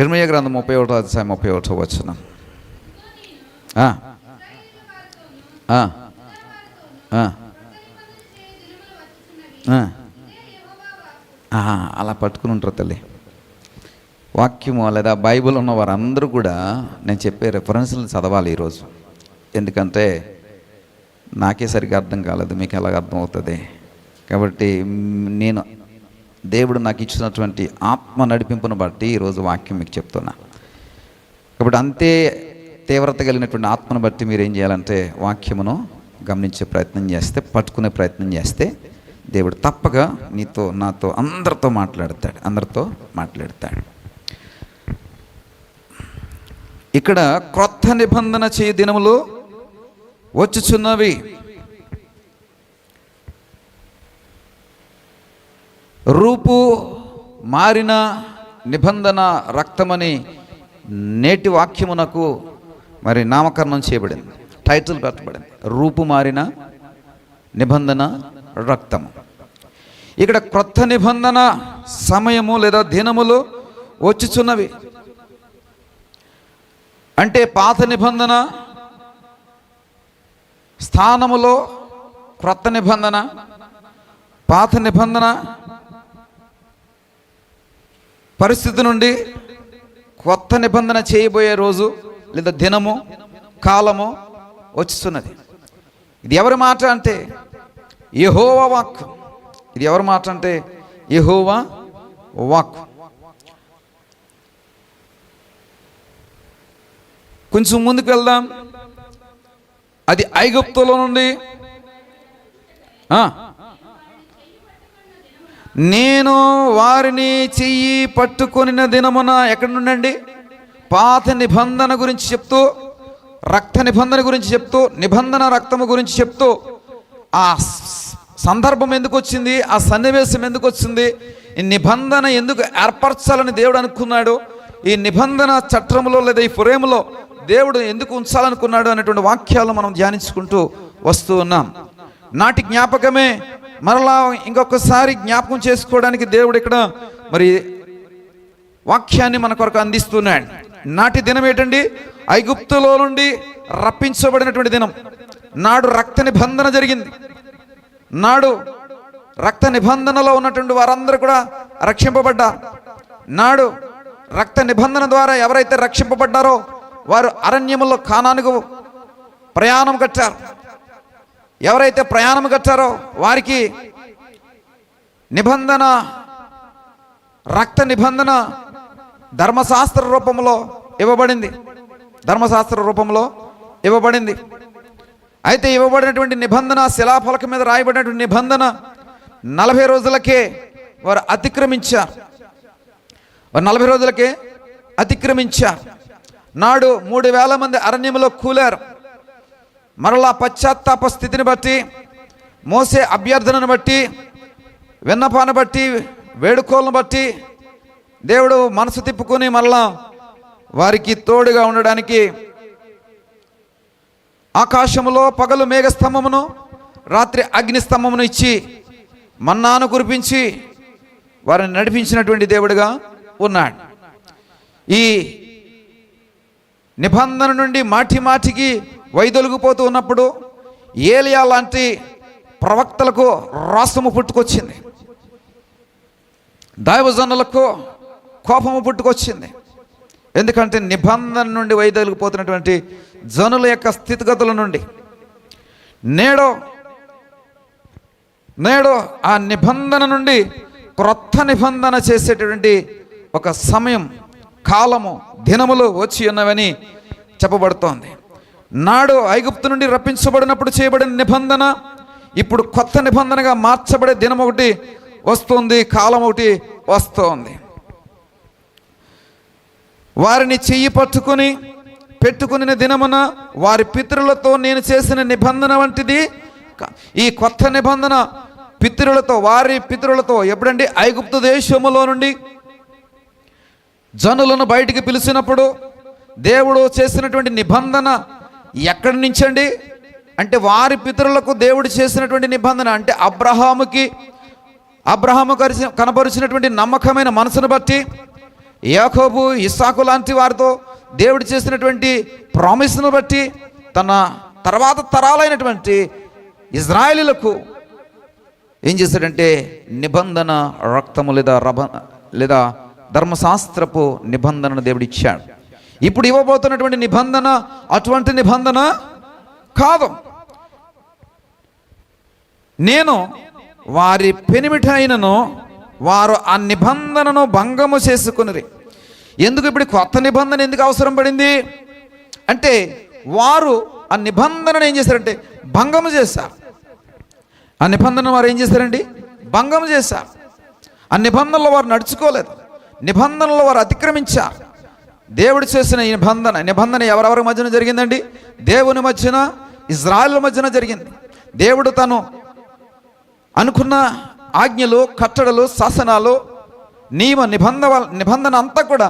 ఇర్మీయా గ్రంథం 31వ అధ్యాయం 31వ వచనం. అలా పట్టుకుని ఉంటారు తల్లి. వాక్యము లేదా బైబిల్ ఉన్న వారందరూ కూడా నేను చెప్పే రెఫరెన్స్లు చదవాలి ఈరోజు. ఎందుకంటే నాకే సరిగ్గా అర్థం కాలేదు, మీకు ఎలాగ అర్థం అవుతుంది. కాబట్టి నేను దేవుడు నాకు ఇచ్చినటువంటి ఆత్మ నడిపింపును బట్టి ఈరోజు వాక్యం మీకు చెప్తున్నా. కాబట్టి అంతే తీవ్రత కలిగినటువంటి ఆత్మను బట్టి మీరు ఏం చేయాలంటే వాక్యమును గమనించే ప్రయత్నం చేస్తే, పట్టుకునే ప్రయత్నం చేస్తే దేవుడు తప్పగా నీతో నాతో అందరితో మాట్లాడతాడు. ఇక్కడ క్రొత్త నిబంధన చేయు దినములు వచ్చుచున్నవి, రూపు మారిన నిబంధన రక్తమని నేటి వాక్యమునకు మరి నామకరణం చేయబడింది, టైటిల్ పెట్టబడింది. రూపు మారిన నిబంధన రక్తము. ఇక్కడ క్రొత్త నిబంధన సమయము లేదా దినములు వచ్చుచున్నవి అంటే పాత నిబంధన స్థానములో క్రొత్త నిబంధన, పాత నిబంధన పరిస్థితి నుండి కొత్త నిబంధన చేయబోయే రోజు లేదా దినము, కాలము వచ్చుతున్నది. ఇది ఎవరి మాట అంటే యెహోవా వాక్కు. ఇది ఎవరి మాట అంటే యెహోవా వాక్కు. కొంచెం ముందుకు వెళ్దాం. అది ఐగుప్తులో నుండి నేను వారిని చెయ్యి పట్టుకొనిన దినమున, ఎక్కడి నుండండి? పాత నిబంధన గురించి చెప్తూ, రక్త నిబంధన గురించి చెప్తూ, నిబంధన రక్తము గురించి చెప్తూ, ఆ సందర్భం ఎందుకు వచ్చింది, ఆ సన్నివేశం ఎందుకు వచ్చింది, ఈ నిబంధన ఎందుకు ఏర్పరచాలని దేవుడు అనుకున్నాడు, ఈ నిబంధన చట్రంలో లేదా ఈ ఫ్రేములో దేవుడు ఎందుకు ఉంచాలనుకున్నాడు అనేటువంటి వాక్యాలు మనం ధ్యానించుకుంటూ వస్తూ ఉన్నాం. నాటి జ్ఞాపకమే మరలా ఇంకొకసారి జ్ఞాపకం చేసుకోవడానికి దేవుడు ఇక్కడ మరి వాక్యాన్ని మన కొరకు అందిస్తున్నాడు. నాటి దినం ఏంటండి? ఐగుప్తులో నుండి రప్పించబడినటువంటి దినం. నాడు రక్త నిబంధన జరిగింది. నాడు రక్త నిబంధనలో ఉన్నటువంటి వారందరూ కూడా రక్షింపబడ్డారు. నాడు రక్త నిబంధన ద్వారా ఎవరైతే రక్షింపబడ్డారో వారు అరణ్యములో కానానుకు ప్రయాణం కట్టారు. ఎవరైతే ప్రయాణం కట్టారో వారికి నిబంధన, రక్త నిబంధన ధర్మశాస్త్ర రూపంలో ఇవ్వబడింది. అయితే ఇవ్వబడినటువంటి నిబంధన, శిలాఫలకం మీద రాయబడినటువంటి నిబంధన 40 రోజులకే వారు అతిక్రమించారు. 40 రోజులకే అతిక్రమించారు. నాడు 3,000 మంది అరణ్యంలో కూలారు. మరలా పశ్చాత్తాప స్థితిని బట్టి, మోసే అభ్యర్థనను బట్టి, విన్నపాన్ని బట్టి, వేడుకోలను బట్టి దేవుడు మనసు తిప్పుకొని మరలా వారికి తోడుగా ఉండడానికి ఆకాశములో పగలు మేఘస్తంభమును, రాత్రి అగ్నిస్తంభమును ఇచ్చి మన్నాను కురిపించి వారిని నడిపించినటువంటి దేవుడిగా ఉన్నాడు. ఈ నిబంధన నుండి మాటి మాటికి వైదొలిగిపోతూ ఉన్నప్పుడు ఏలియా లాంటి ప్రవక్తలకు రాష్ట్రము పుట్టుకొచ్చింది. దైవజనులకు కోపము పుట్టుకొచ్చింది. ఎందుకంటే నిబంధన నుండి వైదొలిగిపోతున్నటువంటి జనుల యొక్క స్థితిగతుల నుండి నేడు ఆ నిబంధన నుండి క్రొత్త నిబంధన చేసేటటువంటి ఒక సమయం, కాలము, దినములు వచ్చి ఉన్నవని చెప్పబడుతోంది. నాడు ఐగుప్తు నుండి రప్పించబడినప్పుడు చేయబడిన నిబంధన ఇప్పుడు కొత్త నిబంధనగా మార్చబడే దినం ఒకటి వస్తుంది, కాలం ఒకటి వస్తోంది. వారిని చెయ్యి పట్టుకుని పెట్టుకుని దినమున వారి పితరులతో నేను చేసిన నిబంధన వంటిది. ఈ కొత్త నిబంధన వారి పితరులతో ఎప్పుడండి? ఐగుప్తు దేశములో నుండి జనులను బయటికి పిలిచినప్పుడు దేవుడు చేసినటువంటి నిబంధన ఎక్కడి నుంచండి అంటే వారి పితరులకు దేవుడు చేసినటువంటి నిబంధన అంటే అబ్రహాము కనబరిచినటువంటి నమ్మకమైన మనసును బట్టి యాకోబు, ఇస్సాకు లాంటి వారితో దేవుడు చేసినటువంటి ప్రామిస్ను బట్టి తన తర్వాత తరాలైనటువంటి ఇజ్రాయేలీలకు ఏం చేశాడంటే నిబంధన రక్తము లేదా ధర్మశాస్త్రపు నిబంధనను దేవుడు ఇచ్చాడు. ఇప్పుడు ఇవ్వబోతున్నటువంటి నిబంధన అటువంటి నిబంధన కాదు. నేను వారి పెనిమిటి అయినను వారు ఆ నిబంధనను భంగము చేసుకుని. ఎందుకు ఇప్పుడు కొత్త నిబంధన ఎందుకు అవసరం పడింది అంటే, వారు ఆ నిబంధనను ఏం చేశారంటే భంగము చేశారు. ఆ నిబంధన వారు ఏం చేశారండి? భంగము చేశారు. ఆ నిబంధనలో వారు నడుచుకోలేదు, నిబంధనలో వారు అతిక్రమించారు. దేవుడు చేసిన ఈ నిబంధన ఎవరెవరి మధ్యన జరిగిందండి? దేవుని మధ్యన, ఇజ్రాయేల్ మధ్యన జరిగింది. దేవుడు తను అనుకున్న ఆజ్ఞలు, కట్టడలు, శాసనాలు, నిబంధన అంతా కూడా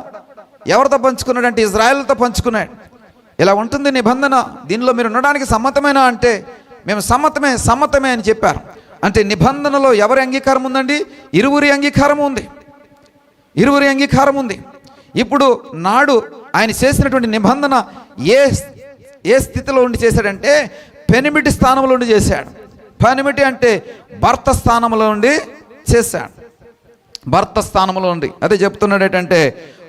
ఎవరితో పంచుకున్నాడంటే ఇజ్రాయేల్తో పంచుకున్నాడు. ఇలా ఉంటుంది నిబంధన, దీనిలో మీరు ఉండడానికి సమ్మతమేనా అంటే మేము సమ్మతమే అని చెప్పారు. అంటే నిబంధనలో ఎవరి అంగీకారం ఉందండి? ఇరువురి అంగీకారం ఉంది. ఇప్పుడు నాడు ఆయన చేసినటువంటి నిబంధన ఏ స్థితిలో ఉండి చేశాడంటే పెనిమిటి స్థానంలో ఉండి చేశాడు. పెనిమిటి అంటే భర్త స్థానంలో ఉండి చేశాడు. భర్త స్థానంలో ఉండి అదే చెప్తున్నాడు ఏంటంటే,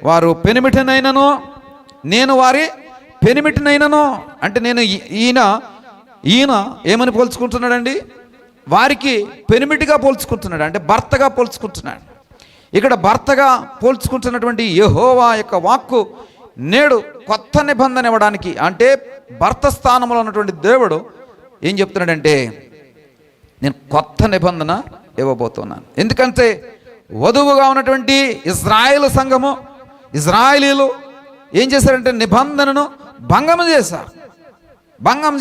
వారు పెనిమిటినైనను నేను వారి పెనిమిటినైనను అంటే నేను ఈయన ఏమని పోల్చుకుంటున్నాడండి? వారికి పెనిమిటిగా పోల్చుకుంటున్నాడు, అంటే భర్తగా పోల్చుకుంటున్నాడు. ఇక్కడ భర్తగా పోల్చుకుంటున్నటువంటి యెహోవా యొక్క వాక్కు నేడు కొత్త నిబంధన ఇవ్వడానికి, అంటే భర్త స్థానంలో ఉన్నటువంటి దేవుడు ఏం చెప్తున్నాడంటే, నేను కొత్త నిబంధన ఇవ్వబోతున్నాను. ఎందుకంటే వధువుగా ఉన్నటువంటి ఇజ్రాయేల్ సంఘము, ఇజ్రాయేలీలు ఏం చేశారంటే నిబంధనను భంగం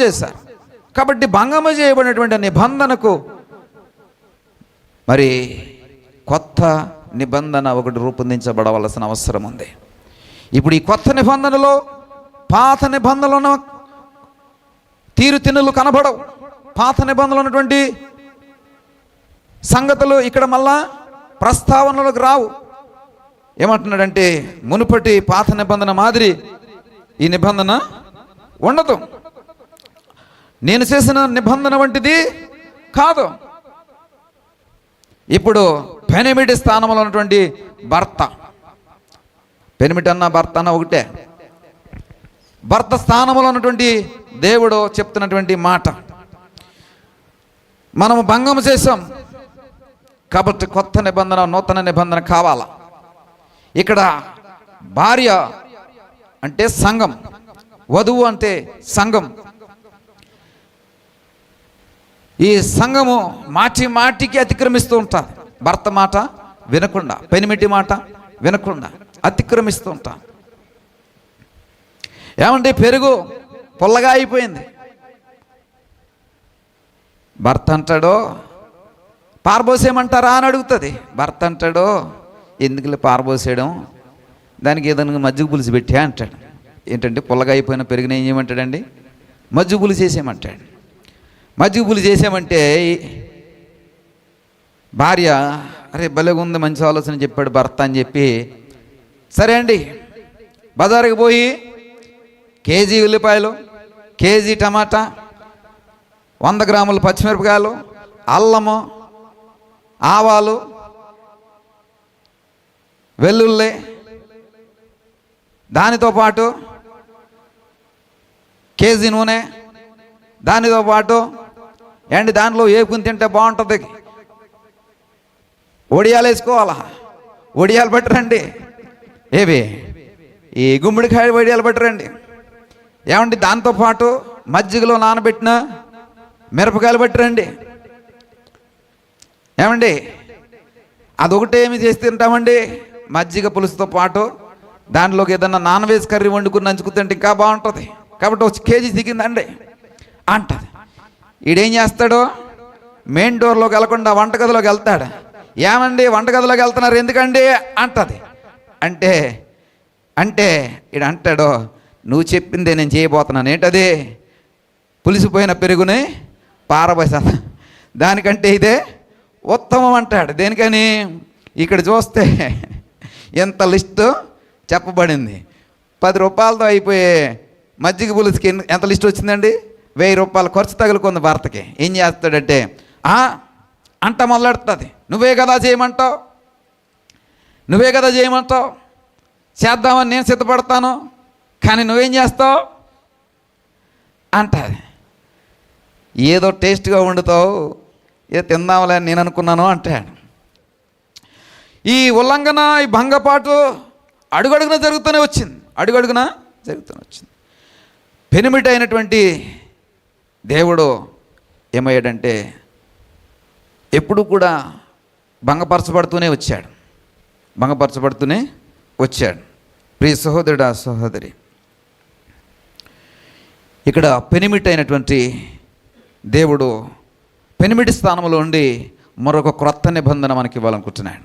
చేశారు. కాబట్టి భంగము చేయబడినటువంటి నిబంధనకు మరి కొత్త నిబంధన ఒకటి రూపొందించబడవలసిన అవసరం ఉంది. ఇప్పుడు ఈ కొత్త నిబంధనలో పాత నిబంధనలను తీరుతిన్నులు కనబడవు. పాత నిబంధనలు ఉన్నటువంటి సంగతులు ఇక్కడ మళ్ళా ప్రస్తావనలకు రావు. ఏమంటున్నాడంటే, మునుపటి పాత నిబంధన మాదిరి ఈ నిబంధన ఉండదు, నేను చేసిన నిబంధన వంటిది కాదు. ఇప్పుడు పెనిమిటి స్థానంలో ఉన్నటువంటి భర్త, పెనిమిటి అన్న భర్త అన్న ఒకటే, భర్త స్థానంలో ఉన్నటువంటి దేవుడు చెప్తున్నటువంటి మాట, మనము భంగం చేసాం కాబట్టి కొత్త నిబంధన, నూతన నిబంధన కావాలా. ఇక్కడ భార్య అంటే సంఘం, వధువు అంటే సంఘం. ఈ సంఘము మాటికి అతిక్రమిస్తూ ఉంటారు. భర్త మాట వినకుండా, పెనిమిటి మాట వినకుండా అతిక్రమిస్తూ ఉంటారు. ఏమంటే పెరుగు పుల్లగా అయిపోయింది, భర్త అంటాడో పారబోసేయమంటారా అని అడుగుతుంది. భర్త అంటాడో ఎందుకులే పారబోసేయడం, దానికి ఏదైనా మజ్జిగ పులుసు పెట్టా అంటాడు. ఏంటంటే పుల్లగా అయిపోయిన పెరుగుని ఏం చేయమంటాడండి? మజ్జిగ పులుసు చేసేయమంటాడు. మజ్జిగ పులుసు చేసామంటే భార్య, అరే భలేగా ఉంది, మంచి ఆలోచన చెప్పాడు భర్త అని చెప్పి, సరే అండి బజారుకి పోయి కేజీ ఉల్లిపాయలు, కేజీ టమాటా, 100 గ్రాముల పచ్చిమిరపకాయలు, అల్లము, ఆవాలు, వెల్లుల్లి, దానితో పాటు కేజీ నూనె, దానితో పాటు ఏంటి దానిలో వేపుకుని తింటే బాగుంటుంది, ఒడియాలు వేసుకోవాలా, ఒడియాలు పట్టరండి, ఏవి ఈ గుమ్మడికాయ వడియాలు పట్టరండి. ఏమండి దాంతోపాటు మజ్జిగలో నానబెట్టిన మిరపకాయలు పట్టరండి. ఏమండి అదొకటే ఏమి చేసి తింటామండి, మజ్జిగ పులుసుతో పాటు దాంట్లోకి ఏదన్నా నాన్ వెజ్ కర్రీ వండుకుని నంచుకుతుంటే ఇంకా బాగుంటుంది, కాబట్టి ఒక కేజీ దిగిందండి అంటది. ఈడేం చేస్తాడు, మెయిన్ డోర్లోకి వెళ్ళకుండా వంటగదిలోకి వెళ్తాడు. ఏమండి వంటగదిలోకి వెళ్తున్నారు ఎందుకండి అంటది. అంటే అంటే ఈడు అంటాడు, నువ్వు చెప్పిందే నేను చేయబోతున్నాను. ఏంటది? పులిసిపోయిన పెరుగుని పారబోసా, దానికంటే ఇదే ఉత్తమం అంటాడు. దేనికని? ఇక్కడ చూస్తే ఎంత లిస్టు చెప్పబడింది. 10 రూపాయలతో అయిపోయే మజ్జిగ పులుసుకి ఎంత లిస్ట్ వచ్చిందండి? 1000 రూపాయలు ఖర్చు తగులుకుంది భర్తకి. ఏం చేస్తాడంటే అంట మొదలెడుతుంది, నువ్వే కదా చేయమంటావు, నువ్వే కదా చేయమంటావు, చేద్దామని నేను సిద్ధపడతాను, కానీ నువ్వేం చేస్తావు అంటది. ఏదో టేస్ట్గా వండుతావు, ఏదో తిందాంలే అని నేను అనుకున్నాను అంటాడు. ఈ ఉల్లంఘన, ఈ భంగపాటు అడుగడుగున జరుగుతూనే వచ్చింది, అడుగడుగున జరుగుతూనే వచ్చింది. పెనిమిటి అయినటువంటి దేవుడు ఏమయ్యాడంటే ఎప్పుడు కూడా భంగపరచబడుతూనే వచ్చాడు, భంగపరచబడుతూనే వచ్చాడు. ప్రియ సహోదరుడా, సహోదరి, ఇక్కడ పెనిమిటి అయినటువంటి దేవుడు పెనిమిటి స్థానంలో ఉండి మరొక క్రొత్త నిబంధన మనకి ఇవ్వాలనుకుంటున్నాడు.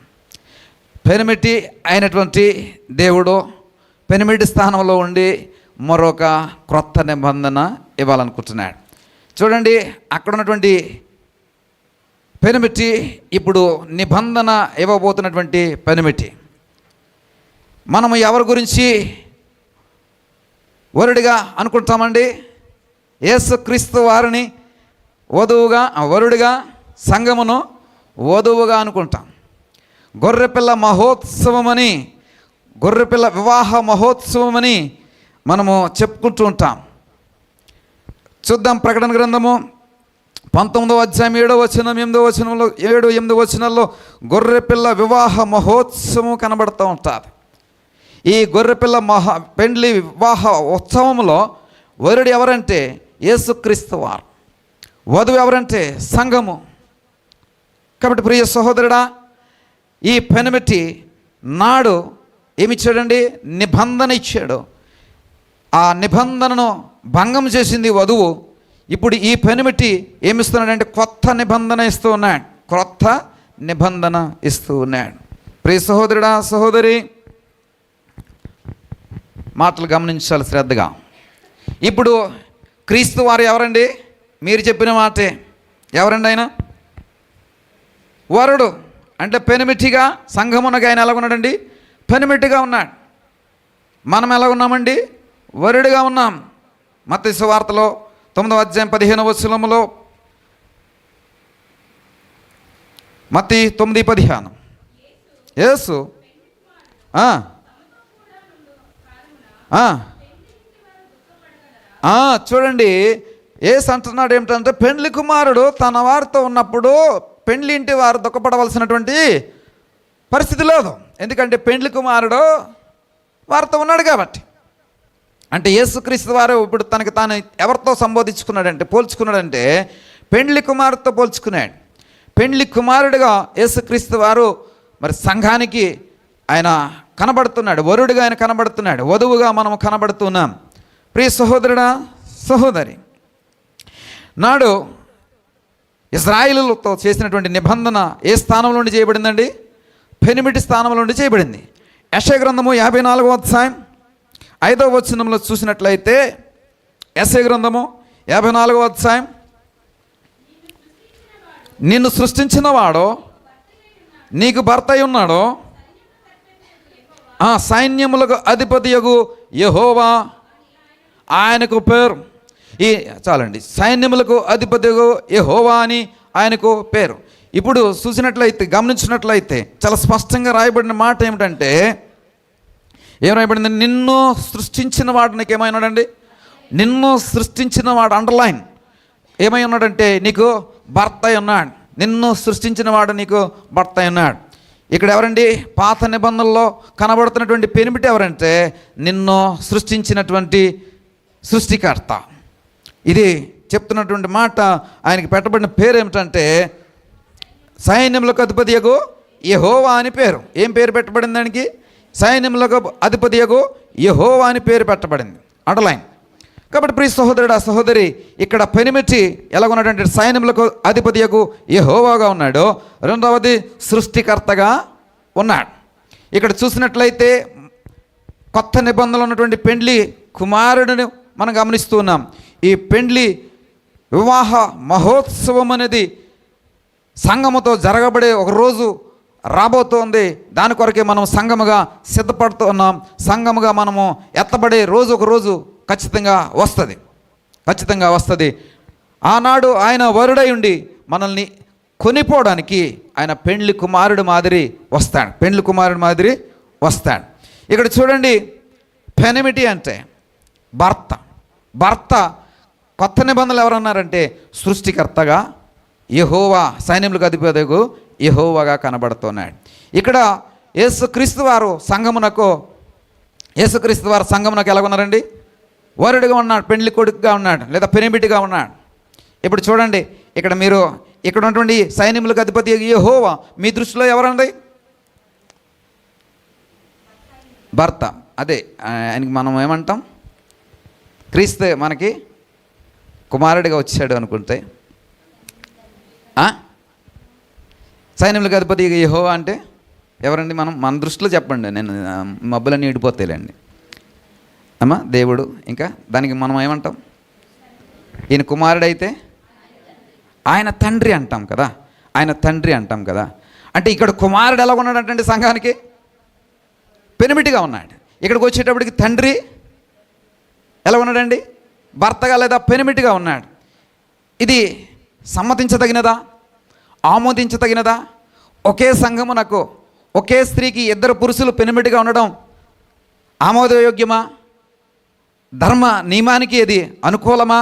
పెనిమిటి అయినటువంటి దేవుడు పెనిమిటి స్థానంలో ఉండి మరొక క్రొత్త నిబంధన ఇవ్వాలనుకుంటున్నాడు. చూడండి, అక్కడ ఉన్నటువంటి పెనిమిటి ఇప్పుడు నిబంధన ఇవ్వబోతున్నటువంటి పెనిమిటి. మనము ఎవరి గురించి వరుడిగా అనుకుంటామండి? యేసుక్రీస్తు వారిని వరుడిగా, సంఘమును వధువుగా అనుకుంటాం. గొర్రెపిల్ల మహోత్సవమని, గొర్రెపిల్ల వివాహ మహోత్సవమని మనము చెప్పుకుంటూ ఉంటాం. చూద్దాం ప్రకటన గ్రంథము 19వ అధ్యాయం 7వ వచనం 8వ వచనంలో 7-8 వచనాల్లో గొర్రెపిల్ల వివాహ మహోత్సవం కనబడుతూ ఉంటుంది. ఈ గొర్రెపిల్ల పెండ్లి వివాహ ఉత్సవంలో వరుడు ఎవరంటే యేసుక్రీస్తు వారు, వధువు ఎవరంటే సంఘము. కాబట్టి ప్రియ సహోదరుడా, ఈ పెనిమిటి నాడు ఏమిచ్చాడండి? నిబంధన ఇచ్చాడు. ఆ నిబంధనను భంగం చేసింది వధువు. ఇప్పుడు ఈ పెనిమిటి ఏమిస్తున్నాడంటే కొత్త నిబంధన ఇస్తూ ఉన్నాడు, క్రొత్త నిబంధన ఇస్తూ ఉన్నాడు. ప్రియ సహోదరుడా, సహోదరి, మాటలు గమనించాలి శ్రద్ధగా. ఇప్పుడు క్రీస్తు వారు ఎవరండి? మీరు చెప్పిన మాటే. ఎవరండి ఆయన? వరుడు అంటే పెనిమిటిగా, సంఘమునగా ఆయన ఎలా ఉన్నాడండి? పెనిమిటిగా ఉన్నాడు. మనం ఎలా ఉన్నామండి? వరుడిగా ఉన్నాం. మత్తయి సువార్తలో 9వ అధ్యాయం 15వ వచనంలో, మత్తయి 9:15, యేసు చూడండి, యేసు అంటున్నాడు ఏమిటంటే పెండ్లి కుమారుడు తన వారితో ఉన్నప్పుడు పెండ్లి ఇంటి వారు దుఃఖపడవలసినటువంటి పరిస్థితి లేదు. ఎందుకంటే పెండ్లి కుమారుడు వారితో ఉన్నాడు కాబట్టి. అంటే యేసుక్రీస్తు వారు ఇప్పుడు తనకి తాను ఎవరితో సంబోధించుకున్నాడంటే, పోల్చుకున్నాడంటే పెండ్లి కుమారుడితో పోల్చుకున్నాడు. పెండ్లి కుమారుడిగా యేసుక్రీస్తు వారు మరి సంఘానికి ఆయన కనబడుతున్నాడు, వరుడిగా ఆయన కనబడుతున్నాడు, వధువుగా మనం కనబడుతున్నాం. ప్రియ సహోదరుడా, సహోదరి, నాడు ఇశ్రాయేలుతో చేసినటువంటి నిబంధన ఏ స్థానంలో నుండి చేయబడిందండి? పెనిమిటి స్థానంలో నుండి చేయబడింది. యెషయా గ్రంథము 54వ అధ్యాయం 5వ వచనంలో చూసినట్లయితే, యెషయా గ్రంథము 54వ అధ్యాయం, నిన్ను సృష్టించిన వాడో నీకు భర్త అయి ఉన్నాడో, సైన్యములకు అధిపతియగు యెహోవా ఆయనకు పేరు. చాలండి, సైన్యములకు అధిపతియగు యెహోవా అని ఆయనకు పేరు. ఇప్పుడు చూసినట్లయితే, గమనించినట్లయితే చాలా స్పష్టంగా రాయబడిన మాట ఏమిటంటే, ఏం రాయబడింది? నిన్ను సృష్టించిన వాడు నీకు ఏమై ఉన్నాడండి? నిన్ను సృష్టించిన వాడు, అండర్లైన్, ఏమై ఉన్నాడంటే నీకు భర్త అయి ఉన్నాడు. నిన్ను సృష్టించిన వాడు నీకు భర్త అయి ఉన్నాడు. ఇక్కడ ఎవరండి? పాత నిబంధనలో కనబడుతున్నటువంటి పెనిమిటి ఎవరంటే నిన్ను సృష్టించినటువంటి సృష్టికర్త. ఇది చెప్తున్నటువంటి మాట. ఆయనకి పెట్టబడిన పేరు ఏమిటంటే సైన్యములకు అధిపతియగు యెహోవా అని పేరు. ఏం పేరు పెట్టబడింది దానికి? సైన్యములకు అధిపతియగు యెహోవా అని పేరు పెట్టబడింది, అండర్లైన్. కాబట్టి ప్రియ సహోదరుడు, సహోదరి, ఇక్కడ పెనిమిటి ఎలా ఉన్నాడంటే సైన్యములకు అధిపతియగు యెహోవాగా ఉన్నాడు. రెండవది సృష్టికర్తగా ఉన్నాడు. ఇక్కడ చూసినట్లయితే కొత్త నిబంధనలు ఉన్నటువంటి పెండ్లి కుమారుడిని మనం గమనిస్తూ ఉన్నాం. ఈ పెండ్లి వివాహ మహోత్సవం అనేది సంఘముతో జరగబడే ఒక రోజు రాబోతోంది. దాని కొరకే మనం సంఘముగా సిద్ధపడుతున్నాం. సంఘముగా మనము ఎత్తబడే రోజు ఒక రోజు ఖచ్చితంగా వస్తుంది. ఆనాడు ఆయన వరుడై ఉండి మనల్ని కొనిపోవడానికి ఆయన పెండ్లి కుమారుడు మాదిరి వస్తాడు. ఇక్కడ చూడండి, పెనిమిటి అంటే భర్త. కొత్త నిబంధనలు ఎవరన్నారంటే సృష్టికర్తగా యెహోవా, సైన్యములకు అధిపతియగు యెహోవాగా కనబడుతున్నాడు. ఇక్కడ యేసుక్రీస్తు వారు సంఘమునకు ఎలా ఉన్నారండి? వరుడిగా ఉన్నాడు, పెండ్లి కొడుకుగా ఉన్నాడు, లేదా పెనిమిటిగా ఉన్నాడు. ఇప్పుడు చూడండి, ఇక్కడ ఉన్నటువంటి సైన్యములకు అధిపతి యెహోవా మీ దృష్టిలో ఎవరండి? భర్త. అదే ఆయనకి మనం ఏమంటాం? క్రీస్తు మనకి కుమారుడిగా వచ్చాడు అనుకుంటే, సైన్యములకు అధిపతి యెహోవా అంటే ఎవరండి? మన దృష్టిలో చెప్పండి. నేను మబ్బులన్నీ ఇడిపోతాయిలేండి అమ్మా. దేవుడు. ఇంకా దానికి మనం ఏమంటాం? ఈయన కుమారుడైతే ఆయన తండ్రి అంటాం కదా. అంటే ఇక్కడ కుమారుడు ఎలా ఉన్నాడంటే సంఘానికి పెనిమిటిగా ఉన్నాడు. ఇక్కడికి వచ్చేటప్పటికి తండ్రి ఎలా ఉన్నాడండి? భర్తగా లేదా పెనిమిటిగా ఉన్నాడు. ఇది సమ్మతించదగినదా? ఆమోదించదగినదా? ఒకే సంఘమునకు ఒకే స్త్రీకి ఇద్దరు పురుషులు పెనిమిటిగా ఉండడం ఆమోదయోగ్యమా? ధర్మ నియమానికి ఇది అనుకూలమా?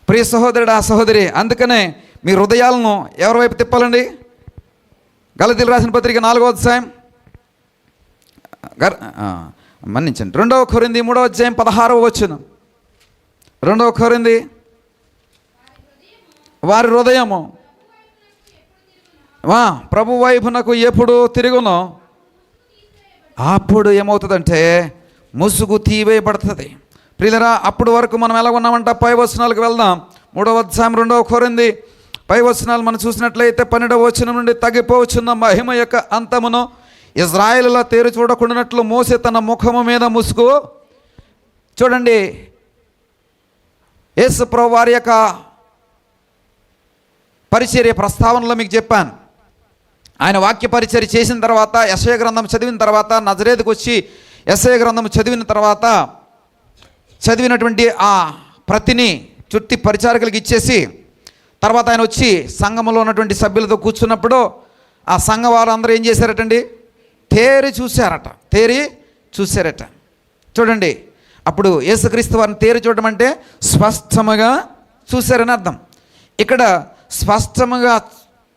ప్రియ సహోదరుడా, సహోదరి, అందుకనే మీ హృదయాలను ఎవరి వైపు తిప్పాలండి? గలతీయులకు రాసిన పత్రిక 4వ అధ్యాయం మన్నించండి 2వ కొరింథీ 3వ అధ్యాయం 16వ వచనం. 2వ కొరింథీ, వారి హృదయము ప్రభు వైపునకు ఎప్పుడు తిరుగునో అప్పుడు ఏమవుతుందంటే ముసుగు తీవేయబడుతుంది. ప్రియులరా, అప్పుడు వరకు మనం ఎలా ఉన్నామంట? పై వచనాలకు వెళ్దాం. 3వ అధ్యాయం 2వ కొరింథీ పై వచనాలు మనం చూసినట్లయితే 12వ వచనం నుండి, తగ్గిపోవచ్చున్న మహిమ యొక్క అంతమును ఇజ్రాయేలుల తేరు చూడకుండానట్లు మోసే తన ముఖము మీద ముసుగు. చూడండి, యేసు ప్రభువు వారి యొక్క పరిచర్య ప్రస్తావనలో మీకు చెప్పాను. ఆయన వాక్య పరిచర్య చేసిన తర్వాత, యెషయా గ్రంథం చదివిన తర్వాత, నజరేతుకు వచ్చి యెషయా గ్రంథం చదివిన తర్వాత చదివినటువంటి ఆ ప్రతిని చుట్టి పరిచారకులకు ఇచ్చేసి, తర్వాత ఆయన వచ్చి సంఘంలో ఉన్నటువంటి సభ్యులతో కూర్చున్నప్పుడు ఆ సంఘ వారందరూ ఏం చేశారటండి? తేరి చూశారట. చూడండి, అప్పుడు యేసుక్రీస్తు వారిని తేరి చూడడం అంటే స్పష్టముగా చూశారని అర్థం. ఇక్కడ స్పష్టముగా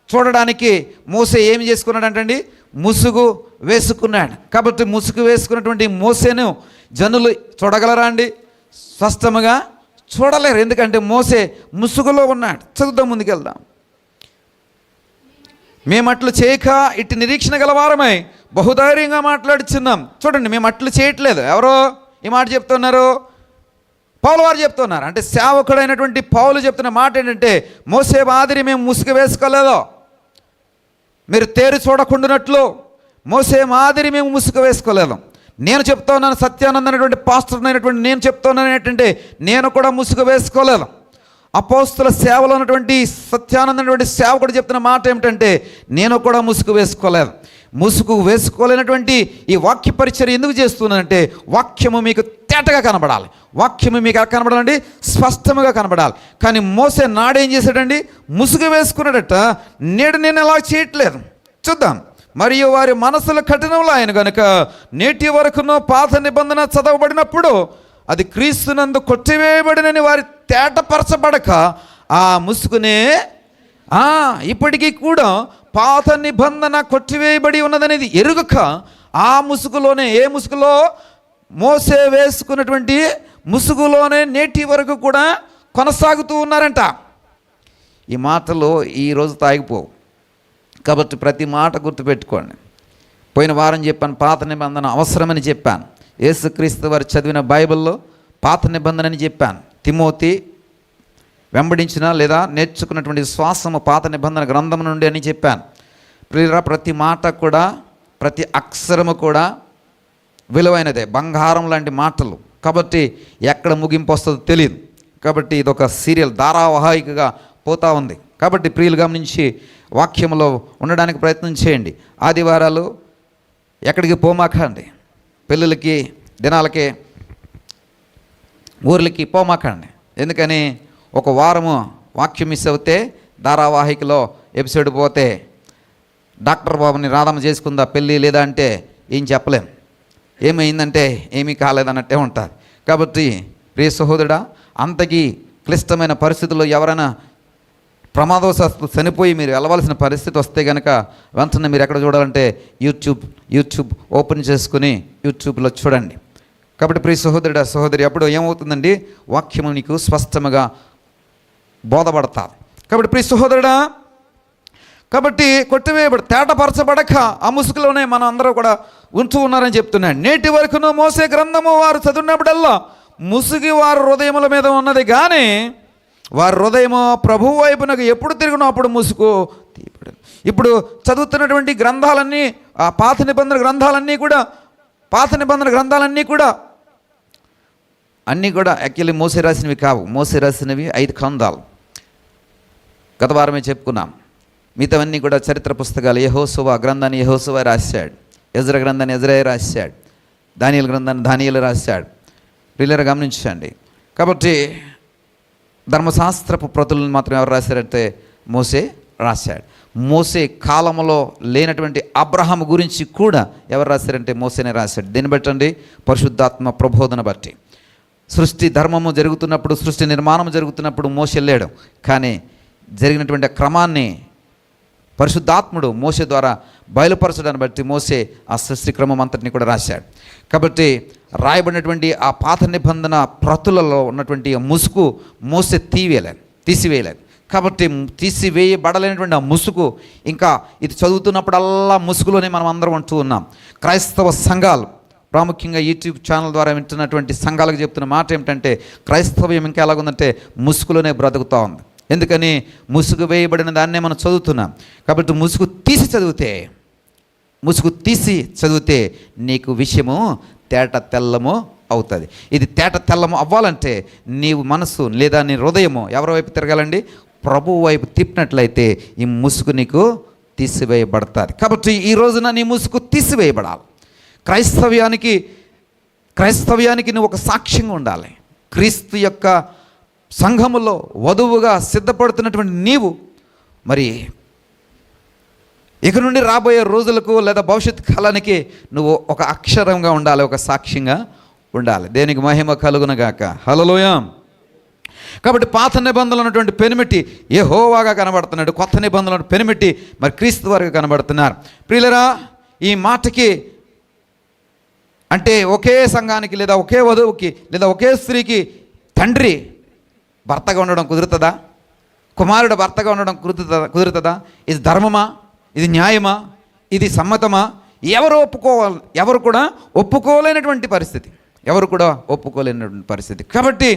చూడడానికి మోసే ఏమి చేసుకున్నాడంటండి? ముసుగు వేసుకున్నాడు. కాబట్టి ముసుగు వేసుకున్నటువంటి మోసేను జనులు చూడగలరా అండి? స్పష్టముగా చూడలేరు. ఎందుకంటే మోసే ముసుగులో ఉన్నాడు. చదువుదాం, ముందుకెళ్దాం. మేమట్లు చేయక ఇటు నిరీక్షణ గలవారమై బహుధైర్యంగా మాట్లాడుచున్నాం. చూడండి, మేము అట్లు చేయట్లేదు. ఎవరో ఈ మాట చెప్తున్నారు? పౌలు వారు చెప్తున్నారు. అంటే సేవకుడైనటువంటి పౌలు చెప్తున్న మాట ఏంటంటే, మోసే మాదిరి మేము ముసుగు వేసుకోలేదో, మీరు తేరు చూడకుండానట్లు మోసే మాదిరి మేము ముసుగు వేసుకోలేదు. నేను చెప్తా ఉన్నాను, సత్యానంద అనేటువంటి పాస్టర్ అయినటువంటి నేను చెప్తా ఉన్నాను ఏంటంటే, నేను కూడా ముసుగు వేసుకోలేదు. అపోస్తుల సేవలో ఉన్నటువంటి సత్యానంద అనేటువంటి సేవకుడు చెప్తున్న మాట ఏమిటంటే, నేను కూడా ముసుగు వేసుకోలేదు. ముసుగు వేసుకోలేనటువంటి ఈ వాక్య పరిచర్య ఎందుకు చేస్తున్నానంటే, వాక్యము మీకు తేటగా కనబడాలి. వాక్యము మీకు ఎలా కనబడాలండి? స్పష్టముగా కనబడాలి. కానీ మోసే నాడేం చేశాడండి? ముసుగు వేసుకున్నాడట. నేడు నేను అలా చేయట్లేదు. చూద్దాం. మరియు వారి మనసుల కఠినంలో ఆయన కనుక నేటి వరకునో పాత నిబంధన చదవబడినప్పుడు అది క్రీస్తునందు కొట్టివేయబడినని వారి తేటపరచబడక ఆ ముసుగునే ఇప్పటికీ కూడా పాత నిబంధన కొట్టివేయబడి ఉన్నదనేది ఎరుగక ఆ ముసుగులోనే, ఏ ముసుగులో? మోసే వేసుకున్నటువంటి ముసుగులోనే నేటి వరకు కూడా కొనసాగుతూ ఉన్నారంట. ఈ మాటలు ఈరోజు తాగిపోవు. కాబట్టి ప్రతి మాట గుర్తుపెట్టుకోండి. పోయిన వారం చెప్పాను, పాత నిబంధన అవసరమని చెప్పాను. యేసుక్రీస్తు వారు చదివిన బైబిల్లో పాత నిబంధన అని చెప్పాను. తిమోతి వెంబడించిన లేదా నేర్చుకున్నటువంటి విశ్వాసము పాత నిబంధన గ్రంథం నుండి అని చెప్పాను. ప్రియులారా, ప్రతి మాట కూడా, ప్రతి అక్షరము కూడా విలువైనదే, బంగారం లాంటి మాటలు. కాబట్టి ఎక్కడ ముగింపు వస్తుందో తెలియదు. కాబట్టి ఇదొక సీరియల్, ధారావాహికగా పోతూ ఉంది. కాబట్టి ప్రియులు గమనించి వాక్యంలో ఉండడానికి ప్రయత్నం చేయండి. ఆదివారాలు ఎక్కడికి పోమాకండి, పెళ్ళిళ్ళకి దినాలకి ఊర్లకి పోమాకండి. ఎందుకని ఒక వారము వాక్యం మిస్ అవుతే ధారావాహికలో ఎపిసోడ్ పోతే డాక్టర్ బాబుని రాధమ్మ చేసుకుందా పెళ్ళి లేదా అంటే ఏం చెప్పలేం, ఏమైందంటే ఏమీ కాలేదన్నట్టే ఉంటుంది. కాబట్టి ప్రియ సహోదరుడా, అంతకీ క్లిష్టమైన పరిస్థితుల్లో ఎవరైనా ప్రమాదవశాత్తు చనిపోయి మీరు వెళ్ళవలసిన పరిస్థితి వస్తే కనుక వెంటనే మీరు ఎక్కడ చూడాలంటే యూట్యూబ్ ఓపెన్ చేసుకుని యూట్యూబ్లో చూడండి. కాబట్టి ప్రియ సహోదరుడా సహోదరి, అప్పుడు ఏమవుతుందండి, వాక్యము నీకు స్పష్టంగా బోధపడతాది. కాబట్టి ప్రియ సహోదరుడా, కాబట్టి కొట్టివేయబడి తేటపరచబడక ఆ ముసుగులోనే మనం అందరూ కూడా ఉంటూ ఉన్నారని చెప్తున్నాడు. నేటి వరకును మోసే గ్రంథము వారు చదివినప్పుడల్లా ముసుగు వారి హృదయముల మీద ఉన్నది, కానీ వారి హృదయము ప్రభువు వైపునకు ఎప్పుడు తిరుగునో అప్పుడు ముసుగు తీయబడింది. ఇప్పుడు చదువుతున్నటువంటి గ్రంథాలన్నీ, ఆ పాత నిబంధన గ్రంథాలన్నీ కూడా అన్నీ కూడా యాక్చువల్లీ మోసే రాసినవి కావు. మోసే రాసినవి 5 గ్రంథాలు, గత వారమే చెప్పుకున్నాం. మిగతావన్నీ కూడా చరిత్ర పుస్తకాలు. యెహోషువ గ్రంథాన్ని యెహోషువ రాశాడు, ఎజ్రా గ్రంథాన్ని ఎజ్రాయే రాశాడు, దానియేలు గ్రంథాన్ని దానియేలు రాశాడు. ప్రియులారా గమనించండి. కాబట్టి ధర్మశాస్త్రపు ప్రతులను మాత్రం ఎవరు రాశారంటే మోసే రాశాడు. మోసే కాలంలో లేనటువంటి అబ్రహాము గురించి కూడా ఎవరు రాశారంటే మోసేనే రాశాడు. దీన్ని బట్టండి, పరిశుద్ధాత్మ ప్రబోధన బట్టి సృష్టి ధర్మము జరుగుతున్నప్పుడు, సృష్టి నిర్మాణం జరుగుతున్నప్పుడు మోసే లేడు, కానీ జరిగినటువంటి క్రమాన్ని పరిశుద్ధాత్ముడు మోసే ద్వారా బయలుపరచడాన్ని బట్టి మోసే ఆ సృష్టి క్రమం అంతటిని కూడా రాశాడు. కాబట్టి రాయబడినటువంటి ఆ పాత నిబంధన ప్రతులలో ఉన్నటువంటి ముసుగు మోసే తీసివేయలేదు. కాబట్టి తీసివేయబడలేనటువంటి ఆ ముసుగు ఇంకా ఇది చదువుతున్నప్పుడల్లా ముసుగులోనే మనం అందరం ఉంటూ ఉన్నాం. క్రైస్తవ సంఘాలు, ప్రాముఖ్యంగా యూట్యూబ్ ఛానల్ ద్వారా వింటున్నటువంటి సంఘాలకు చెప్తున్న మాట ఏమిటంటే, క్రైస్తవ్యం ఇంకా ఎలాగుందంటే ముసుగులోనే బ్రతుకుతూ ఉంది. ఎందుకని ముసుగు వేయబడిన దాన్నే మనం చదువుతున్నాం. కాబట్టి ముసుగు తీసి చదివితే నీకు విషయము తేట తెల్లము అవుతుంది. ఇది తేట తెల్లము అవ్వాలంటే నీవు మనసు లేదా నీ హృదయము ఎవరి వైపు తిరగాలండి? ప్రభువు వైపు తిప్పినట్లయితే ఈ ముసుగు నీకు తీసివేయబడుతుంది. కాబట్టి ఈ రోజున నీ ముసుగు తీసివేయబడాలి. క్రైస్తవ్యానికి నువ్వు ఒక సాక్ష్యంగా ఉండాలి. క్రీస్తు యొక్క సంఘములో వధువుగా సిద్ధపడుతున్నటువంటి నీవు మరి ఇక నుండి రాబోయే రోజులకు లేదా భవిష్యత్ కాలానికి నువ్వు ఒక అక్షరంగా ఉండాలి, ఒక సాక్ష్యంగా ఉండాలి. దేనికి మహిమ కలుగునగాక. హల్లెలూయా. కాబట్టి పాత నిబంధనలు ఉన్నటువంటి పెనిమిటి యెహోవాగా కనబడుతున్నాడు, కొత్త నిబంధనలు పెనిమిటి మరి క్రీస్తు వారుగా కనబడుతున్నారు. ప్రియులరా, ఈ మాటకి అంటే ఒకే సంఘానికి లేదా ఒకే వధువుకి లేదా ఒకే స్త్రీకి తండ్రి భర్తగా ఉండడం కుదురుతుందా? కుమారుడు భర్తగా ఉండడం కుదురుతుందా? ఇది ధర్మమా? ఇది న్యాయమా? ఇది సమ్మతమా? ఎవరు కూడా ఒప్పుకోలేనటువంటి పరిస్థితి. కాబట్టి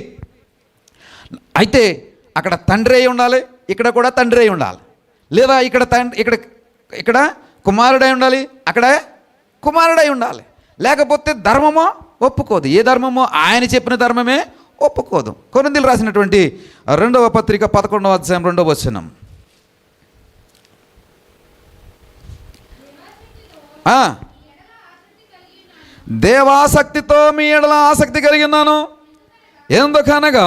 అయితే అక్కడ తండ్రి అయి ఉండాలి, ఇక్కడ కూడా తండ్రి అయి ఉండాలి. లేదా ఇక్కడ కుమారుడై ఉండాలి, అక్కడ కుమారుడై ఉండాలి. లేకపోతే ధర్మమో ఒప్పుకోదు. ఏ ధర్మమో ఆయన చెప్పిన ధర్మమే ఒప్పుకోదు. కొరింథీయులు రాసినటువంటి 2వ పత్రిక 11వ అధ్యాయం 2వ వచనం. దేవాసక్తితో మీ ఎడల ఆసక్తి కలిగి ఉన్నాను. ఎందుకనగా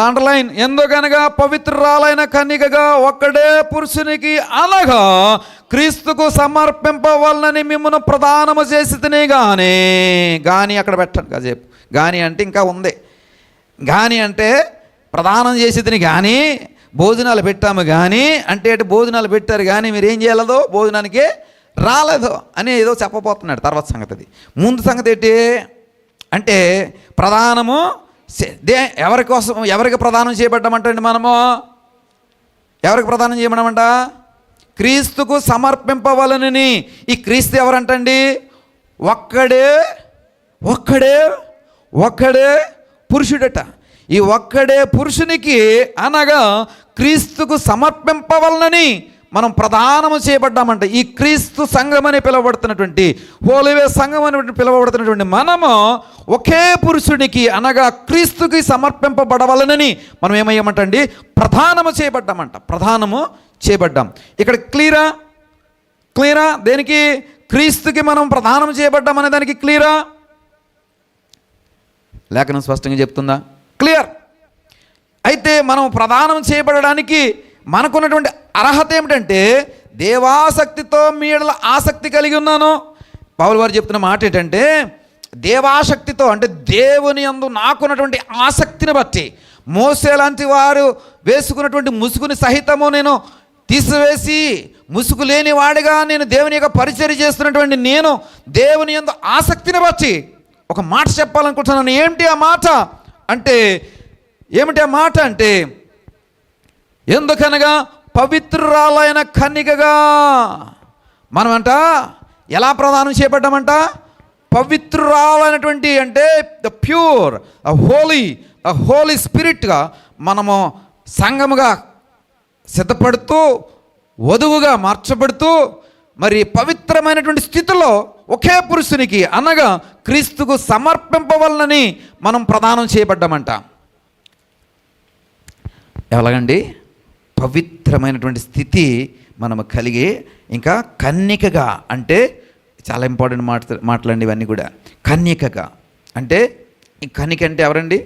అండర్లైన్, ఎందుకనగా పవిత్రురాలైన కన్యకగా ఒక్కడే పురుషునికి అనగా క్రీస్తుకు సమర్పింపవలనని మిమ్మల్ని ప్రదానము చేసి తినే కానీ అక్కడ పెట్టండి కాసేపు. కానీ అంటే ఇంకా ఉంది. కానీ అంటే ప్రదానం చేసి తిని కానీ భోజనాలు పెట్టాము కానీ అంటే భోజనాలు పెట్టారు కానీ మీరు ఏం చేయలేదో భోజనానికి రాలేదు అని ఏదో చెప్పబోతున్నాడు. తర్వాత సంగతి అది. ముందు సంగతి ఏంటి అంటే ప్రధానము ఎవరికి ప్రదానం చేయబడ్డామంటండి? మనము ఎవరికి ప్రదానం చేయబడమంట? క్రీస్తుకు సమర్పింపవలనని. ఈ క్రీస్తు ఎవరంటండి? ఒక్కడే పురుషుడట. ఈ ఒక్కడే పురుషునికి అనగా క్రీస్తుకు సమర్పింపవలనని మనం ప్రదానము చేయబడ్డామంట. ఈ క్రీస్తు సంఘం అని పిలువబడుతున్నటువంటి, హోలీవే సంఘం అని పిలువబడుతున్నటువంటి మనము ఒకే పురుషునికి అనగా క్రీస్తుకి సమర్పింపబడవలనని మనం ఏమయ్యామంటండి? ప్రధానము చేయబడ్డామంట. ప్రధానము చేయబడ్డాం. ఇక్కడ క్లియరా? దేనికి? క్రీస్తుకి మనం ప్రధానం చేయబడ్డామనే దానికి క్లియరా? లేఖనం స్పష్టంగా చెప్తుందా? క్లియర్. అయితే మనం ప్రదానం చేయబడడానికి మనకున్నటువంటి అర్హత ఏమిటంటే, దేవాసక్తితో మీ యెడల ఆసక్తి కలిగి ఉన్నాను. పౌలు వారు చెప్తున్న మాట ఏంటంటే, దేవాసక్తితో అంటే దేవుని యందు నాకున్నటువంటి ఆసక్తిని బట్టి, మోసే లాంటి వారు వేసుకున్నటువంటి ముసుగుని సహితము నేను తీసివేసి ముసుగు లేని వాడిగా నేను దేవుని యొక్క పరిచర్య చేస్తున్నటువంటి నేను దేవుని యందు ఆసక్తిని బట్టి ఒక మాట చెప్పాలనుకుంటున్నాను. ఏమిటి ఆ మాట అంటే ఎందుకనగా పవిత్రురాలైన కన్యకగా మనమంట ఎలా ప్రదానం చేయబడ్డామంట? పవిత్రురాలైనటువంటి అంటే ద ప్యూర్, హోలీ స్పిరిట్గా మనము సంఘముగా సిద్ధపడుతూ, వధువుగా మార్చబడుతూ, మరి పవిత్రమైనటువంటి స్థితిలో ఒకే పురుషునికి అనగా క్రీస్తుకు సమర్పింపవలనని మనం ప్రదానం చేయబడ్డామంట. ఎలాగండి? పవిత్రమైనటువంటి స్థితి మనము కలిగి, ఇంకా కన్యకగా అంటే చాలా ఇంపార్టెంట్ మాటలండి ఇవన్నీ కూడా. కన్యకగా అంటే, ఈ కన్యక అంటే ఎవరండి?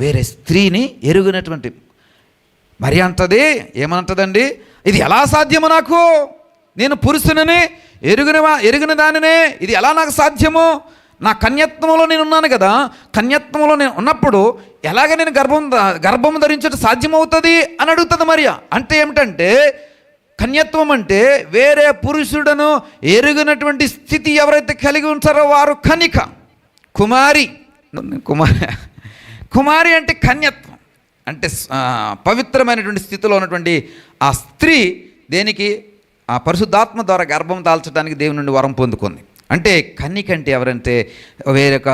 వేరే స్త్రీని ఎరుగినటువంటి. మరి అంటది ఏమంటదండి? ఇది ఎలా సాధ్యము? నాకు, నేను పురుషుని ఎరిగిన దానినే ఇది ఎలా నాకు సాధ్యము? నా కన్యత్వంలో నేను ఉన్నాను కదా, కన్యత్వంలో నేను ఉన్నప్పుడు ఎలాగ నేను గర్భం ధరించడం సాధ్యమవుతుంది అని అడుగుతుంది మరియా. అంటే ఏమిటంటే, కన్యత్వం అంటే వేరే పురుషుడను ఎరిగినటువంటి స్థితి ఎవరైతే కలిగి ఉంటారో వారు కన్యక. కుమారి అంటే కన్యత్వం అంటే పవిత్రమైనటువంటి స్థితిలో ఉన్నటువంటి ఆ స్త్రీ దేనికి? ఆ పరిశుద్ధాత్మ ద్వారా గర్భం దాల్చడానికి దేవుని నుండి వరం పొందుకుంది. అంటే కన్యక అంటే ఎవరంటే వేరొక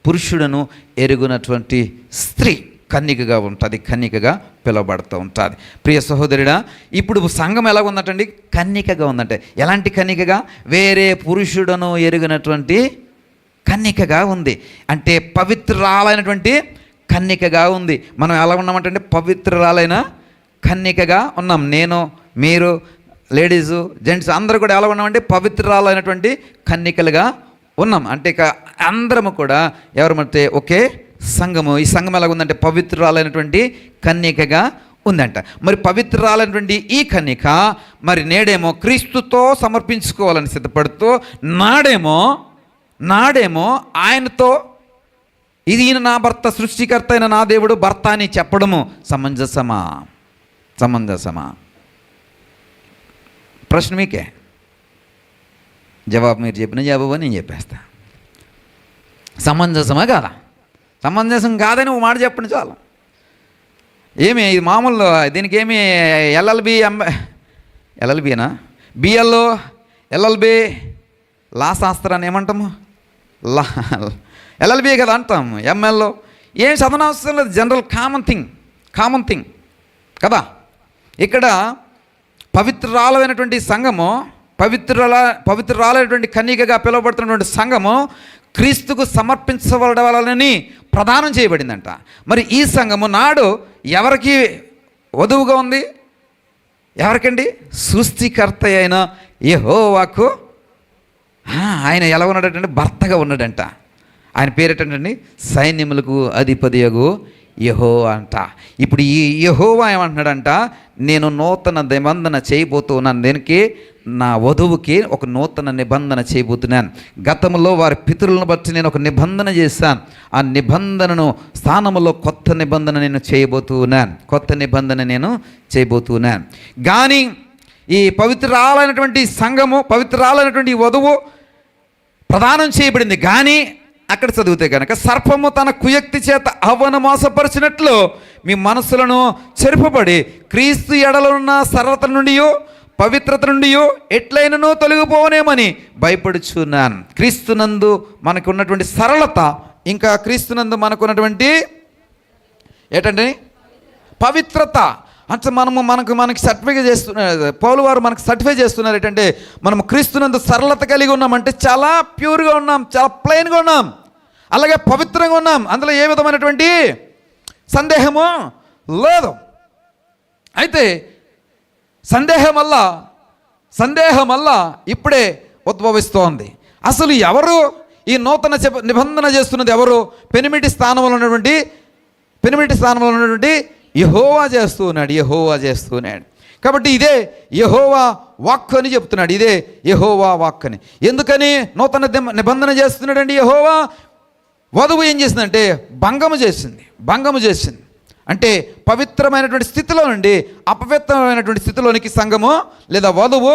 పురుషుడను ఎరుగునటువంటి స్త్రీ కన్యకగా ఉంటుంది, కన్యకగా పిలువబడుతూ ఉంటుంది. ప్రియ సహోదరుడా, ఇప్పుడు సంఘం ఎలా ఉందంటండి? కన్యకగా ఉందంటే ఎలాంటి కన్యకగా? వేరే పురుషుడను ఎరిగినటువంటి కన్యకగా ఉంది. అంటే పవిత్రురాలైనటువంటి కన్యకగా ఉంది. మనం ఎలా ఉన్నామంటే పవిత్రురాలైన కన్యకగా ఉన్నాం. నేను, మీరు, లేడీసు, జెంట్స్ అందరూ కూడా ఎలా ఉన్నామంటే పవిత్రురాలైనటువంటి కన్యకలుగా ఉన్నాం. అంటే ఇక అందరము కూడా ఎవరమంటే ఒకే సంఘము. ఈ సంఘం ఎలా ఉందంటే పవిత్రురాలైనటువంటి కన్యకగా ఉందంట. మరి పవిత్రురాలైనటువంటి ఈ కన్యక మరి నేడేమో క్రీస్తుతో సమర్పించుకోవాలని సిద్ధపడుతూ, నాడేమో ఆయనతో ఇది ఈయన నా భర్త, సృష్టికర్త అయిన నా దేవుడు భర్త అని చెప్పడము సమంజసమా? ప్రశ్న మీకే. జవాబు మీరు చెప్పిన జవాబు నేను చెప్పేస్తా. సమంజసమా కాదా? సమంజసం కాదని ఒక మాట చెప్పండి చాలు. ఏమి ఇది మామూలు దీనికి ఏమి ఎల్ఎల్బీనా బిఎల్ఓ ఎల్ఎల్బి లా శాస్త్రాన్ని ఏమంటాము? ఎల్ఎల్బి కదా అంటాం. ఎంఎల్ఓ ఏం చదవనవసరం లేదు. జనరల్ కామన్ థింగ్ కదా. ఇక్కడ పవిత్రురాలైనటువంటి సంఘము, పవిత్రురాలైనటువంటి కన్యకగా పిలువబడుతున్నటువంటి సంఘము క్రీస్తుకు సమర్పించబడాలని ప్రదానం చేయబడిందంట. మరి ఈ సంఘము నాడు ఎవరికి వధువుగా ఉంది? ఎవరికండి? సృష్టికర్త అయిన యెహోవాకు ఆయన ఎలా ఉన్నాడంటే భర్తగా ఉన్నాడంట. ఆయన పేరేటండి సైన్యములకు అధిపతియగు యెహోవా అంట. ఇప్పుడు ఈ యెహోవా ఏమంటున్నాడంట, నేను నూతన నిబంధన చేయబోతున్నాను. దీనికి నా వధువుకి ఒక నూతన నిబంధన చేయబోతున్నాను. గతంలో వారి పితరులను బట్టి నేను ఒక నిబంధన చేశాను. ఆ నిబంధనను స్థానంలో కొత్త నిబంధన నేను చేయబోతున్నాను. కానీ ఈ పవిత్రాలైనటువంటి సంఘము, పవిత్రాలైనటువంటి వధువు ప్రదానం చేయబడింది. కానీ అక్కడ చదివితే కనుక సర్పము తన కుయుక్తి చేత హవ్వను మోసపరిచినట్లు మీ మనసులను చెరుపబడి క్రీస్తు ఎడలున్న సరళత నుండి పవిత్రత నుండి ఎట్లయినను తొలగిపోనేమని భయపడుచున్నాను. క్రీస్తునందు మనకు ఉన్నటువంటి సరళత, ఇంకా క్రీస్తునందు మనకున్నటువంటి ఏంటంటే పవిత్రత, అంటే మనకి సర్టిఫికేట్ చేస్తున్నారు, పౌలు వారు మనకు సర్టిఫై చేస్తున్నారు ఏంటంటే మనం క్రీస్తునందు సరళత కలిగి ఉన్నాం, అంటే చాలా ప్యూర్గా ఉన్నాం, చాలా ప్లెయిన్గా ఉన్నాం, అలాగే పవిత్రంగా ఉన్నాం, అందులో ఏ విధమైనటువంటి సందేహము లేదు. అయితే సందేహం వల్ల ఇప్పుడే ఉద్భవిస్తోంది. అసలు ఎవరు ఈ నూతన నిబంధన చేస్తున్నది? ఎవరు? పెనిమిటి స్థానంలో ఉన్నటువంటి యెహోవా చేస్తున్నాడు. కాబట్టి ఇదే యెహోవా వాక్కు అని చెప్తున్నాడు, ఇదే యెహోవా వాక్కు అని. ఎందుకని నూతన నిబంధన చేస్తున్నాడండి యెహోవా? వధువు ఏం చేసిందంటే భంగము చేసింది. అంటే పవిత్రమైనటువంటి స్థితిలో నుండి అపవిత్రమైనటువంటి స్థితిలోనికి సంఘము లేదా వధువు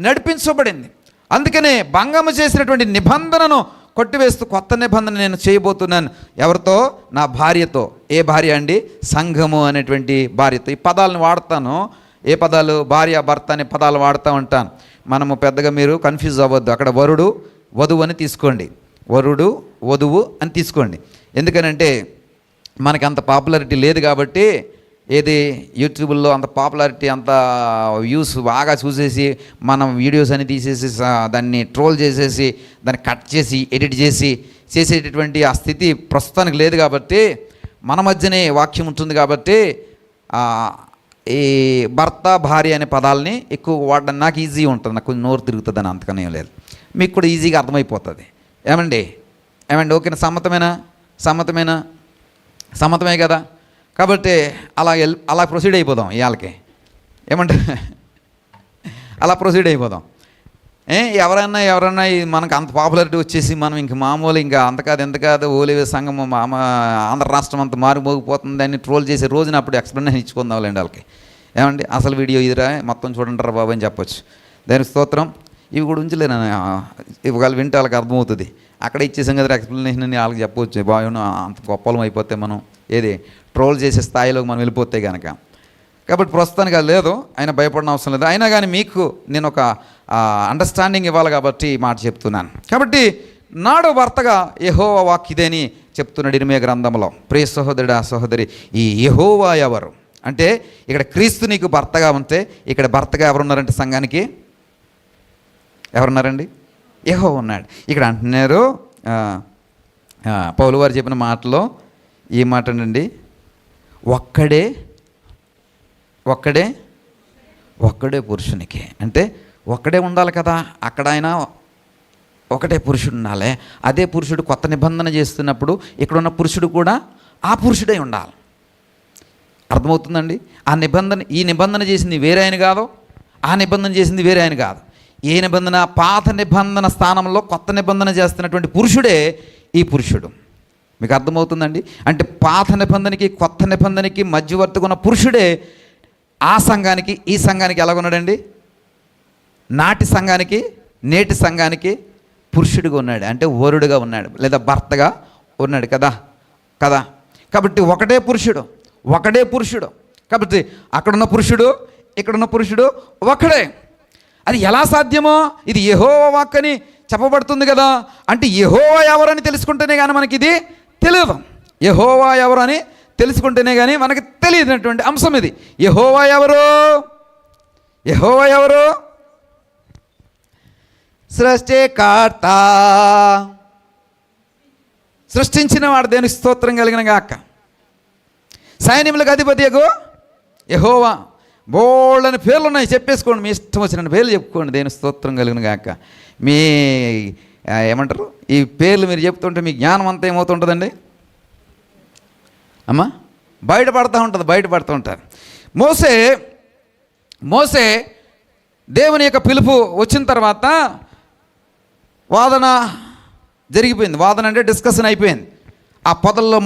నడిపించబడింది. అందుకనే భంగము చేసినటువంటి నిబంధనను కొట్టివేస్తూ కొత్త నిబంధన నేను చేయబోతున్నాను. ఎవరితో? నా భార్యతో. ఏ భార్య అండి? సంఘము అనేటువంటి భార్యతో. ఈ పదాలను వాడతాను. ఏ పదాలు? భార్య, భర్త అనే పదాలు వాడుతూ ఉంటాను. మనము పెద్దగా మీరు కన్ఫ్యూజ్ అవ్వద్దు. అక్కడ వరుడు వధువు అని తీసుకోండి, వరుడు వధువు అని తీసుకోండి. ఎందుకనంటే మనకి అంత పాపులారిటీ లేదు కాబట్టి, ఏది యూట్యూబ్లో అంత పాపులారిటీ, అంత వ్యూస్ బాగా చూసేసి మనం వీడియోస్ అని తీసేసి దాన్ని ట్రోల్ చేసేసి దాన్ని కట్ చేసి ఎడిట్ చేసేటటువంటి ఆ స్థితి ప్రస్తుతానికి లేదు కాబట్టి, మన మధ్యనే వాక్యం ఉంటుంది కాబట్టి ఈ భర్త భార్య అనే పదాలని ఎక్కువ వాడడం నాకు ఈజీ ఉంటుంది, నాకు కొంచెం నోరు తిరుగుతుంది అని, అంతకనే లేదు. మీకు కూడా ఈజీగా అర్థమైపోతుంది. ఏమండి ఓకేనా? సమ్మతమే కదా? కాబట్టి అలా ప్రొసీడ్ అయిపోదాం. ఇవాళకి ఏమంటే అలా ప్రొసీడ్ అయిపోదాం. ఎవరన్నా మనకు అంత పాపులారిటీ వచ్చేసి మనం ఇంక మామూలు ఇంకా ఎంత కాదు ఓలేవే సంఘం ఆంధ్ర రాష్ట్రం అంతా మారిమోగిపోతుంది అని ట్రోల్ చేసే రోజున అప్పుడు ఎక్స్ప్లెనేషన్ ఇచ్చుకుందాంలేండి వాళ్ళకి. ఏమండి అసలు వీడియో ఇదిరా, మొత్తం చూడండిరా బాబు అని చెప్పొచ్చు. దానికి స్తోత్రం. ఇవి కూడా ఉంచలేను, ఇవాళ వింటే వాళ్ళకి అర్థమవుతుంది. అక్కడ ఇచ్చేసాం కదా ఎక్స్ప్లెనేషన్ అని వాళ్ళకి చెప్పవచ్చు. బాగున్నా అంత గొప్పలం అయిపోతే మనం ఏది ట్రోల్ చేసే స్థాయిలోకి మనం వెళ్ళిపోతే కనుక. కాబట్టి ప్రస్తుతానికి అది లేదు, అయినా భయపడిన అవసరం లేదు. అయినా కానీ మీకు నేను ఒక అండర్స్టాండింగ్ ఇవ్వాలి కాబట్టి ఈ మాట చెప్తున్నాను. కాబట్టి నాడు భర్తగా యెహోవా వాక్కు ఇదేని చెప్తున్నాడు ఇర్మీయా గ్రంథంలో. ప్రియ సహోదరుడా సహోదరి, ఈ యెహోవా ఎవరు అంటే ఇక్కడ క్రీస్తు నీకు భర్తగా ఉంటే, ఇక్కడ భర్తగా ఎవరున్నారంటే సంఘానికి ఎవరున్నారండి? యెహోవా ఉన్నాడు. ఇక్కడ అంటున్నారు పౌలు వారు చెప్పిన మాటలో ఈ మాట అండి, ఒక్కడే పురుషునికి. అంటే ఒక్కడే ఉండాలి కదా, అక్కడ ఆయన ఒకటే పురుషుడు ఉండాలి. అదే పురుషుడు కొత్త నిబంధన చేస్తున్నప్పుడు ఇక్కడున్న పురుషుడు కూడా ఆ పురుషుడే ఉండాలి. అర్థమవుతుందండి? ఈ నిబంధన చేసింది వేరే ఆయన కాదు, ఆ నిబంధన చేసింది వేరే ఆయన కాదు. ఏ నిబంధన? పాత నిబంధన స్థానంలో కొత్త నిబంధన చేస్తున్నటువంటి పురుషుడే ఈ పురుషుడు. మీకు అర్థమవుతుందండి? అంటే పాత నిబంధనకి కొత్త నిబంధనకి మధ్యవర్తిగా ఉన్న పురుషుడే ఆ సంఘానికి ఈ సంఘానికి ఎలాగున్నాడండి? నాటి సంఘానికి నేటి సంఘానికి పురుషుడిగా ఉన్నాడు, అంటే వరుడుగా ఉన్నాడు లేదా భర్తగా ఉన్నాడు కదా. కాబట్టి ఒకటే పురుషుడు. కాబట్టి అక్కడున్న పురుషుడు ఇక్కడున్న పురుషుడు ఒకడే. అది ఎలా సాధ్యమో? ఇది యెహోవా వాక్కు అని చెప్పబడుతుంది కదా. అంటే యెహోవా ఎవరని తెలుసుకుంటేనే కానీ మనకి ఇది తెలియదు. యెహోవా ఎవరు అని తెలుసుకుంటేనే కానీ మనకి తెలియనటువంటి అంశం ఇది. యెహోవా ఎవరు? సృష్టికర్త, సృష్టించిన వాడు దేవునికి స్తోత్రం కలిగిన గాక. సైన్యములకు అధిపతియగు యెహోవా. బోళ్ళని పేర్లు ఉన్నాయి, చెప్పేసుకోండి, మీ ఇష్టం వచ్చిన పేర్లు చెప్పుకోండి, దేవునికి స్తోత్రం కలిగిన గాక. మీ ఏమంటారు, ఈ పేర్లు మీరు చెప్తుంటే మీ జ్ఞానం అంతా ఏమవుతుంటుందండి అమ్మా? బయటపడుతూ ఉంటారు. మోసే దేవుని యొక్క పిలుపు వచ్చిన తర్వాత వాదన జరిగిపోయింది. వాదన అంటే డిస్కషన్ అయిపోయింది. ఆ పొదల్లో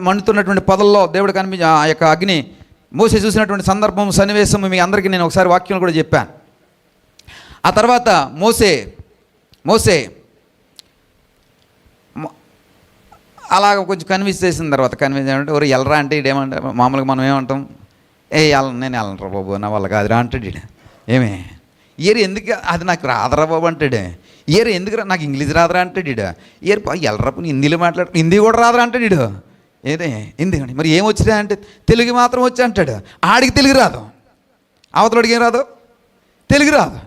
మండుతున్నటువంటి పొదల్లో దేవుడు కనిపించి ఆ యొక్క అగ్ని మోసే చూసినటువంటి సందర్భం సన్నివేశం మీ అందరికీ నేను ఒకసారి వాక్యం కూడా చెప్పాను. ఆ తర్వాత మోసే అలాగ కొంచెం కన్విన్స్ చేసిన తర్వాత ఏమంటే ఎవరు ఎల్లరా అంటే ఇడేమంటే మామూలుగా మనం ఏమంటాం, నేను వెళ్ళనరా బాబు నా వాళ్ళ కాదురా అంటాడు. ఏమే ఎందుకు అది నాకు రాదరా బాబు అంటాడు. ఎందుకురా నాకు ఇంగ్లీష్ రాదరా అంటాడు. ఎల్లరా హిందీలో హిందీ కూడా రాదరా అంటాడు. ఏదే ఎందుకండి మరి ఏం వచ్చినా అంటే తెలుగు మాత్రం వచ్చి అంటాడు. ఆడికి తెలుగు రాదు, అవతలడికి ఏం రాదు, తెలుగు రాదు.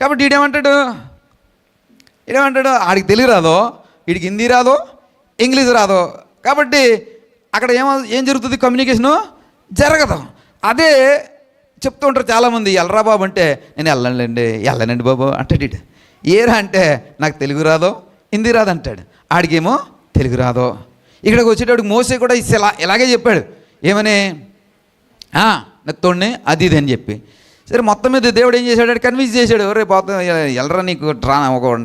కాబట్టి ఈడేమంటాడు ఆడికి తెలుగు రాదు, వీడికి హిందీ రాదు, ఇంగ్లీష్ రాదు. కాబట్టి అక్కడ ఏం జరుగుతుంది, కమ్యూనికేషను జరగదు. అదే చెప్తూ ఉంటారు చాలామంది, ఎల్లరా బాబు అంటే నేను వెళ్ళనండి బాబు అంటాడు. ఏరా అంటే నాకు తెలుగు రాదో హిందీ రాదు అంటాడు. ఆడికేమో తెలుగు రాదో. ఇక్కడికి వచ్చేటప్పుడు మోసే కూడా ఇలాగే చెప్పాడు, ఏమని నెత్తోడిని అది ఇది అని చెప్పి. సరే మొత్తం మీద దేవుడు ఏం చేశాడు, కన్విన్స్ చేశాడు. రేపు ఎల్లరా నీకు ఒక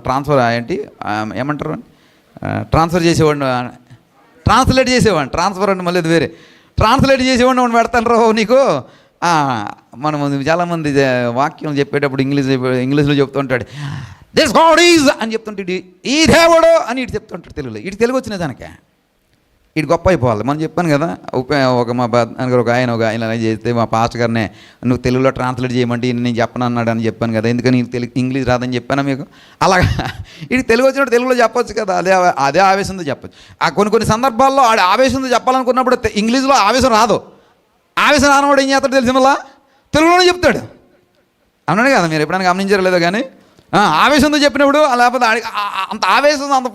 ట్రాన్స్ఫర్ ఏంటి ఏమంటారు, ట్రాన్స్ఫర్ చేసేవాడిని, ట్రాన్స్లేట్ చేసేవాడిని, ట్రాన్స్ఫర్ అంటే మళ్ళీ వేరే ట్రాన్స్లేట్ చేసేవాడిని వాడిని పెడతాను రావు నీకు. మనం చాలామంది వాక్యం చెప్పేటప్పుడు ఇంగ్లీష్లో చెప్తూ ఉంటాడు, దిస్ గాడ్ ఈజ్ అని చెప్తుంటాడు, ఈ దేవుడు అని ఇటు చెప్తుంటాడు తెలుగులో. ఇటు తెలుగు వచ్చిన దానికే ఇటు గొప్ప అయిపోవాలి. మనం చెప్పాను కదా, ఒక ఆయన చేస్తే మా పాస్టర్ గారినే నువ్వు తెలుగులో ట్రాన్స్లేట్ చేయమంటే నేను చెప్పను అన్నాడు అని చెప్పాను కదా, ఎందుకని ఇంగ్లీష్ రాదని చెప్పాను మీకు. అలాగా ఇటు తెలుగు వచ్చినప్పుడు తెలుగులో చెప్పొచ్చు కదా, అదే ఆవేశంతో చెప్పచ్చు. కొన్ని సందర్భాల్లో ఆవేశంతో చెప్పాలనుకున్నప్పుడు ఇంగ్లీష్లో ఆవేశం రాదు. ఆవేశం రానవాడు ఏం చేస్తాడు తెలిసిన వల్ల తెలుగులోనే చెప్తాడు. అన్నాడు కదా, మీరు ఎప్పుడైనా గమనించారో లేదో కానీ ఆవేశంతో చెప్పినప్పుడు లేకపోతే అంత ఆవేశం అంత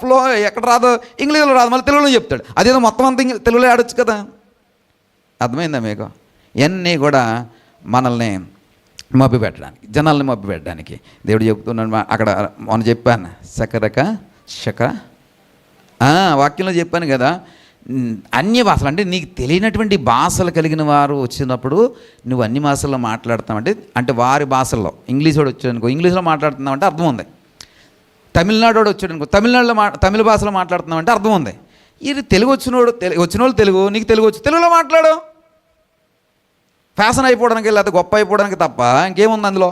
ఫ్లో ఎక్కడ రాదు, ఇంగ్లీష్లో రాదు, మళ్ళీ తెలుగులో చెప్తాడు. అదేదో మొత్తం అంతా తెలుగులో ఆడొచ్చు కదా. అర్థమైందా మీకు? ఇవన్నీ కూడా మనల్ని మభ్య పెట్టడానికి, జనాల్ని మభ్య పెట్టడానికి దేవుడు చెప్తున్నాడు. అక్కడ మనం చెప్పాను శక వాక్యంలో చెప్పాను కదా, అన్య భాషలు అంటే నీకు తెలియనటువంటి భాషలు కలిగిన వారు వచ్చినప్పుడు నువ్వు అన్ని భాషల్లో మాట్లాడుతావంటే, అంటే వారి భాషల్లో ఇంగ్లీష్ వాడు వచ్చాడనుకో ఇంగ్లీష్లో మాట్లాడుతున్నావంటే అర్థం ఉంది. తమిళనాడు వాడు వచ్చాడనుకో తమిళ భాషలో మాట్లాడుతున్నావంటే అర్థం ఉంది. ఇది తెలుగు వచ్చినోళ్ళు తెలుగు, నీకు తెలుగు వచ్చి తెలుగులో మాట్లాడు. ఫ్యాషన్ అయిపోవడానికి లేకపోతే గొప్ప అయిపోవడానికి తప్ప ఇంకేముంది అందులో.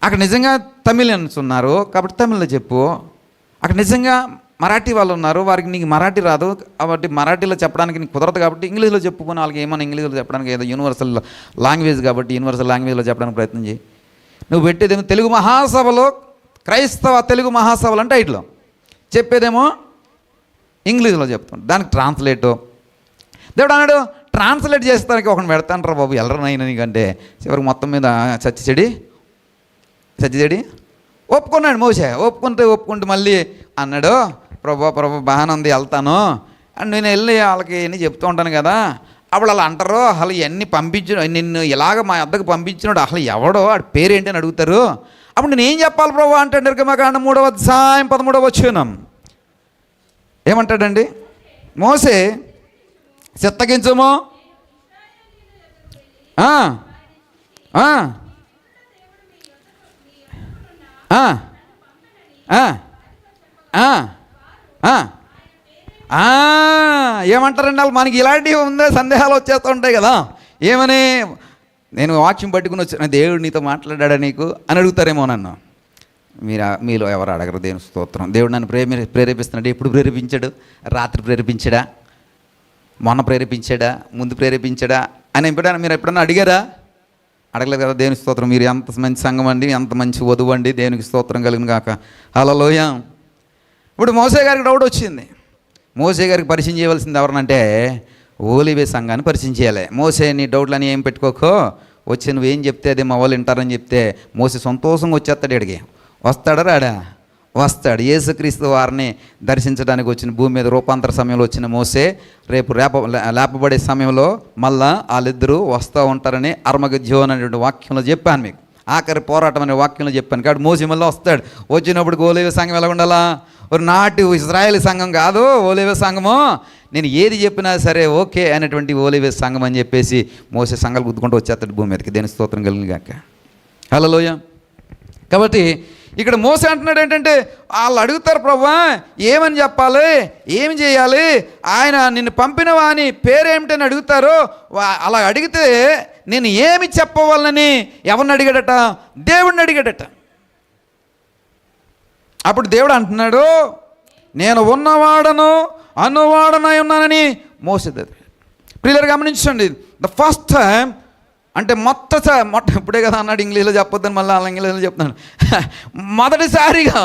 అక్కడ నిజంగా తమిళన్స్ ఉన్నారు కాబట్టి తమిళ్లో చెప్పు. అక్కడ నిజంగా మరాఠీ వాళ్ళు ఉన్నారు, వారికి నీకు మరాఠీ రాదు కాబట్టి మరాఠీలో చెప్పడానికి నీకు కుదరదు కాబట్టి ఇంగ్లీష్లో చెప్పుకొని వాళ్ళకి ఏమైనా ఇంగ్లీష్లో చెప్పడానికి ఏదో యూనివర్సల్ లాంగ్వేజ్ కాబట్టి యూనివర్సల్ లాంగ్వేజ్లో చెప్పడానికి ప్రయత్నం చేయి. నువ్వు పెట్టేదేమో తెలుగు మహాసభలో, క్రైస్తవ తెలుగు మహాసభలు అంటే టైటిల్, చెప్పేదేమో ఇంగ్లీష్లో చెప్తాను, దానికి ట్రాన్స్లేటు. దేవుడు అన్నాడు ట్రాన్స్లేట్ చేస్తానికి ఒకటి పెడతాను రా బాబు ఎల్లరనైనా నీకంటే. చివరికి మొత్తం మీద చచ్చిచెడి ఒప్పుకున్నాడు మోసే. ఒప్పుకుంటే మళ్ళీ అన్నాడు, ప్రభు బాగానే ఉంది వెళ్తాను అండ్ నేను వెళ్ళి వాళ్ళకి ఎన్ని చెప్తూ ఉంటాను కదా. అప్పుడు అలా అంటారు, అసలు ఇవన్నీ నిన్ను ఇలాగ మా వద్దకు పంపించినాడు అసలు ఎవడో వాడి పేరేంటి అని అడుగుతారు. అప్పుడు నేను ఏం చెప్పాలి ప్రభు అంటే నిర్గమకాండం 3వ అధ్యాయం 13వ వచనం ఏమంటాడండి, మోసే చిత్తగించము ఏమంటారండి వాళ్ళు. మనకి ఇలాంటివి ఉందే సందేహాలు వచ్చేస్తూ ఉంటాయి కదా. ఏమని నేను వాక్యం పట్టుకుని వచ్చాను, దేవుడు నీతో మాట్లాడా నీకు అని అడుగుతారేమో నన్ను. మీలో ఎవరు అడగరు దేవుని స్తోత్రం. దేవుడు నన్ను ప్రేరేపిస్తున్నాడు. ఎప్పుడు ప్రేరేపించాడు? రాత్రి ప్రేరేపించాడా, మొన్న ప్రేరేపించాడా, ముందు ప్రేరేపించాడా అని మీరు ఎప్పుడన్నా అడిగారా? అడగలేదు కదా. దేవునికి స్తోత్రం. మీరు ఎంత మంచి సంఘం అండి, ఎంత మంచి వధువు అండి, దేవునికి స్తోత్రం కలిగిన కాక హల్లెలూయా. ఇప్పుడు మోసే గారికి డౌట్ వచ్చింది. మోసే గారికి పరిచయం చేయవలసింది ఎవరినంటే ఓలివే సంఘాన్ని పరిచయం చేయాలి. మోసే నీ డౌట్లని ఏం పెట్టుకోకో, వచ్చి నువ్వేం చెప్తే అదే మా వాళ్ళు వింటారని చెప్తే మోసే సంతోషంగా వచ్చేస్తాడు. ఇక్కడికి వస్తాడా రాడా? వస్తాడు. యేసుక్రీస్తు వారిని దర్శించడానికి వచ్చిన భూమి మీద రూపాంతర సమయంలో వచ్చిన మోసే రేపు లేపబడే సమయంలో మళ్ళా వాళ్ళిద్దరూ వస్తూ ఉంటారని అర్మగద్యోన్ అనేటువంటి వాక్యంలో చెప్పాను మీకు. ఆఖరి పోరాటం అనే వాక్యంలో చెప్పాను. కాబట్టి మోసే మళ్ళీ వస్తాడు. వచ్చినప్పుడు ఓలేవే సంఘం ఎలా ఉండాలా? ఒక నాటి ఇజ్రాయేల్ సంఘం కాదు ఓలేవే సంఘము. నేను ఏది చెప్పినా సరే ఓకే అనేటువంటి ఓలేవే సంఘం అని చెప్పేసి మోసే సంఘాలు గుద్దుకుంటూ వచ్చేస్తాడు భూమి మీదకి. దేని స్తోత్రం కలిగిన గాక హల్లెలూయా. కాబట్టి ఇక్కడ మోసే అంటున్నాడు ఏంటంటే, వాళ్ళు అడుగుతారు ప్రభువా ఏమని చెప్పాలి, ఏమి చేయాలి, ఆయన నిన్ను పంపిన వాని పేరేమిటని అడుగుతారు. అలా అడిగితే నేను ఏమి చెప్పవాలని ఎవరిని అడిగాడట? దేవుడిని అడిగాడట. అప్పుడు దేవుడు అంటున్నాడు, నేను ఉన్నవాడను అన్నవాడనై ఉన్నానని మోసే. ప్రియులారా గమనించండి, ద ఫస్ట్ టైం అంటే ఇప్పుడే కదా అన్నాడు ఇంగ్లీష్లో చెప్పొద్దని మళ్ళీ అలా ఇంగ్లీష్లో చెప్తున్నాను. మొదటిసారిగా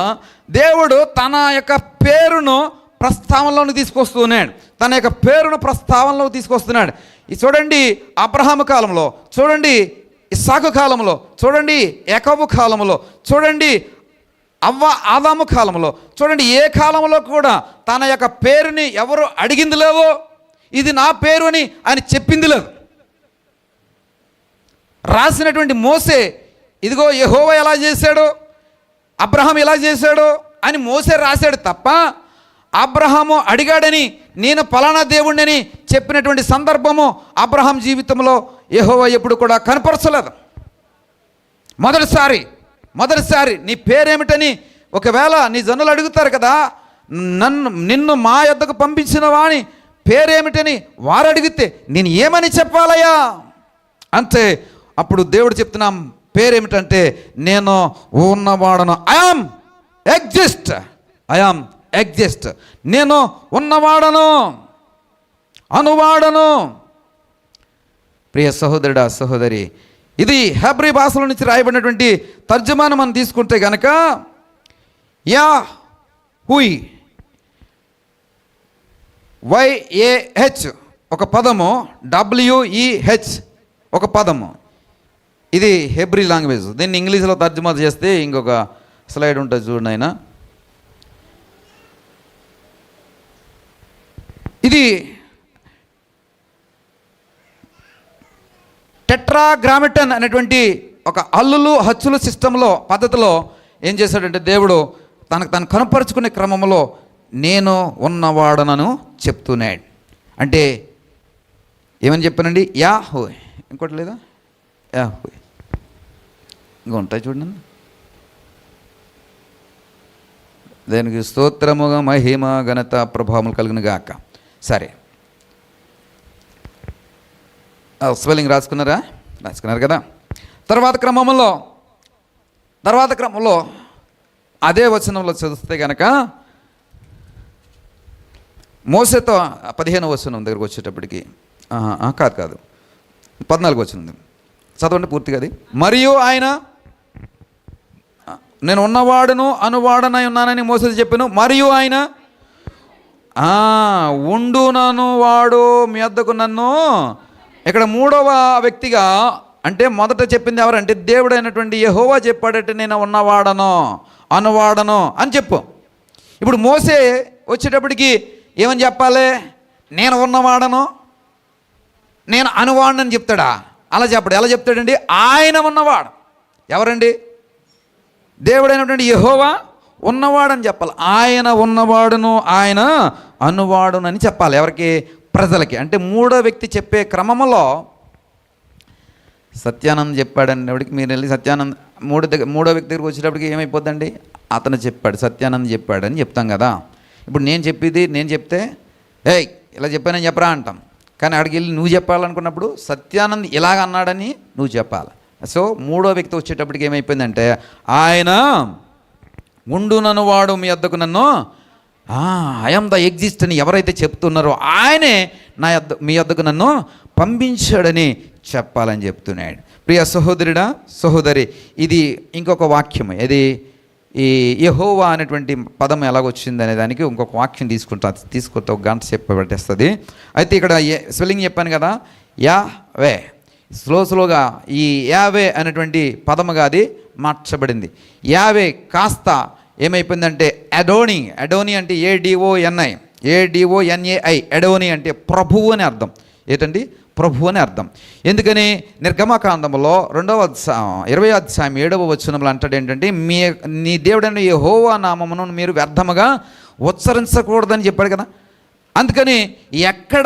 దేవుడు తన యొక్క పేరును ప్రస్తావనలోకి తీసుకొస్తున్నాడు, తన యొక్క పేరును ప్రస్తావనలోకి తీసుకొస్తున్నాడు. ఇది చూడండి, అబ్రహాము కాలంలో, చూడండి ఇస్సాకు కాలంలో, చూడండి యాకోబు కాలంలో, చూడండి ఆదాము కాలంలో, చూడండి ఏ కాలంలో కూడా తన యొక్క పేరుని ఎవరు అడిగింది లేవో, ఇది నా పేరు అని ఆయన చెప్పింది లేదు. రాసినటువంటి మోసే, ఇదిగో యెహోవా ఎలా చేశాడో, అబ్రహాం ఎలా చేశాడో అని మోసే రాశాడు తప్ప, అబ్రహాము అడిగాడని నేను పలానా దేవుడిని చెప్పినటువంటి సందర్భము అబ్రహాం జీవితంలో యెహోవా ఎప్పుడు కూడా కనపరచలేదు. మొదటిసారి నీ పేరేమిటని ఒకవేళ నీ జనులు అడుగుతారు కదా, నిన్ను మా యొద్దకు పంపించిన వాని పేరేమిటని వారు అడిగితే నేను ఏమని చెప్పాలయ్యా అంతే. అప్పుడు దేవుడు చెప్తున్నాం పేరేమిటంటే, నేను ఉన్నవాడను, ఐఆమ్ ఎగ్జిస్ట్, నేను ఉన్నవాడను, అనువాడను. ప్రియ సహోదరుడా సహోదరి, ఇది హెబ్రీ భాషలో నుంచి రాయబడినటువంటి తర్జుమాను మనం తీసుకుంటే గనక, YAHWH ఒక పదము, WEH ఒక పదము. ఇది హెబ్రీ లాంగ్వేజ్. దీన్ని ఇంగ్లీష్లో తర్జుమా చేస్తే ఇంకొక స్లైడ్ ఉంటుంది చూడండి ఆయన. ఇది టెట్రాగ్రామటన్ అనేటువంటి ఒక హల్లులు హచ్చులు సిస్టంలో పద్ధతిలో ఏం చేశాడంటే, దేవుడు తను కనపరుచుకునే క్రమంలో నేను ఉన్నవాడనను చెప్తున్నాడు. అంటే ఏమని చెప్పానండి, యాహోవే, ఇంకోటి లేదా, యాహోవే ఇంకా ఉంటాయి చూడండి. దానికి స్తోత్రముగా మహిమ ఘనత ప్రభావములు కలిగిన గాక. సరే, స్పెల్లింగ్ రాసుకున్నారు కదా. తర్వాత క్రమంలో అదే వచనంలో చదివితే కనుక, మోసేతో 15వ వచనం దగ్గరకు వచ్చేటప్పటికి, కాదు 14వ వచనం చదవండి పూర్తిగా. అది మరియు ఆయన నేను ఉన్నవాడును అనువాడనై ఉన్నానని మోసే చెప్పాను. మరియు ఆయన ఉండునను వాడు మీ వద్దకు నన్ను, ఇక్కడ మూడవ వ్యక్తిగా, అంటే మొదట చెప్పింది ఎవరంటే దేవుడు అయినటువంటి యెహోవా చెప్పాడంటే నేను ఉన్నవాడను అనువాడను అని చెప్పు. ఇప్పుడు మోసే వచ్చేటప్పటికి ఏమని చెప్పాలి, నేను ఉన్నవాడను నేను అనువాడనని చెప్తాడా? అలా చెప్పడు. ఎలా చెప్తాడండి, ఆయన ఉన్నవాడు. ఎవరండి? దేవుడైనటువంటి యెహోవా ఉన్నవాడని చెప్పాలి. ఆయన ఉన్నవాడును ఆయన అనువాడునని చెప్పాలి. ఎవరికి? ప్రజలకి. అంటే మూడో వ్యక్తి చెప్పే క్రమంలో సత్యానంద్ చెప్పాడనేవాడికి మీరు వెళ్ళి సత్యానంద్ మూడో వ్యక్తి దగ్గరికి వచ్చేటప్పటికి ఏమైపోద్దండి, అతను చెప్పాడు, సత్యానంద్ చెప్పాడని చెప్తాం కదా. ఇప్పుడు నేను చెప్తే ఏయ్ ఇలా చెప్పానని చెప్పరా అంటాం. కానీ అక్కడికి వెళ్ళి నువ్వు చెప్పాలనుకున్నప్పుడు సత్యానంద్ ఇలాగ అన్నాడని నువ్వు చెప్పాలి. సో మూడో వ్యక్తి వచ్చేటప్పటికి ఏమైపోయిందంటే, ఆయన ఉండునను వాడు మీ వద్దకు నన్ను, ఐఎమ్ ద ఎగ్జిస్ట్ అని ఎవరైతే చెప్తున్నారో ఆయనే మీ వద్దకు నన్ను పంపించాడని చెప్పాలని చెప్తున్నాడు. ప్రియ సహోదరుడా సహోదరి, ఇది ఇంకొక వాక్యం. ఇది ఈ యెహోవా అనేటువంటి పదం ఎలాగొచ్చింది అనే దానికి ఇంకొక వాక్యం తీసుకుంటే ఒక గంట చెప్పబట్టేస్తుంది. అయితే ఇక్కడ స్పెల్లింగ్ చెప్పాను కదా, యావే, స్లోగా ఈ యావే అనేటువంటి పదముగా అది మార్చబడింది. యావే కాస్త ఏమైపోయిందంటే అడోని అంటే ADONAI, అడోని అంటే ప్రభువు అని అర్థం. ఏంటండి? ప్రభు అని అర్థం. ఎందుకని నిర్గమకాండంలో 20వ అధ్యాయం 7వ వచనంలో అంటాడు ఏంటంటే, నీ దేవుడైన యెహోవా నామమును మీరు వ్యర్థముగా ఉచ్చరించకూడదని చెప్పాడు కదా. అందుకని ఎక్కడ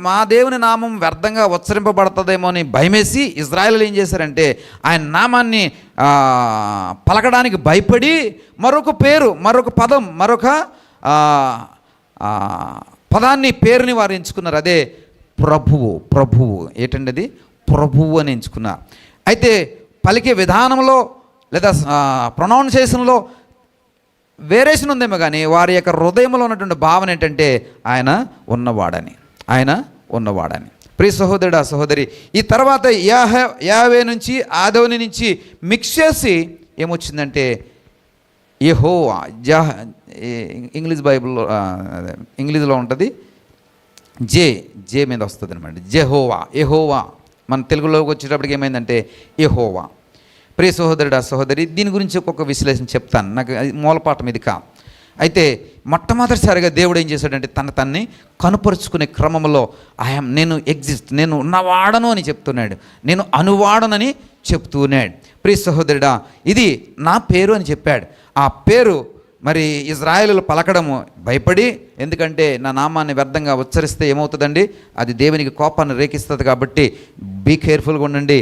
మా దేవుని నామం వ్యర్థంగా ఉచ్చరింపబడుతుందేమో అని భయమేసి ఇజ్రాయేలు ఏం చేశారంటే, ఆయన నామాన్ని పలకడానికి భయపడి మరొక పదాన్ని పేరుని వారు ఎంచుకున్నారు. అదే ప్రభువు. ఏంటండి అది? ప్రభువు అని ఎంచుకున్నారు. అయితే పలికే విధానంలో లేదా ప్రొనౌన్సియేషన్లో వేరియేషన్ ఉందేమో కానీ వారి యొక్క హృదయంలో ఉన్నటువంటి భావన ఏంటంటే ఆయన ఉన్నవాడని. ప్రియ సహోదరుడా సహోదరి, ఈ తర్వాత యావే నుంచి ఆదోని నుంచి మిక్స్ చేసి ఏమొచ్చిందంటే యెహోవా ఇంగ్లీష్ బైబిల్లో ఇంగ్లీష్లో ఉంటుంది, జే మీద వస్తుంది అనమాట. యెహోవా మన తెలుగులోకి వచ్చేటప్పటికి ఏమైందంటే యెహోవా. ప్రియ సహోదరుడు సహోదరి, దీని గురించి ఒక్కొక్క విశ్లేషణ చెప్తాను, నాకు మూలపాఠం ఇది కాదు. అయితే మొట్టమొదటిసారిగా దేవుడు ఏం చేశాడంటే తన్ని కనుపరుచుకునే క్రమంలో నేను ఉన్నవాడను అని చెప్తున్నాడు, నేను అనువాడనని చెప్తున్నాడు. ప్రియ సహోదరుడా, ఇది నా పేరు అని చెప్పాడు. ఆ పేరు మరి ఇజ్రాయేలులు పలకడము భయపడి, ఎందుకంటే నా నామాన్ని వ్యర్థంగా ఉచ్చరిస్తే ఏమవుతుందండి, అది దేవునికి కోపాన్ని రేకిస్తుంది. కాబట్టి బీ కేర్ఫుల్గా ఉండండి.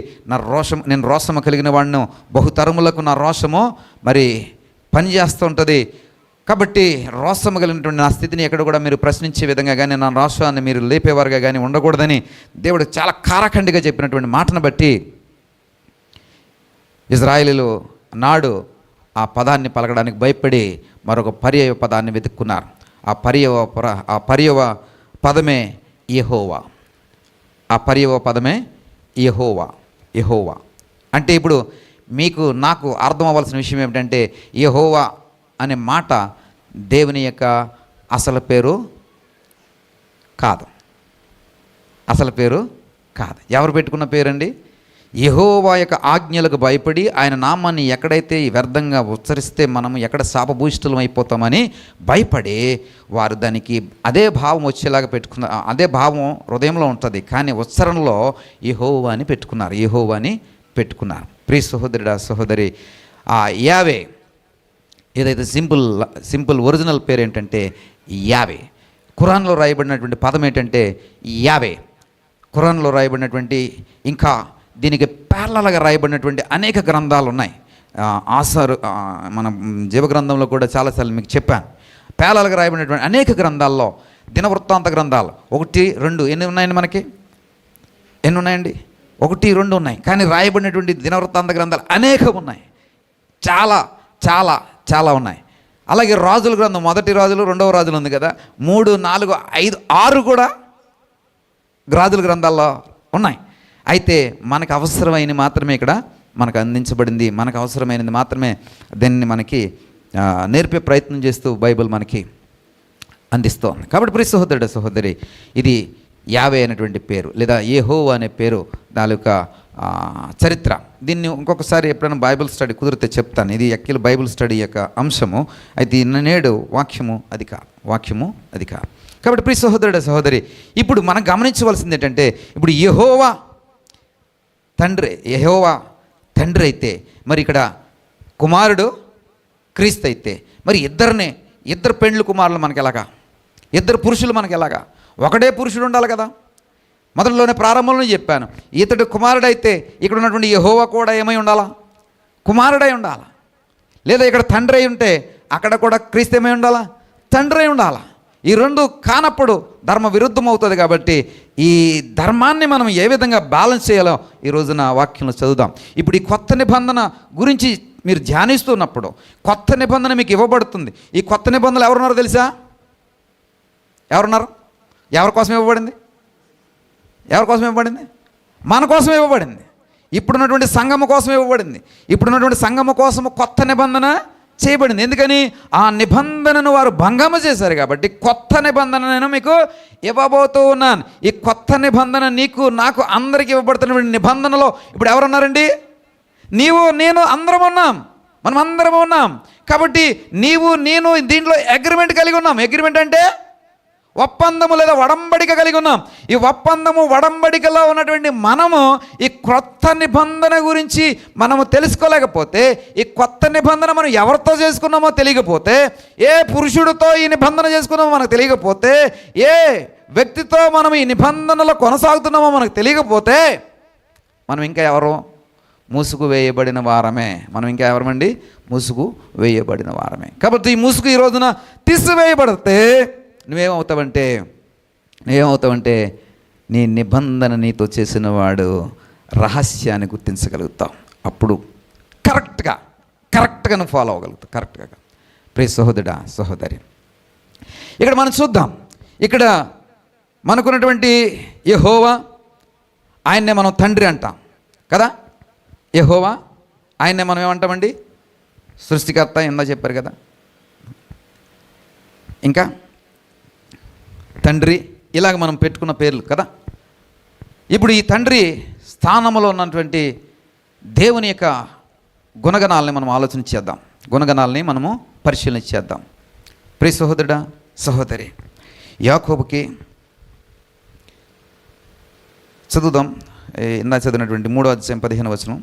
నేను రోషము కలిగిన వాడిను, బహుతరములకు నా రోషము మరి పనిచేస్తూ ఉంటుంది. కాబట్టి రోషము కలిగినటువంటి నా స్థితిని ఎక్కడ కూడా మీరు ప్రశ్నించే విధంగా కానీ, నా రోషాన్ని మీరు లేపేవారుగా కానీ ఉండకూడదని దేవుడు చాలా కారాఖండిగా చెప్పినటువంటి మాటను బట్టి ఇజ్రాయేలీలు నాడు ఆ పదాన్ని పలకడానికి భయపడి మరొక పర్యాయ పదాన్ని వెతుక్కున్నారు. ఆ పర్యవ పదమే యెహోవా. ఆ పర్యవ పదమే యెహోవా. అంటే ఇప్పుడు మీకు నాకు అర్థం అవ్వాల్సిన విషయం ఏమిటంటే, యెహోవా అనే మాట దేవుని యొక్క అసలు పేరు కాదు. ఎవరు పెట్టుకున్న పేరండి? యెహోవా యొక్క ఆజ్ఞలకు భయపడి ఆయన నామాన్ని ఎక్కడైతే వ్యర్థంగా ఉచ్చరిస్తే మనం ఎక్కడ శాపభూయిష్ఠులం అయిపోతామని భయపడి వారు దానికి అదే భావం వచ్చేలాగా అదే భావం హృదయంలో ఉంటుంది, కానీ ఉచ్చరణలో యెహోవాని పెట్టుకున్నారు. ప్రియ సహోదరుడా సహోదరి, ఆ యావే ఏదైతే సింపుల్ ఒరిజినల్ పేరు ఏంటంటే యావే. ఖురాన్లో రాయబడినటువంటి పదం ఏంటంటే యావే. ఖురాన్లో రాయబడినటువంటి ఇంకా దీనికి ప్యారలల్గా రాయబడినటువంటి అనేక గ్రంథాలు ఉన్నాయి. మన జీవగ్రంథంలో కూడా చాలాసార్లు మీకు చెప్పాను. ప్యారలల్గా రాయబడినటువంటి అనేక గ్రంథాల్లో దినవృత్తాంత గ్రంథాలు 1, 2 ఎన్ని ఉన్నాయండి? మనకి ఎన్ని ఉన్నాయండి? 1, 2 ఉన్నాయి. కానీ రాయబడినటువంటి దినవృత్తాంత గ్రంథాలు అనేకం ఉన్నాయి, చాలా చాలా చాలా ఉన్నాయి. అలాగే రాజుల గ్రంథం, 1 రాజులు 2 రాజులు ఉంది కదా, 3, 4, 5, 6 కూడా రాజుల గ్రంథాల్లో ఉన్నాయి. అయితే మనకు అవసరమైనది మాత్రమే ఇక్కడ మనకు అందించబడింది, మనకు అవసరమైనది మాత్రమే దీన్ని మనకి నేర్పే ప్రయత్నం చేస్తూ బైబిల్ మనకి అందిస్తోంది. కాబట్టి ప్రియ సహోదరుడు సహోదరి, ఇది యావే అనేటువంటి పేరు లేదా యెహోవా అనే పేరు దాని యొక్క చరిత్ర. దీన్ని ఇంకొకసారి ఎప్పుడైనా బైబిల్ స్టడీ కుదిరితే చెప్తాను. ఇది యాక్చువల్ బైబిల్ స్టడీ యొక్క అంశము. అయితే నేడు వాక్యము అది కాదు. కాబట్టి ప్రియ సహోదరుడు సహోదరి, ఇప్పుడు మనం గమనించవలసింది ఏంటంటే, ఇప్పుడు యెహోవా తండ్రి అయితే మరి ఇక్కడ కుమారుడు క్రీస్తు అయితే మరి ఇద్దరు పెండ్లు కుమారులు మనకి ఎలాగా, ఇద్దరు పురుషులు మనకి ఎలాగా? ఒకటే పురుషుడు ఉండాలి కదా. మొదట్లోనే ప్రారంభంలో చెప్పాను, ఇతడు కుమారుడైతే ఇక్కడ ఉన్నటువంటి యెహోవా కూడా ఏమై ఉండాలా? కుమారుడై ఉండాలా. లేదా ఇక్కడ తండ్రి అయి ఉంటే అక్కడ కూడా క్రీస్తు ఏమై ఉండాలా? తండ్రి అయి ఉండాలా. ఈ రెండు కానప్పుడు ధర్మ విరుద్ధం అవుతుంది. కాబట్టి ఈ ధర్మాన్ని మనం ఏ విధంగా బ్యాలెన్స్ చేయాలో ఈ రోజున వాక్యంలో చదువుదాం. ఇప్పుడు ఈ కొత్త నిబంధన గురించి మీరు ధ్యానిస్తున్నప్పుడు కొత్త నిబంధన మీకు ఇవ్వబడుతుంది. ఈ కొత్త నిబంధనలు ఎవరున్నారో తెలుసా? ఎవరి కోసం ఇవ్వబడింది? మన కోసం ఇవ్వబడింది. ఇప్పుడున్నటువంటి సంఘము కోసం ఇవ్వబడింది. ఇప్పుడున్నటువంటి సంఘము కోసము కొత్త నిబంధన చేయబడింది. ఎందుకని? ఆ నిబంధనను వారు భంగము చేశారు. కాబట్టి కొత్త నిబంధన నేను మీకు ఇవ్వబోతూ ఉన్నాను. ఈ కొత్త నిబంధన నీకు నాకు అందరికీ ఇవ్వబడుతున్నటువంటి నిబంధనలో ఇప్పుడు ఎవరున్నారండి? నీవు నేను అందరం ఉన్నాం, మనం అందరం ఉన్నాం. కాబట్టి నీవు నేను దీంట్లో అగ్రిమెంట్ కలిగి ఉన్నాం. అగ్రిమెంట్ అంటే ఒప్పందము లేదా వడంబడిక కలిగి ఉన్నాం. ఈ ఒప్పందము వడంబడికలో ఉన్నటువంటి మనము ఈ కొత్త నిబంధన గురించి మనము తెలుసుకోలేకపోతే, ఈ కొత్త నిబంధన మనం ఎవరితో చేసుకున్నామో తెలియకపోతే, ఏ పురుషుడితో ఈ నిబంధన చేసుకున్నామో మనకు తెలియకపోతే, ఏ వ్యక్తితో మనం ఈ నిబంధనలో కొనసాగుతున్నామో మనకు తెలియకపోతే, మనం ఇంకా ఎవరు? ముసుగు వేయబడిన వారమే. మనం ఇంకా ఎవరమండి? ముసుగు వేయబడిన వారమే. కాబట్టి ఈ ముసుగు ఈ రోజున తీసివేయబడితే నువ్వేమవుతావంటే నీ నిబంధన నీతో చేసిన వాడు రహస్యాన్ని గుర్తించగలుగుతావు. అప్పుడు కరెక్ట్గా నువ్వు ఫాలో అవ్వగలుగుతావు. కరెక్ట్గా. ప్రియ సహోదరుడా సహోదరి, ఇక్కడ మనం చూద్దాం. ఇక్కడ మనకున్నటువంటి యెహోవా, ఆయన్నే మనం తండ్రి అంటాం కదా. యెహోవా ఆయన్నే మనం ఏమంటామండి? సృష్టికర్త ఇందా చెప్పారు కదా. ఇంకా తండ్రి, ఇలాగ మనం పెట్టుకున్న పేర్లు కదా. ఇప్పుడు ఈ తండ్రి స్థానంలో ఉన్నటువంటి దేవుని యొక్క గుణగణాలని మనం ఆలోచన చేద్దాం, గుణగణాలని మనము పరిశీలన చేద్దాం. ప్రియ సహోదరుడా, సహోదరి, యాకోబుకి చదువుదాం. ఇందా చదివినటువంటి 3వ అధ్యాయం 15వ వచనం.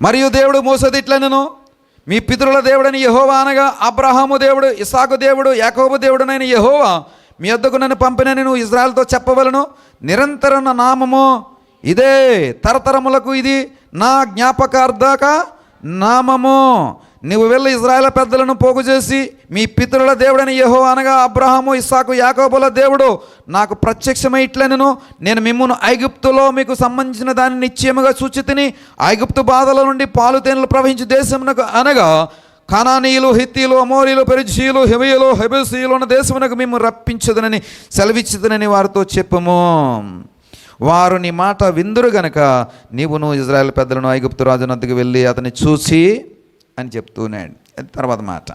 మరియు దేవుడు మోసేది ఇట్లనెను, మీ పితరుల దేవుడని యెహోవా అనగా అబ్రహాము దేవుడు, ఇస్సాకు దేవుడు, యాకోబు దేవుడునైన యెహోవా మీ వద్దకు నన్ను పంపినని నువ్వు ఇజ్రాయెల్తో చెప్పవలను. నిరంతర నామము ఇదే, తరతరములకు ఇది నా జ్ఞాపకార్థక నామము. నువ్వు వెళ్ళి ఇజ్రాయేల్ పెద్దలను పోగు చేసి మీ పితరుల దేవుడని యెహోవా అనగా అబ్రహాము, ఇస్సాకు, యాకోబుల దేవుడు నాకు ప్రత్యక్షమై ఇట్లనెను, నేను మిమ్మును ఐగుప్తులో మీకు సంబంధించిన దాన్ని నిశ్చయముగా సూచితిని. ఐగుప్తు బాధల నుండి పాలు తేనెలు ప్రవహించే దేశమునకు అనగా కనానీయులు, హిత్తీలు, అమోరీలు, పెరిజీయులు, హివీయులు, హెబెసీయులు ఉన్న దేశమునకు మేము రప్పించదునని సెలవిచ్చుదనని వారితో చెప్పము. వారు నీ మాట విందురు గనక నీవును ఇజ్రాయేల్ పెద్దలను ఐగుప్తు రాజునద్దకు వెళ్ళి అతన్ని చూసి అని చెప్తున్నాడు. తర్వాత మాట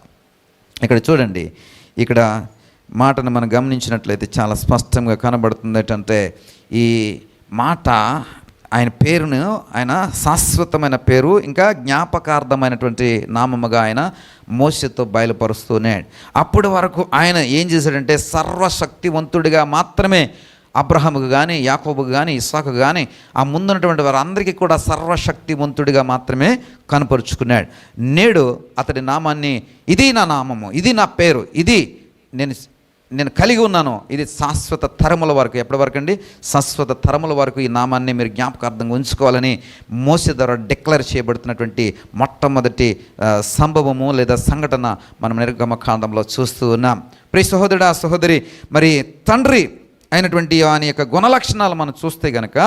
ఇక్కడ చూడండి, ఇక్కడ మాటను మనం గమనించినట్లయితే చాలా స్పష్టంగా కనబడుతుంది. ఏంటంటే ఈ మాట ఆయన పేరును, ఆయన శాశ్వతమైన పేరు, ఇంకా జ్ఞాపకార్థమైనటువంటి నామముగా ఆయన మోషేతో బయలుపరుస్తున్నాడు. అప్పటి వరకు ఆయన ఏం చేశాడంటే సర్వశక్తివంతుడిగా మాత్రమే అబ్రహాముకు కానీ, యాకోబుకు కానీ, ఇస్సాకు కానీ, ఆ ముందున్నటువంటి వారందరికీ కూడా సర్వశక్తివంతుడిగా మాత్రమే కనపరుచుకున్నాడు. నేడు అతడి నామాన్ని, ఇది నా నామము, ఇది నా పేరు, ఇది నేను కలిగి ఉన్నాను, ఇది శాశ్వత తరముల వరకు. ఎప్పటి వరకు అండి? శాశ్వత తరముల వరకు ఈ నామాన్ని మీరు జ్ఞాపకార్థంగా ఉంచుకోవాలని మోసే ద్వారా డిక్లేర్ చేయబడుతున్నటువంటి మొట్టమొదటి సంభవము లేదా సంఘటన మనం నిర్గమకాండంలో చూస్తూ ఉన్నాం. ప్రియ సహోదరుడా, సహోదరి, మరి తండ్రి అయినటువంటి ఆయన యొక్క గుణలక్షణాలు మనం చూస్తే గనక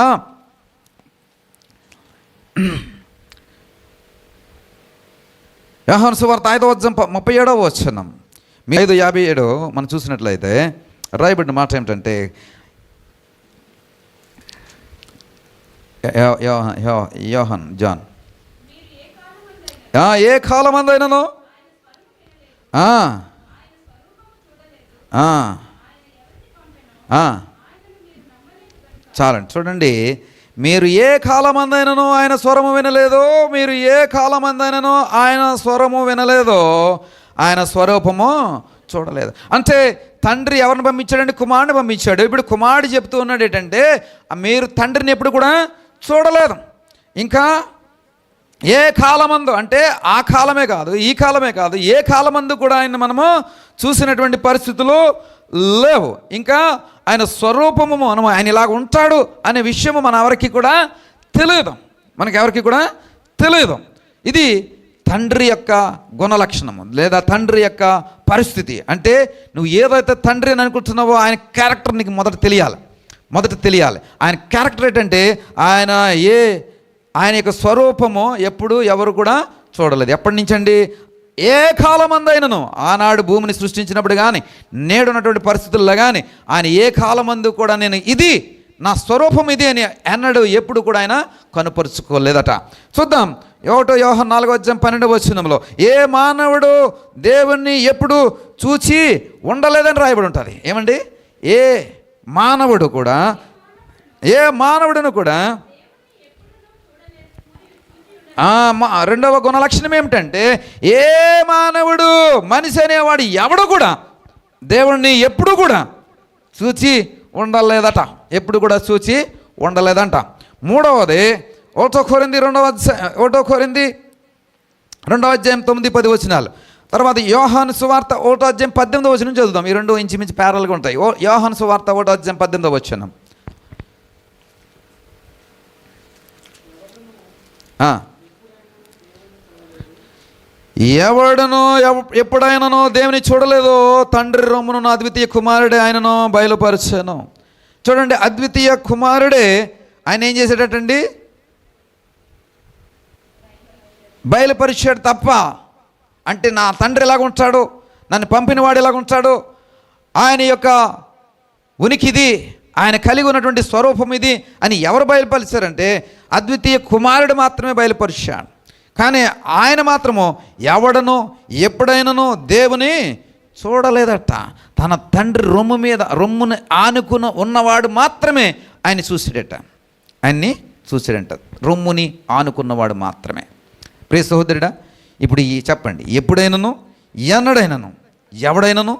యోహాను సువార్త 5వ అధ్యాయం 37వ వచనం, 5:57 మనం చూసినట్లయితే రాయబడిన మాట ఏమిటంటే, యోహాన్ జాన్ ఏ కాలమందైనను చాలండి. చూడండి, మీరు ఏ కాలమందైనను ఆయన స్వరము వినలేదో, మీరు ఏ కాలమందైనను ఆయన స్వరము వినలేదో, ఆయన స్వరూపము చూడలేదు. అంటే తండ్రి ఎవరిని పంపించాడంటే కుమారుడిని పంపించాడు. ఇప్పుడు కుమారుడు చెప్తూ ఉన్నాడు ఏంటంటే, మీరు తండ్రిని ఎప్పుడు కూడా చూడలేదు. ఇంకా ఏ కాలమందు అంటే ఆ కాలమే కాదు, ఈ కాలమే కాదు, ఏ కాలమందు కూడా ఆయన మనము చూసినటువంటి పరిస్థితులు లేవు. ఇంకా ఆయన స్వరూపము మనం ఆయన ఇలాగ ఉంటాడు అనే విషయము మన ఎవరికి కూడా తెలియదు, మనకి ఎవరికి కూడా తెలియదు. ఇది తండ్రి యొక్క గుణలక్షణము లేదా తండ్రి యొక్క పరిస్థితి. అంటే నువ్వు ఏదైతే తండ్రి అని అనుకుంటున్నావో ఆయన క్యారెక్టర్ నీకు మొదట తెలియాలి. ఆయన క్యారెక్టర్ ఏంటంటే ఆయన యొక్క స్వరూపము ఎప్పుడు ఎవరు కూడా చూడలేదు. ఎప్పటి నుంచి అండి? ఏ కాలమందైనను, ఆనాడు భూమిని సృష్టించినప్పుడు కానీ, నేడున్నటువంటి పరిస్థితుల్లో కానీ ఆయన ఏ కాలమందు కూడా నేను ఇది నా స్వరూపం ఇది అని అన్నాడు ఎప్పుడు కూడా ఆయన కనుపరుచుకోలేదట. చూద్దాం, 1 యోహాను 4వ అధ్యాయం 12వ వచనంలో, ఏ మానవుడు దేవుణ్ణి ఎప్పుడు చూచి ఉండలేదని రాయబడి ఉంటుంది. ఏమండి? ఏ మానవుడును కూడా రెండవ గుణలక్షణం ఏమిటంటే, ఏ మానవుడు, మనిషి అనేవాడు ఎవడు కూడా దేవుణ్ణి ఎప్పుడు కూడా చూచి ఉండలేదట, ఎప్పుడు కూడా చూచి ఉండలేదంట. మూడవది 1 కొరింథీ 2వ అధ్యాయం 9-10 వచనాలు. తర్వాత యోహాను సువార్త 1వ అధ్యాయం 18వ వచనం చదువుదాం. ఈ రెండు ఇంచుమించు ప్యారల్గా ఉంటాయి. యోహాను సువార్త 1వ అధ్యాయం 18వ వచనం. ఎవడనో ఎప్పుడైనానో దేవుని చూడలేదో తండ్రి రొమ్మును నా అద్వితీయ కుమారుడే ఆయనను బయలుపరిచాను. చూడండి, అద్వితీయ కుమారుడే ఆయన ఏం చేసేటట్టండి? బయలుపరిచాడు తప్ప. అంటే నా తండ్రి ఎలాగ ఉంటాడు, నన్ను పంపినవాడు ఎలాగ ఉంటాడు, ఆయన యొక్క ఉనికిది ఆయన కలిగి ఉన్నటువంటి స్వరూపం ఇది అని ఎవరు బయలుపరిచారంటే అద్వితీయ కుమారుడు మాత్రమే బయలుపరిచాడు. కానీ ఆయన మాత్రము ఎవడనో ఎప్పుడైనానో దేవుని చూడలేదట. తన తండ్రి రొమ్ముని ఆనుకుని ఉన్నవాడు మాత్రమే ఆయన చూసాడట. ఆయన్ని చూసాడంట, రొమ్ముని ఆనుకున్నవాడు మాత్రమే. ప్రియ సహోదరుడా, ఇప్పుడు చెప్పండి, ఎప్పుడైనాను ఎన్నడైనాను ఎవడైనాను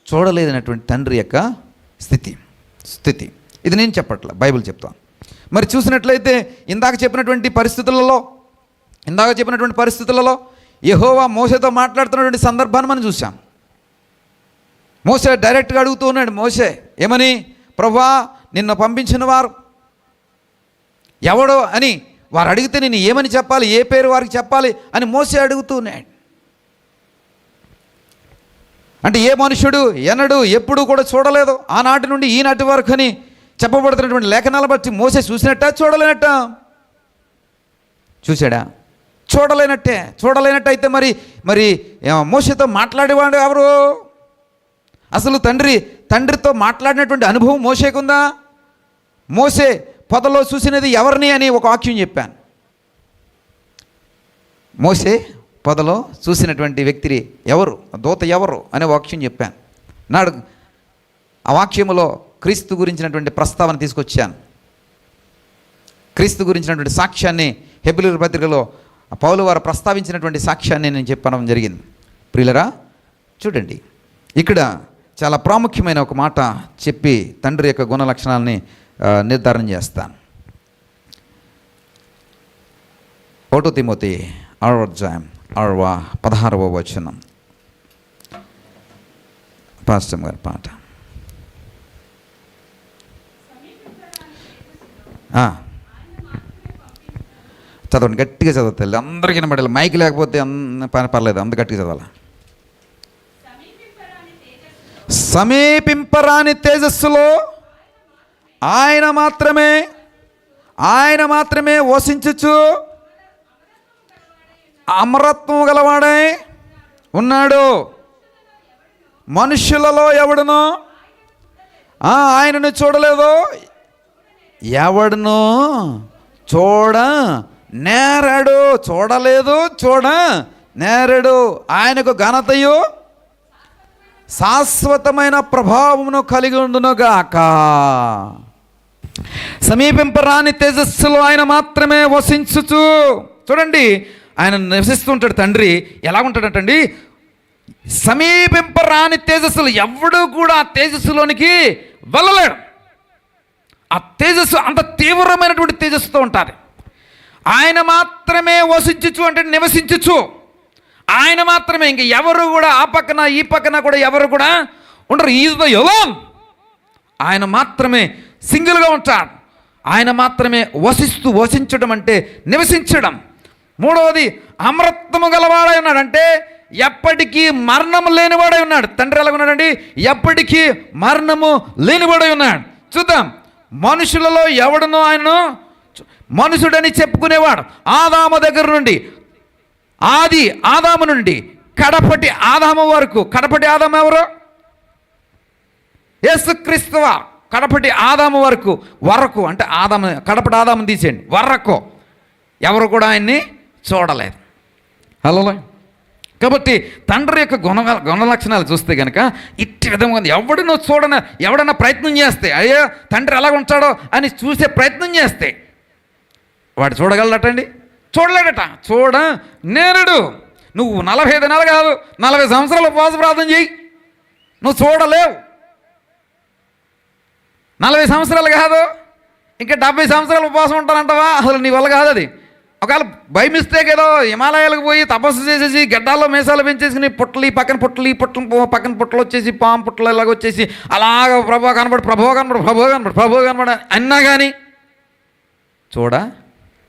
చూడలేదనేటువంటి తండ్రి యొక్క స్థితి ఇది నేను చెప్పట్లా, బైబిల్ చెప్తాను. మరి చూసినట్లయితే ఇందాక చెప్పినటువంటి పరిస్థితులలో యెహోవా మోషేతో మాట్లాడుతున్నటువంటి సందర్భాన్ని మనం చూసాం. మోషే డైరెక్ట్గా అడుగుతూ ఉన్నాడు. మోషే ఏమని? ప్రభువా, నిన్ను పంపించిన వారు ఎవడో అని వారు అడిగితే నేను ఏమని చెప్పాలి, ఏ పేరు వారికి చెప్పాలి అని మోషే అడుగుతూ ఉన్నాడు. అంటే ఏ మనుషుడు ఎన్నడూ ఎప్పుడు కూడా చూడలేదు ఆనాటి నుండి ఈనాటి వరకు అని చెప్పబడుతున్నటువంటి లేఖనాల బట్టి మోసే చూసినట్ట చూడలేనట్ట? చూశాడా? చూడలేనట్టయితే మరి మోసేతో మాట్లాడేవాడు ఎవరు? అసలు తండ్రితో మాట్లాడినటువంటి అనుభవం మోసేకుందా? మోసే పొదలో చూసినది ఎవరిని అని ఒక వాక్యం చెప్పాను. మోసే పొదలో చూసినటువంటి వ్యక్తి ఎవరు, దూత ఎవరు అనే వాక్యం చెప్పాను. నాడు ఆ వాక్యములో క్రీస్తు గురించినటువంటి ప్రస్తావన తీసుకొచ్చాను. క్రీస్తు గురించినటువంటి సాక్ష్యాన్ని హెబ్రీయుల పత్రికలో పౌలు వారు ప్రస్తావించినటువంటి సాక్ష్యాన్ని నేను చెప్పడం జరిగింది. ప్రియులరా, చూడండి, ఇక్కడ చాలా ప్రాముఖ్యమైన ఒక మాట చెప్పి తండ్రి యొక్క గుణ లక్షణాలని నిర్ధారణ చేస్తాను. 1 తిమోతి 16వ వచనం, పాస్టర్ గారి పాట. చదవండి, గట్టిగా చదవతాలి, అందరికీ వినబడాలి. మైక్ లేకపోతే పర్లేదు, అంత గట్టిగా చదవాలి. సమీపింపరాని తేజస్సులో ఆయన మాత్రమే వసించుచు అమరత్వం గలవాడై ఉన్నాడు. మనుషులలో ఎవడునో ఆయనను చూడలేదు, ఎవడునో నేరడు, చూడలేదు, నేరడు. ఆయనకు ఘనతయు శాశ్వతమైన ప్రభావమును కలిగి ఉండునుగాక. సమీపింపరాని తేజస్సులో ఆయన మాత్రమే వసించుచు. చూడండి, ఆయన నివసిస్తుంటాడు. తండ్రి ఎలా ఉంటాడంటండి? సమీపింపరాని తేజస్సులు, ఎవడు కూడా ఆ తేజస్సులోనికి వెళ్ళలేడు. ఆ తేజస్సు అంత తీవ్రమైనటువంటి తేజస్సుతో ఉంటారు. ఆయన మాత్రమే వసించుచు అంటే నివసించుచు, ఆయన మాత్రమే, ఇంక ఎవరు కూడా ఆ పక్కన ఈ పక్కన కూడా ఎవరు కూడా ఉండరు. Is the alone. ఆయన మాత్రమే సింగిల్గా ఉంటాడు. ఆయన మాత్రమే వసించడం అంటే నివసించడం. మూడవది, అమరత్వము గలవాడై ఉన్నాడు, అంటే ఎప్పటికీ మరణము లేనివాడై ఉన్నాడు. తండ్రి ఎలా ఉన్నాడండి? ఎప్పటికీ మరణము లేనివాడై ఉన్నాడు. చూద్దాం, మనుషులలో ఎవడునో ఆయనను మనుషుడని చెప్పుకునేవాడు. ఆదాము దగ్గర నుండి, ఆది ఆదాము నుండి కడపటి ఆదాము వరకు. కడపటి ఆదాము ఎవరు? యేసుక్రీస్తువా. కడపటి ఆదాము వరకు అంటే కడపటి ఆదాము తీసేయండి, వరకు ఎవరు కూడా ఆయన్ని చూడలేదు. హలో. కాబట్టి తండ్రి యొక్క గుణ లక్షణాలు చూస్తే కనుక ఇట్టి విధంగా ఎవడన్నా ప్రయత్నం చేస్తే, అయ్యో తండ్రి ఎలా ఉంటాడో అని చూసే ప్రయత్నం చేస్తే వాడు చూడగలడటండి? చూడలేడట. నేరుడు. నువ్వు 40 దినాలు కాదు, 40 సంవత్సరాలు ఉపవాస ప్రార్థన చేయి, నువ్వు చూడలేవు. 40 సంవత్సరాలు కాదు, ఇంకా 70 సంవత్సరాలు ఉపవాసం ఉంటానంటావా? అసలు నీ వల్ల కాదు అది. ఒకవేళ బై మిస్టేక్ ఏదో హిమాలయాలకు పోయి తపస్సు చేసేసి గడ్డాల్లో మీసాలు పెంచేసి పుట్టలు ఈ పక్కన పక్కన పుట్టలు వచ్చేసి పాము పుట్టలు ఇలాగ వచ్చేసి అలాగ ప్రభు కనబడి అన్నా కానీ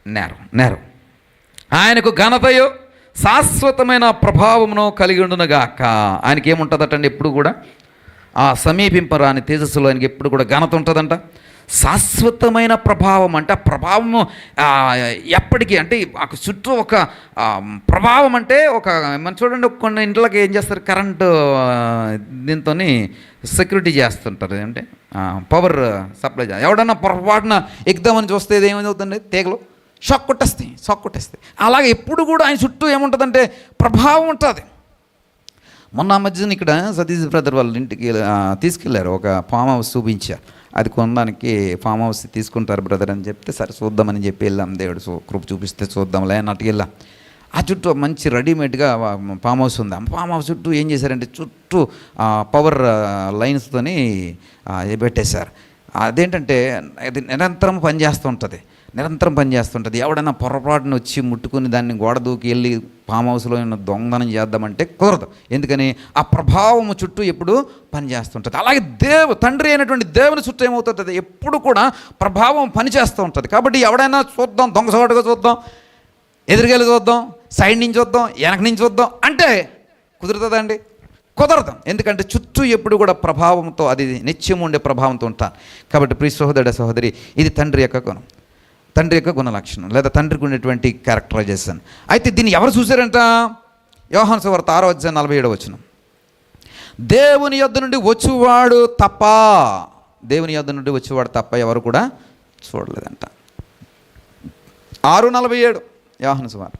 నేరం. ఆయనకు ఘనతయు శాశ్వతమైన ప్రభావమును కలిగి ఉండునుగాక. ఆయనకి ఏముంటుందటండి? ఎప్పుడు కూడా ఆ సమీపింపరాని తేజస్సులో ఆయనకి ఎప్పుడు కూడా ఘనత ఉంటుందంట. శాశ్వతమైన ప్రభావం అంటే, ఆ ప్రభావము ఎప్పటికీ అంటే చుట్టూ ఒక ప్రభావం అంటే మనం చూడండి, కొన్ని ఇంట్లోకి ఏం చేస్తారు, కరెంటు దీంతో సెక్యూరిటీ చేస్తుంటారు. అంటే పవర్ సప్లై చేయాలి. ఎవడన్నా పొరపాటున ఎక్కుదామని చూస్తే ఏమవుతుంది, తీగలు షాక్ కొట్టేస్తాయి. అలాగే ఎప్పుడు కూడా ఆయన చుట్టూ ఏముంటుందంటే ప్రభావం ఉంటుంది. మొన్న మధ్యన ఇక్కడ సతీష్ బ్రదర్ వాళ్ళ ఇంటికి తీసుకెళ్లారు, ఒక ఫామ్ హౌస్ చూపించారు. అది కొనడానికి ఫామ్ హౌస్ తీసుకుంటారు బ్రదర్ అని చెప్తే సరే చూద్దామని చెప్పి వెళ్ళాం. దేవుడు కృప చూపిస్తే చూద్దాంలే అన్నట్టుకు వెళ్ళాం. ఆ చుట్టూ మంచి రెడీమేడ్గా ఫామ్ హౌస్ ఉంది. ఆ ఫామ్ హౌస్ చుట్టూ ఏం చేశారంటే చుట్టూ పవర్ లైన్స్తోని పెట్టేశారు. అదేంటంటే అది నిరంతరం పనిచేస్తుంటుంది. ఎవడైనా పొరపాటున వచ్చి ముట్టుకుని దాన్ని గోడ దూకి వెళ్ళి ఫామ్ హౌస్లో దొంగతనం చేద్దామంటే కుదరదు. ఎందుకని ఆ ప్రభావం చుట్టూ ఎప్పుడు పనిచేస్తుంటుంది. అలాగే తండ్రి అయినటువంటి దేవుని చుట్టూ ఏమవుతుంది, ఎప్పుడు కూడా ప్రభావం పనిచేస్తూ ఉంటుంది. కాబట్టి ఎవడైనా చూద్దాం, దొంగసోటుగా చూద్దాం, ఎదురుగెళ్ళి చూద్దాం, సైడ్ నుంచి చూద్దాం, వెనక నుంచి చూద్దాం అంటే కుదురుతుందండి? కుదరదు. ఎందుకంటే చుట్టూ ఎప్పుడు కూడా ప్రభావంతో, అది నిత్యం ఉండే ప్రభావంతో ఉంటాను. కాబట్టి ప్రియ సహోదరుడు సహోదరి, ఇది తండ్రి యొక్క గుణం, తండ్రి యొక్క గుణ లక్షణం, లేదా తండ్రికి ఉండేటువంటి క్యారెక్టరైజేషన్. అయితే దీన్ని ఎవరు చూశారంట? యోహాను సువార్త 6:47 దేవుని యొద్ద నుండి వచ్చేవాడు తప్ప ఎవరు కూడా చూడలేదంట. 6:47 యోహాను సువార్త.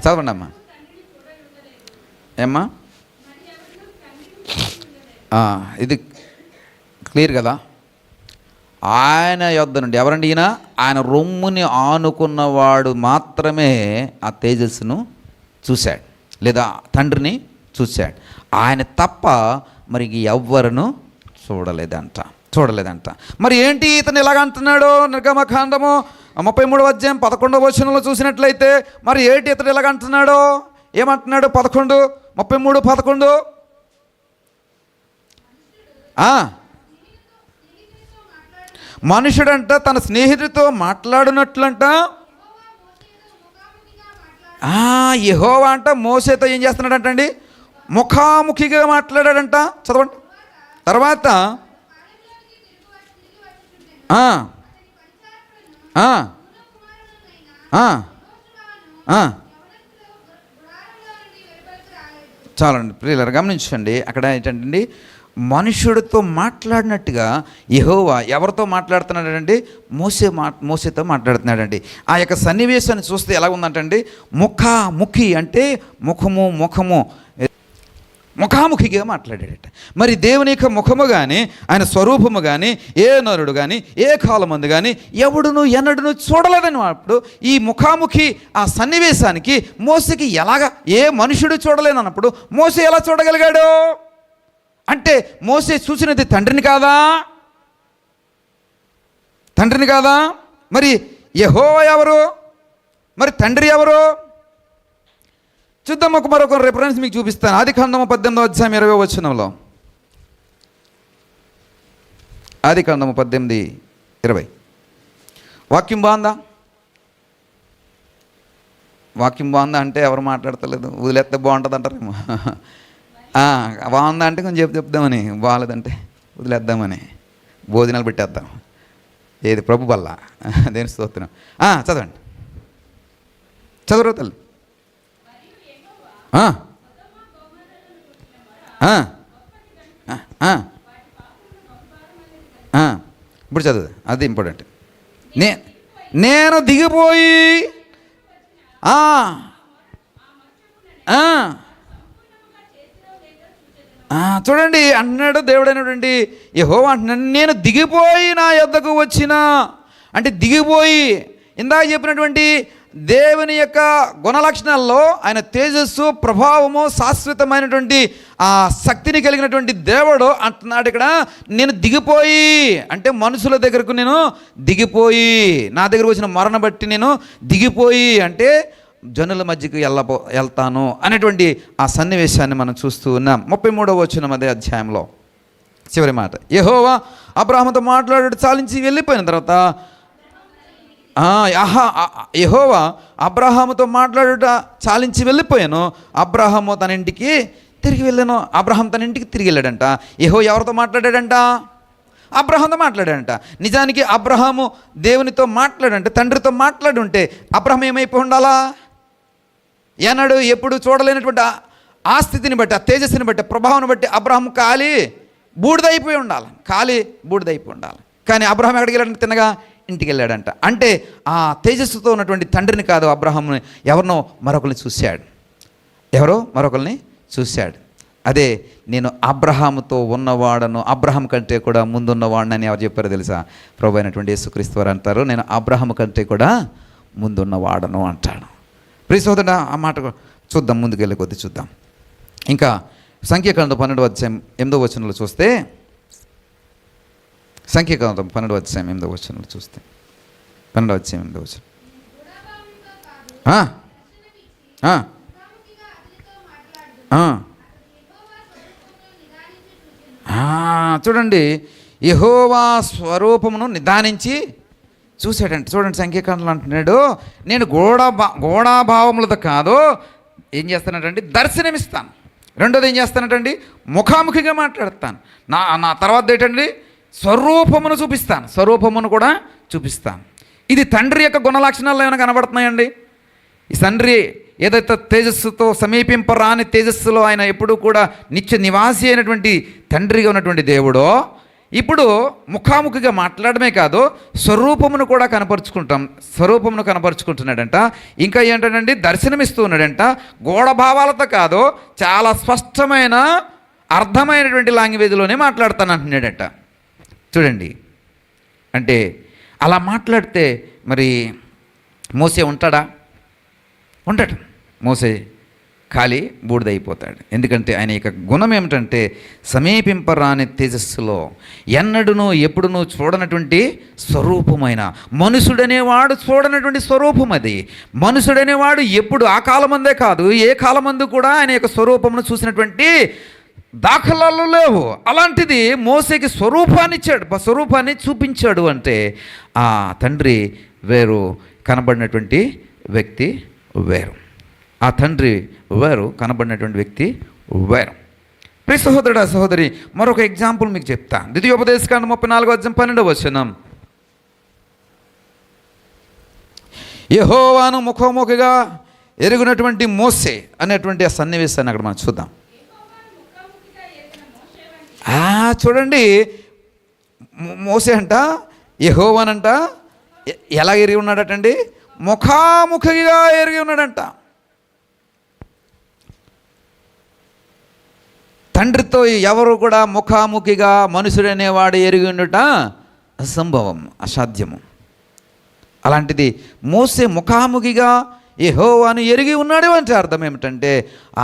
చదవండి అమ్మా. ఏమ్మా ఇది క్లియర్ కదా? ఆయన యొద్ద నుండి ఎవరండి? ఈయన ఆయన రొమ్ముని ఆనుకున్నవాడు మాత్రమే ఆ తేజస్సును చూశాడు, లేదా తండ్రిని చూశాడు. ఆయన తప్ప మరి ఎవ్వరును చూడలేదంట. మరి ఏంటి ఇతను ఇలాగ అంటున్నాడు? నిర్గమకాండము 33:11 చూసినట్లయితే మరి ఏంటి ఇతను ఇలాగ అంటున్నాడు? ఏమంటున్నాడు? 33:11 మనుషుడంట తన స్నేహితుడితో మాట్లాడినట్లంట యెహోవా అంట మోసేతో ఏం చేస్తున్నాడంటండి? ముఖాముఖిగా మాట్లాడాడంట. చదవండి. తర్వాత చాలండి ప్రియులారా, గమనించండి. అక్కడ ఏంటంటే మనుషుడితో మాట్లాడినట్టుగా యెహోవా ఎవరితో మాట్లాడుతున్నాడండి? మోసేతో మాట్లాడుతున్నాడండి. ఆ యొక్క సన్నివేశాన్ని చూస్తే ఎలా ఉందంటండి, ముఖాముఖి అంటే ముఖాముఖిగా మాట్లాడాడట. మరి దేవుని యొక్క ముఖము కానీ ఆయన స్వరూపము కానీ ఏ నరుడు కానీ ఏ కాలమందు కానీ ఎవడును ఎన్నడును చూడలేదని అప్పుడు ఈ ముఖాముఖి ఆ సన్నివేశానికి మోసేకి ఎలాగా, ఏ మనుషుడు చూడలేనన్నప్పుడు మోసే ఎలా చూడగలిగాడు? అంటే మోసే చూసినది తండ్రిని కాదా? మరి యెహోవా ఎవరు? మరి తండ్రి ఎవరు? చూద్దాం. మరొక రిఫరెన్స్ మీకు చూపిస్తాను. ఆదికాండము 18:20 ఆదికాండము 18:20 వాక్యం బాగుందా అంటే ఎవరు మాట్లాడతలేదు, వదిలేస్తే బాగుంటుంది అంటారేమో. బాగుందా అంటే కొంచెం చెప్దామని, బాగాలేదంటే వదిలేద్దామని, భోజనాలు పెట్టేద్దాం. ఏది ప్రభు వల్ల దేని స్తోత్రం. చదవండి, చదువు తల్లి. ఇప్పుడు చదువు, అది ఇంపార్టెంట్. నేను దిగిపోయి చూడండి అన్నాడు దేవుడు అయినటువంటి యెహోవా అంటున్నాడు, నేను దిగిపోయి నా యొద్దకు వచ్చిన అంటే దిగిపోయి ఇందాక చెప్పినటువంటి దేవుని యొక్క గుణలక్షణాల్లో ఆయన తేజస్సు, ప్రభావము, శాశ్వతమైనటువంటి ఆ శక్తిని కలిగినటువంటి దేవుడు అంటున్నాడు. ఇక్కడ నేను దిగిపోయి అంటే మనుషుల దగ్గరకు నేను దిగిపోయి, నా దగ్గరకు వచ్చిన మరణ బట్టి నేను దిగిపోయి అంటే జనుల మధ్యకు వెళ్తాను అనేటువంటి ఆ సన్నివేశాన్ని మనం చూస్తూ ఉన్నాం. 33వ అదే అధ్యాయంలో చివరి మాట, యెహోవా అబ్రాహాముతో మాట్లాడు చాలించి వెళ్ళిపోయిన తర్వాత యెహోవా అబ్రాహాముతో మాట్లాడుట చాలించి వెళ్ళిపోయాను, అబ్రాహాము తన ఇంటికి తిరిగి వెళ్ళాను. అబ్రాహాం తన ఇంటికి తిరిగి వెళ్ళాడంట. యెహోవా ఎవరితో మాట్లాడాడంట? అబ్రాహాంతో మాట్లాడాడంట. నిజానికి అబ్రాహాము దేవునితో మాట్లాడంటే, తండ్రితో మాట్లాడుంటే అబ్రాహాం ఏమైపోయి ఉండాలా? ఏనాడు ఎప్పుడు చూడలేనటువంటి ఆ స్థితిని బట్టి, ఆ తేజస్సుని బట్టి, ప్రభావం బట్టి అబ్రహాం బూడిదైపోయి ఉండాలి, బూడిదైపోయి ఉండాలి. కానీ అబ్రహాం ఎక్కడికి వెళ్ళాడంటే తిన్నగా ఇంటికి వెళ్ళాడంట. అంటే ఆ తేజస్సుతో ఉన్నటువంటి తండ్రిని కాదు, అబ్రహాంని ఎవరినో మరొకరిని చూశాడు. అదే నేను అబ్రహాముతో ఉన్నవాడను, అబ్రహాం కంటే కూడా ముందున్నవాడనని ఎవరు చెప్పారో తెలుసా? ప్రభు అయినటువంటి యేసుక్రీస్తు వారు అంటారు, నేను అబ్రహాము కంటే కూడా ముందున్నవాడను అంటాడు. ప్రియ సోదరుడా, ఆ మాట చూద్దాం, ముందుకెళ్ళి కొద్ది చూద్దాం. ఇంకా సంఖ్యాకాండం 12:8 చూస్తే, సంఖ్యాకాండం 12:8 చూస్తే, 12:8 చూడండి, యెహోవా స్వరూపమును నిదానించి చూశాడంటే. చూడండి, సంఖ్యాకాండంలో అంటున్నాడు, నేను గోడాభావములతో కాదు ఏం చేస్తానంటండి, దర్శనమిస్తాను. రెండోది ఏం చేస్తానంటండి, ముఖాముఖిగా మాట్లాడతాను. నా తర్వాత ఏంటండి, స్వరూపమును కూడా చూపిస్తాను. ఇది తండ్రి యొక్క గుణలక్షణాలు ఏమైనా కనబడుతున్నాయండి? ఈ తండ్రి ఏదైతే తేజస్సుతో సమీపింపరాని తేజస్సులో ఆయన ఎప్పుడూ కూడా నిత్య నివాసి అయినటువంటి తండ్రిగా ఉన్నటువంటి దేవుడో, ఇప్పుడు ముఖాముఖిగా మాట్లాడమే కాదు, స్వరూపమును కూడా కనపరుచుకుంటున్నాడంట. ఇంకా ఏంటంటే దర్శనమిస్తూ ఉన్నాడంట. గోడభావాలతో కాదు, చాలా స్పష్టమైన అర్థమైనటువంటి లాంగ్వేజ్లోనే మాట్లాడతానంటున్నాడంట. చూడండి, అంటే అలా మాట్లాడితే మరి మోసే ఉంటాడా? ఉండడు. మోసే ఖాళీ బూడిదైపోతాడు. ఎందుకంటే ఆయన యొక్క గుణం ఏమిటంటే సమీపింపరాని తేజస్సులో ఎన్నడూనూ ఎప్పుడునూ చూడనటువంటి స్వరూపమైన, మనుషుడనేవాడు చూడనటువంటి స్వరూపం. అది మనుషుడనేవాడు ఎప్పుడు, ఆ కాలమందే కాదు ఏ కాలమందు కూడా ఆయన యొక్క స్వరూపమును చూసినటువంటి దాఖలాలు లేవు. అలాంటిది మోసేకి స్వరూపాన్ని చూపించాడు. అంటే ఆ తండ్రి వేరు, కనబడినటువంటి వ్యక్తి వేరు. ఆ తండ్రి వేరు, కనబడినటువంటి వ్యక్తి వేరు. ప్రియ సహోదరుడా, సహోదరి, మరొక ఎగ్జాంపుల్ మీకు చెప్తా. ద్వితీయోపదేశకాండం 34:12 యెహోవాను ముఖాముఖిగా ఎరుగునటువంటి మోసే అనేటువంటి ఆ సన్నివేశాన్ని అక్కడ మనం చూద్దాం. చూడండి, మోసే అంట యెహోవానంట ఎలా ఎరిగి ఉన్నాడటండి, ముఖాముఖిగా ఎరిగి ఉన్నాడంట. తండ్రితో ఎవరు కూడా ముఖాముఖిగా మనుషుడనేవాడు ఎరిగి ఉండుట అసంభవం, అసాధ్యము. అలాంటిది మోసే ముఖాముఖిగా యెహోవాను ఎరిగి ఉన్నాడు. అంటే అర్థం ఏమిటంటే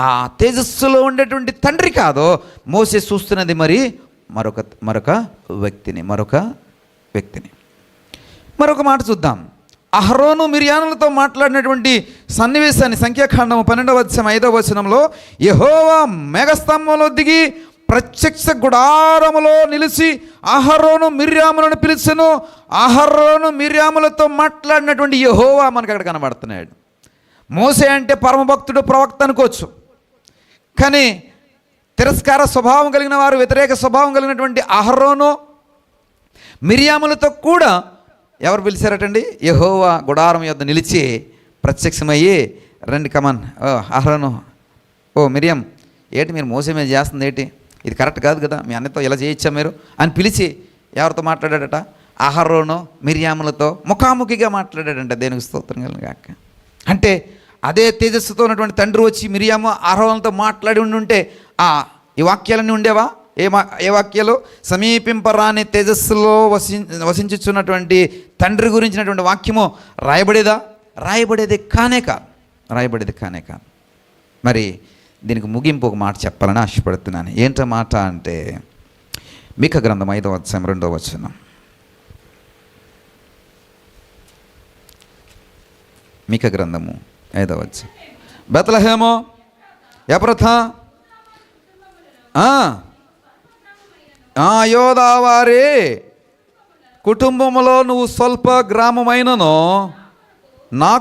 ఆ తేజస్సులో ఉండేటువంటి తండ్రి కాదు, మోసే చూస్తున్నది మరి మరొక వ్యక్తిని. మరొక మాట చూద్దాం. అహరోను మిర్యాములతో మాట్లాడినటువంటి సన్నివేశాన్ని సంఖ్యాకాండం 12:5 యెహోవా మేఘస్తంభంలో దిగి ప్రత్యక్ష గుడారములో నిలిచి అహరోను మిర్యాములను పిలిచెను. అహరోను మిర్యాములతో మాట్లాడినటువంటి యెహోవా మనకు అక్కడ కనబడుతున్నాడు. మోసే అంటే పరమభక్తుడు, ప్రవక్త అనుకోవచ్చు. కానీ తిరస్కార స్వభావం కలిగిన వారు, వ్యతిరేక స్వభావం కలిగినటువంటి అహరోను మిర్యాములతో కూడా ఎవరు పిలిచారటండి, యెహోవా గుడారం యొద్ద నిలిచి ప్రత్యక్షమయ్యి, రండి కమాన్, అహరోను, మిరియం, ఏంటి మీరు మోసే మీద చేస్తుంది ఏంటి, ఇది కరెక్ట్ కాదు కదా, మీ అన్నతో ఇలా చేయొచ్చా మీరు అని పిలిచి ఎవరితో మాట్లాడాడట, అహరోను మిర్యాములతో ముఖాముఖిగా మాట్లాడాడంట. దేనికి స్తోత్రం కలుగాక. అంటే అదే తేజస్సుతో ఉన్నటువంటి తండ్రి వచ్చి మిరియాము అహరోనుతో మాట్లాడి ఉండుంటే ఈ వాక్యాలన్నీ ఉండేవా? ఏ వాక్యాలు? సమీపింపరాని తేజస్సులో వసించుచున్నటువంటి తండ్రి గురించినటువంటి వాక్యము రాయబడేది కానే కాదు. మరి దీనికి ముగింపు ఒక మాట చెప్పాలని ఆశపడుతున్నాను. ఏంటో మాట అంటే మీకా గ్రంథం 5:2 మీకా గ్రంథము 5 బెత్లెహేము ఎఫ్రాతా యోదావారి కుటుంబములో నువ్వు స్వల్ప గ్రామమైనను నా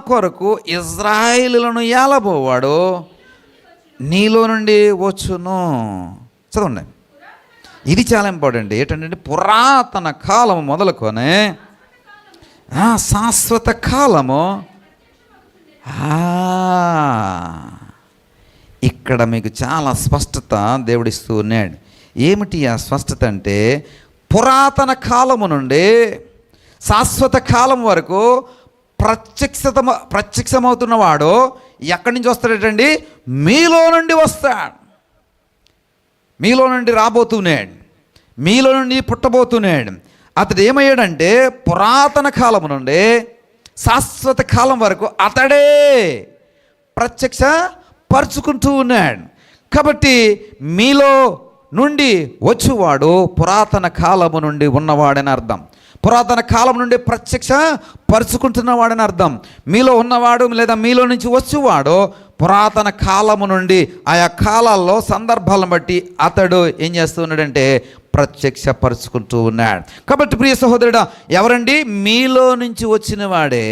కొరకు ఇజ్రాయేలులను ఏలబోవాడు నీలో నుండి వచ్చును. చదవండి, ఇది చాలా ఇంపార్టెంట్. ఏంటంటే పురాతన కాలము మొదలుకొని శాశ్వత కాలము ఇక్కడ మీకు చాలా స్పష్టత దేవుడిస్తూ ఉన్నాడు. ఏమిటి ఆ స్పష్టత అంటే, పురాతన కాలము నుండి శాశ్వత కాలం వరకు ప్రత్యక్షమవుతున్నవాడు ఎక్కడి నుంచి వస్తాడటండి? మీలో నుండి వస్తాడు. మీలో నుండి రాబోతున్నాడు, మీలో నుండి పుట్టబోతున్నాడు. అతడు ఏమయ్యాడంటే, పురాతన కాలం నుండి శాశ్వత కాలం వరకు అతడే ప్రత్యక్ష పరుచుకుంటూ ఉన్నాడు. కాబట్టి మీలో నుండి వచ్చువాడు పురాతన కాలము నుండి ఉన్నవాడని అర్థం. పురాతన కాలం నుండి ప్రత్యక్ష పరుచుకుంటున్నవాడని అర్థం. మీలో ఉన్నవాడు లేదా మీలో నుంచి వచ్చేవాడు పురాతన కాలము నుండి ఆయా కాలాల్లో సందర్భాలను బట్టి అతడు ఏం చేస్తున్నాడంటే ప్రత్యక్షపరుచుకుంటూ ఉన్నాడు. కాబట్టి ప్రియ సహోదరుడా, ఎవరండి? మీలో నుంచి వచ్చిన వాడే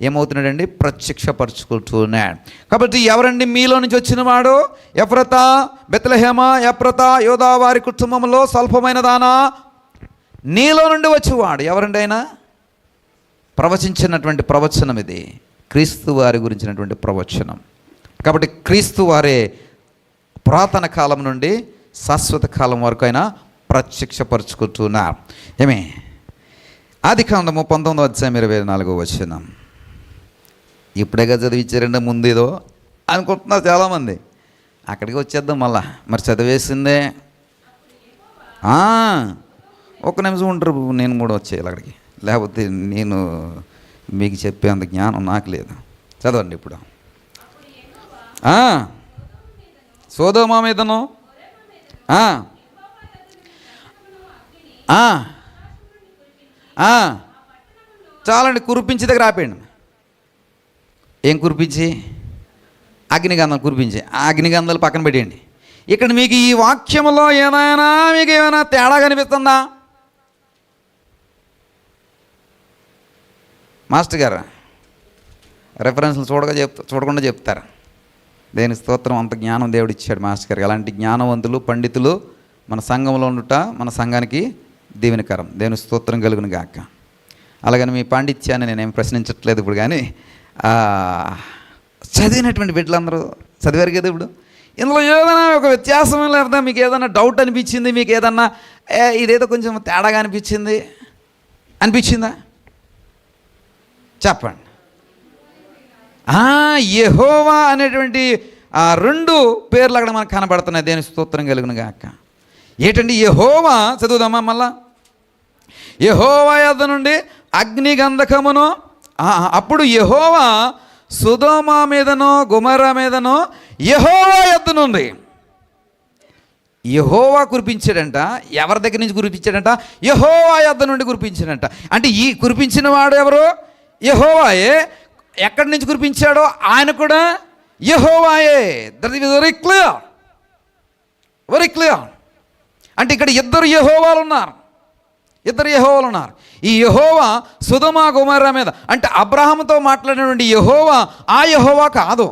ఏమవుతున్నాడండి? ప్రత్యక్షపరుచుకుంటూ ఉన్నాడు. కాబట్టి ఎవరండి మీలో నుంచి వచ్చినవాడు? ఎఫ్రతా, బెత్లెహేమ, ఎఫ్రతా, యోదా వారి కుటుంబంలో స్వల్పమైన దానా, నీలో నుండి వచ్చేవాడు ఎవరండి? ఆయన ప్రవచించినటువంటి ప్రవచనం ఇది, క్రీస్తు వారి గురించినటువంటి ప్రవచనం. కాబట్టి క్రీస్తు వారే పురాతన కాలం నుండి శాశ్వత కాలం వరకు ఆయన ప్రత్యక్షపరుచుకుంటున్నారు. ఏమే ఆదికాండము 19:24 ఇప్పుడేగా చదివించారండి, ముందేదో అనుకుంటున్నారు చాలామంది. అక్కడికి వచ్చేద్దాం మళ్ళా. మరి చదివేసిందే. ఒక్క నిమిషం ఉంటారు, నేను కూడా వచ్చేయాలి అక్కడికి, లేకపోతే నేను మీకు చెప్పేంత జ్ఞానం నాకు లేదు. చదవండి ఇప్పుడు. సోదోమ మీదను చాలండి, కురిపించి దగ్గర ఆపేయండి. ఏం కురిపించి? అగ్నిగంధం కురిపించి. ఆ అగ్నిగంధాలు పక్కన పెట్టేయండి. ఇక్కడ మీకు ఈ వాక్యంలో మీకు ఏమైనా తేడా కనిపిస్తుందా? మాస్టర్ గారు రెఫరెన్స్లు చూడకుండా చెప్తారు. దేని స్తోత్రం, అంత జ్ఞానం దేవుడు ఇచ్చాడు మాస్టర్ గారికి. అలాంటి జ్ఞానవంతులు పండితులు మన సంఘంలో ఉండుట మన సంఘానికి దీవెనకరం. దేవుని స్తోత్రం కలుగును గాక. అలాగని మీ పాండిత్యాన్ని నేనేం ప్రశ్నించట్లేదు ఇప్పుడు, కానీ చదివినటువంటి బిడ్డలందరూ చదివారు కదా. ఇప్పుడు ఇందులో ఏదైనా ఒక వ్యత్యాసం లేదా మీకు ఏదైనా డౌట్ అనిపించింది, మీకు ఏదన్నా ఇదేదో కొంచెం తేడాగా అనిపించిందా? చెప్పండి. యెహోవా అనేటువంటి ఆ 2 పేర్లు అక్కడ మనకు కనబడుతున్నాయి. దేని స్తోత్రం కలుగును గాక. ఏంటండి యెహోవా? చదువుదామా మళ్ళా. యెహోవా యొద్ద నుండి అగ్నిగంధకమును, అప్పుడు యెహోవా సొదొమ మీదనో గొమొర్రా మీదనో యెహోవా యొద్ద నుండి యెహోవా కురిపించాడంట. ఎవరి దగ్గర నుంచి కురిపించాడంట? యెహోవా యొద్ద నుండి కురిపించాడంట. అంటే ఈ కురిపించిన వాడు ఎవరు? యెహోవాయే. ఎక్కడి నుంచి కురిపించాడో ఆయన కూడా యెహోవాయే. That is very clear, very clear. అంటే ఇక్కడ ఇద్దరు యెహోవాలు ఉన్నారు. ఈ యెహోవా సొదొమ గొమొర్రా మీద, అంటే అబ్రహాముతో మాట్లాడినటువంటి యెహోవా ఆ యెహోవా కాదు.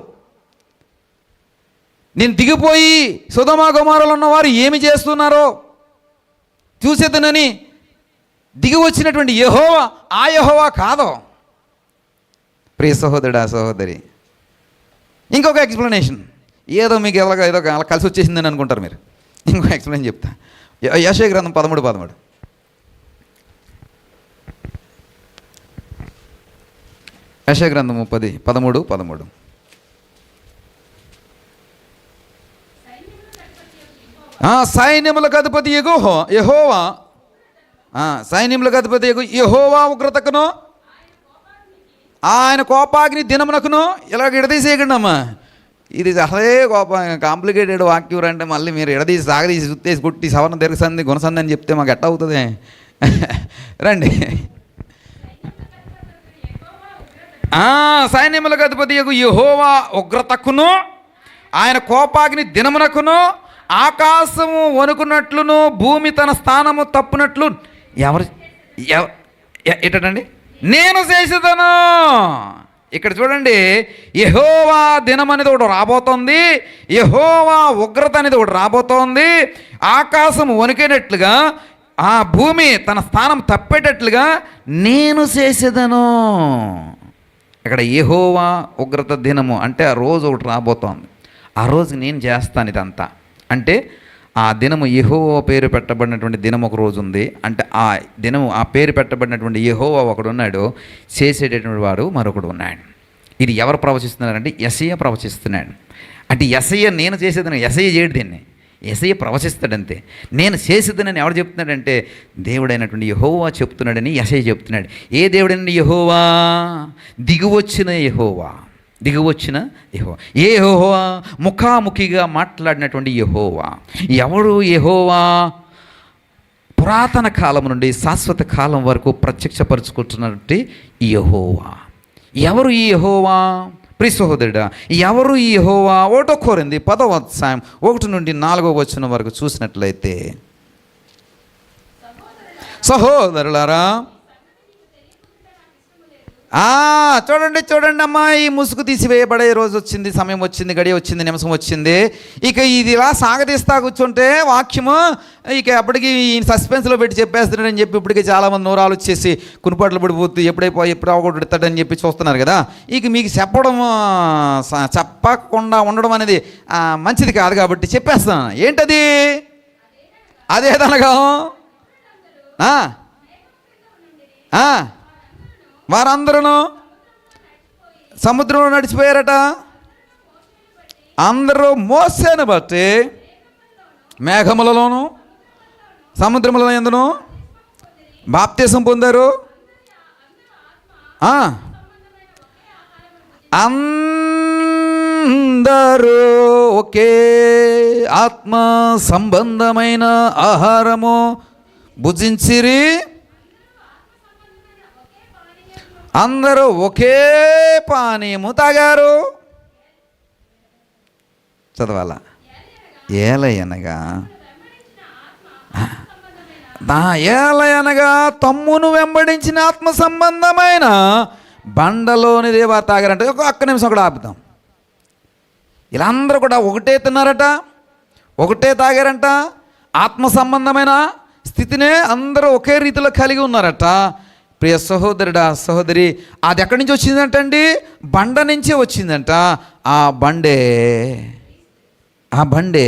నేను దిగిపోయి సొదొమ గొమొర్రాలో ఉన్నవారు ఏమి చేస్తున్నారో చూసేదనని దిగి వచ్చినటువంటి యెహోవా ఆ యెహోవా కాదు. ప్రియ సహోదరుడా, సహోదరి, ఇంకొక ఎక్స్ప్లెనేషన్. ఏదో మీకు ఏదో అలా కలిసి వచ్చేసిందని అనుకుంటారు మీరు. ఇంకొక ఎక్స్ప్లెయిన్ చెప్తా. యెషయా గ్రంథం 13:13. యెషయా గ్రంథము 13:13. సైన్యములకు అధిపతి యెహోవా, సైన్యములకు అధిపతి యెహోవా ఉగ్రతకును ఆయన కోపాగ్ని దినమునకును. ఇలాగ ఎడదీసేయకండి అమ్మా. ఇది అసలే కాంప్లికేటెడ్ వాక్యం అంటే మళ్ళీ మీరు ఎడదీసి సాగదీసి సుత్తేసి కొట్టి సవర్ణ దీర్ఘసంధి గుణసంధి అని చెప్తే మాకు ఎట్ట అవుతుంది? రండి. సైన్యములకు అధిపతి యెహోవా ఉగ్రతకును ఆయన కోపాగ్ని దినమునకును ఆకాశము వణుకున్నట్లును భూమి తన స్థానము తప్పునట్లు ఏంటండి నేను చేసేదను. ఇక్కడ చూడండి, యెహోవా దినం అనేది ఒకటి రాబోతోంది, యెహోవా ఉగ్రత అనేది ఒకటి రాబోతోంది. ఆకాశం వణికేటట్లుగా ఆ భూమి తన స్థానం తప్పేటట్లుగా నేను చేసేదను. ఇక్కడ యెహోవా ఉగ్రత దినము అంటే ఆ రోజు ఒకటి రాబోతోంది. ఆ రోజు నేను చేస్తాను ఇదంతా. అంటే ఆ దినము యెహోవా పేరు పెట్టబడినటువంటి దినం ఒక రోజు ఉంది. అంటే ఆ దినము ఆ పేరు పెట్టబడినటువంటి యెహోవా ఒకడు ఉన్నాడు, చేసేటటువంటి వాడు మరొకడు ఉన్నాడు. ఇది ఎవరు ప్రవచిస్తున్నారంటే యెషయా ప్రవచిస్తున్నాడు. అంటే యెషయా నేను చేసేదని యెషయా చేయడు, దీన్ని యెషయా ప్రవచిస్తాడంతే. నేను చేసేదని ఎవరు చెప్తున్నాడంటే దేవుడైనటువంటి యెహోవా చెప్తున్నాడని యెషయా చెప్తున్నాడు. ఏ దేవుడైన యెహోవా? దిగువచ్చిన యెహోవా. దిగువచ్చిన యెహోవా. ఏ యెహోవా? ముఖాముఖిగా మాట్లాడినటువంటి యెహోవా. ఎవరు యెహోవా? పురాతన కాలం నుండి శాశ్వత కాలం వరకు ప్రత్యక్షపరుచుకుంటున్నటువంటి యెహోవా. ఎవరు ఈ యెహోవా? ప్రియ సహోదరుడా, ఎవరు ఈ యెహోవా? 1 కొరింథీ 10వ అధ్యాయం 1 నుండి 4వ వచనం వరకు చూసినట్లయితే, సహోదరులారా, చూడండి అమ్మా, ఈ ముసుగు తీసివేయబడే రోజు వచ్చింది, సమయం వచ్చింది, గడియ వచ్చింది, నిమిషం వచ్చింది. ఇక ఇది ఇలా సాగతీస్తా కూర్చుంటే వాక్యము ఇక అప్పటికి సస్పెన్స్లో పెట్టి చెప్పేస్తున్నాడని చెప్పి ఇప్పటికీ చాలామంది నూరాలు వచ్చేసి కునిపాట్లు పడిపోతూ ఎప్పుడు అవగొడతాడని చెప్పి చూస్తున్నారు కదా. ఇక మీకు చెప్పకుండా ఉండడం అనేది మంచిది కాదు కాబట్టి చెప్పేస్తాను. ఏంటది? అదేదనగా వారందరూ సముద్రంలో నడిచిపోయారట. అందరూ మోసేను బట్టి మేఘములలోను సముద్రముల యందును బాప్తిసం పొందారు. అందరూ ఒకే ఆత్మ సంబంధమైన ఆహారము భుజించిరి. అందరూ ఒకే పానీయము తాగారు. చదవాలా? ఏలయనగా తమ్మును వెంబడించిన ఆత్మ సంబంధమైన బండలోని దేవా తాగారంట. ఒక్క నిమిషం కూడా ఆపుతాం. ఇలా అందరూ కూడా ఒకటే తిన్నారట, ఒకటే తాగారంట. ఆత్మ సంబంధమైన స్థితినే అందరూ ఒకే రీతిలో కలిగి ఉన్నారట. ప్రియ సహోదరుడా, సహోదరి, అది ఎక్కడి నుంచి వచ్చిందంటండి? బండ నుంచే వచ్చిందంట. ఆ బండే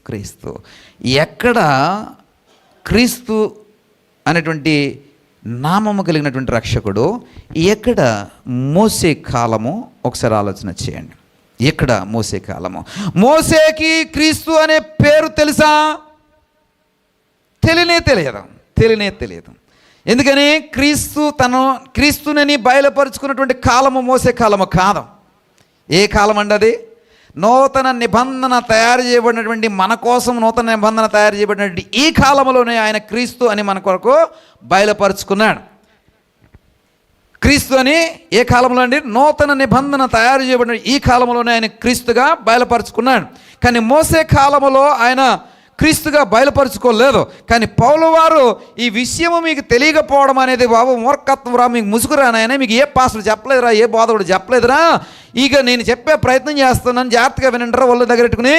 క్రీస్తు. ఎక్కడ క్రీస్తు అనేటువంటి నామము కలిగినటువంటి రక్షకుడు? ఎక్కడ మోసే కాలము? ఒకసారి ఆలోచన చేయండి. ఎక్కడ మోసే కాలము? మోసేకి క్రీస్తు అనే పేరు తెలుసా? తెలియనే తెలియదు. ఎందుకని? క్రీస్తునని బయలుపరుచుకున్నటువంటి కాలము మోసే కాలము కాదు. ఏ కాలం అండి అది? నూతన నిబంధన తయారు చేయబడినటువంటి, మన కోసం నూతన నిబంధన తయారు చేయబడినటువంటి ఈ కాలంలోనే ఆయన క్రీస్తు అని మన కొరకు బయలుపరుచుకున్నాడు. క్రీస్తు అని ఏ కాలంలో అండి? నూతన నిబంధన తయారు చేయబడిన ఈ కాలంలోనే ఆయన క్రీస్తుగా బయలుపరుచుకున్నాడు. కానీ మోసే కాలములో ఆయన క్రీస్తుగా బయలుపరుచుకోలేదు. కానీ పౌలు వారు ఈ విషయము మీకు తెలియకపోవడం అనేది బాబు మూర్ఖత్వం రా, మీకు ముసుగురానాయనే, మీకు ఏ పాస్టర్ చెప్పలేదురా, ఏ బోధకుడు చెప్పలేదురా, ఇక నేను చెప్పే ప్రయత్నం చేస్తున్నాను, జాగ్రత్తగా వినంటారా ఒళ్ళు దగ్గరెట్టుకుని.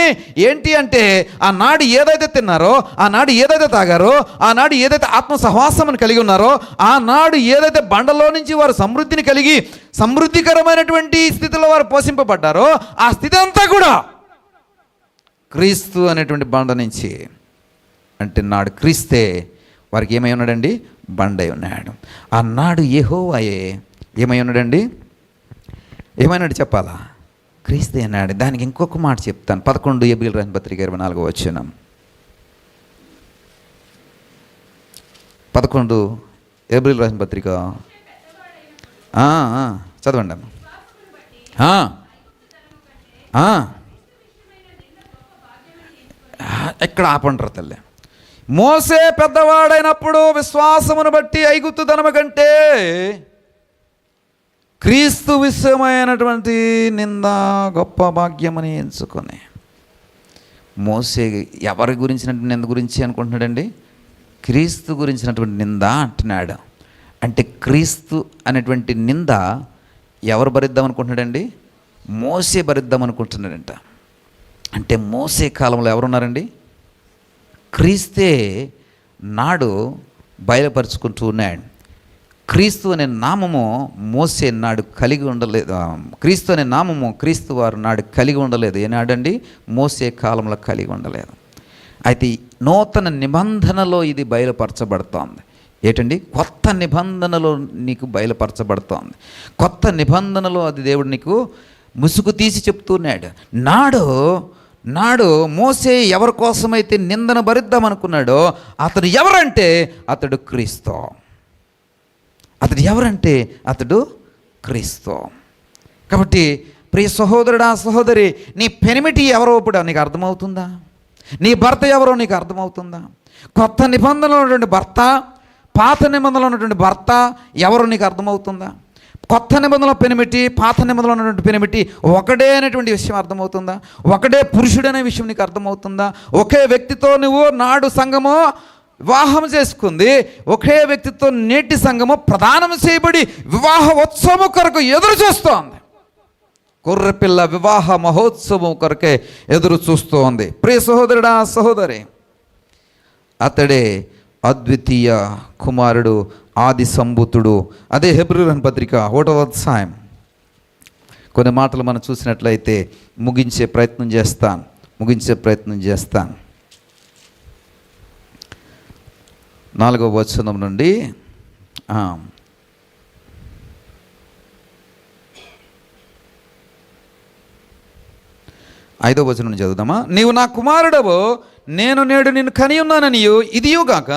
ఏంటి అంటే, ఆనాడు ఏదైతే తిన్నారో, ఆనాడు ఏదైతే తాగారో, ఆనాడు ఏదైతే ఆత్మ సహవాసమని కలిగి ఉన్నారో, ఆనాడు ఏదైతే బండలో నుంచి వారు సమృద్ధిని కలిగి సమృద్ధికరమైనటువంటి స్థితిలో వారు పోషింపబడ్డారో, ఆ స్థితి అంతా కూడా క్రీస్తు అనేటువంటి బండ నుంచి. అంటే నాడు క్రీస్తే వారికి ఏమై ఉన్నాడండి? బండై ఉన్నాడు. ఆనాడు యెహోవాయే ఏమై ఉన్నాడండి? ఏమైనాడు చెప్పాలా? క్రీస్తే అన్నాడు. దానికి ఇంకొక మాట చెప్తాను. 11 ఎబ్రిల్ రాసిన పత్రిక 24వ వచనం. 11 ఎబ్రిల్ రాసిన పత్రిక చదవండి అమ్మ. ఎక్కడ ఆపంటారు తల్లి? మోసే పెద్దవాడైనప్పుడు విశ్వాసమును బట్టి ఐగుప్తు ధనము కంటే క్రీస్తు విషయమైనటువంటి నింద గొప్ప భాగ్యమని ఎంచుకొని. మోసే ఎవరి గురించినటువంటి నింద గురించి అనుకుంటున్నాడండి? క్రీస్తు గురించినటువంటి నింద అంటున్నాడు. అంటే క్రీస్తు అనేటువంటి నింద ఎవరు భరిద్దాం అనుకుంటున్నాడండి? మోసే భరిద్దాం అనుకుంటున్నాడంట. అంటే మోసే కాలంలో ఎవరున్నారండి? క్రీస్తే నాడు బయలుపరుచుకుంటూ ఉన్నాడు. క్రీస్తు అనే నామము మోసే నాడు కలిగి ఉండలేదు. క్రీస్తు అనే నామము క్రీస్తు వారు నాడు కలిగి ఉండలేదు. ఏనాడండి? మోసే కాలంలో కలిగి ఉండలేదు. అయితే నూతన నిబంధనలో ఇది బయలుపరచబడుతోంది. ఏంటండి? కొత్త నిబంధనలో నీకు బయలుపరచబడుతోంది. కొత్త నిబంధనలో అది దేవుడు నీకు ముసుగు తీసి చెప్తున్నాడు. నాడు మోసే ఎవరి కోసమైతే నిందన భరిద్దామనుకున్నాడో అతడు ఎవరంటే అతడు క్రీస్తు. అతడు ఎవరంటే అతడు క్రీస్తు. కాబట్టి ప్రియ సహోదరుడా, సహోదరి, నీ పెనిమిటి ఎవరో ఇప్పుడు నీకు అర్థమవుతుందా? నీ భర్త ఎవరో నీకు అర్థమవుతుందా? కొత్త నిబంధనలో ఉన్నటువంటి భర్త, పాత నిబంధనలో ఉన్నటువంటి భర్త ఎవరో నీకు అర్థమవుతుందా? కొత్త నిబంధనలో పెనిమిటి, పాత నిబంధనలో ఉన్నటువంటి పెనిమిటి ఒకడే అనేటువంటి విషయం అర్థమవుతుందా? ఒకడే పురుషుడు అనే విషయం నీకు అర్థమవుతుందా? ఒకే వ్యక్తితో నువ్వు నాడు సంఘము వివాహం చేసుకుంది. ఒకే వ్యక్తితో నేటి సంఘము ప్రదానం చేయబడి వివాహ ఉత్సవం కొరకు ఎదురు చూస్తోంది. గొర్రెపిల్ల వివాహ మహోత్సవం కొరకే ఎదురు చూస్తూ ఉంది. ప్రియ సహోదరుడా, సహోదరి, అతడే అద్వితీయ కుమారుడు, ఆది సంభూతుడు. అదే హెబ్రీయుల పత్రిక 1వ అధ్యాయం కొన్ని మాటలు మనం చూసినట్లయితే ముగించే ప్రయత్నం చేస్తాను. 4వ వచనం నుండి 5వ వచనం నుండి చదువుదామా? నీవు నా కుమారుడవు, నేను నేడు నిన్ను కని ఉన్నాననియు, ఇదియుగాక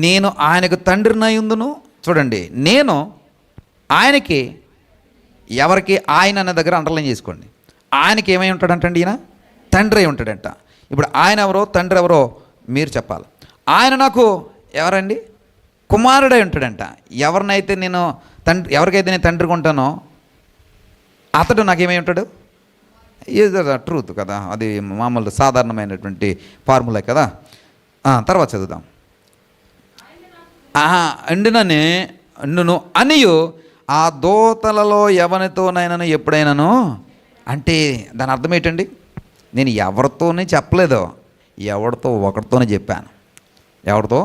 నేను ఆయనకు తండ్రినై ఉందును. చూడండి, నేను ఆయనకి, ఎవరికి? ఆయన అనే దగ్గర అండర్లైన్ చేసుకోండి. ఆయనకి ఏమై ఉంటాడంటండి? ఈయన తండ్రి అయి ఉంటాడంట. ఇప్పుడు ఆయన ఎవరో, తండ్రి ఎవరో మీరు చెప్పాలి. ఆయన నాకు ఎవరండి? కుమారుడై ఉంటాడంట. ఎవరినైతే నేను ఎవరికైతే నేను తండ్రికి ఉంటానో అతడు నాకేమై ఉంటాడు? ఇది ట్రూత్ కదా, అది మామూలు సాధారణమైనటువంటి ఫార్ములా కదా. తర్వాత చదువుదాం. అండును అనియు ఆ దూతలలో ఎవరితోనైనాను ఎప్పుడైనాను, అంటే దాని అర్థం ఏంటండి? నేను ఎవరితోనే చెప్పలేదు, ఎవరితో ఒకరితోనే చెప్పాను. ఎవరితో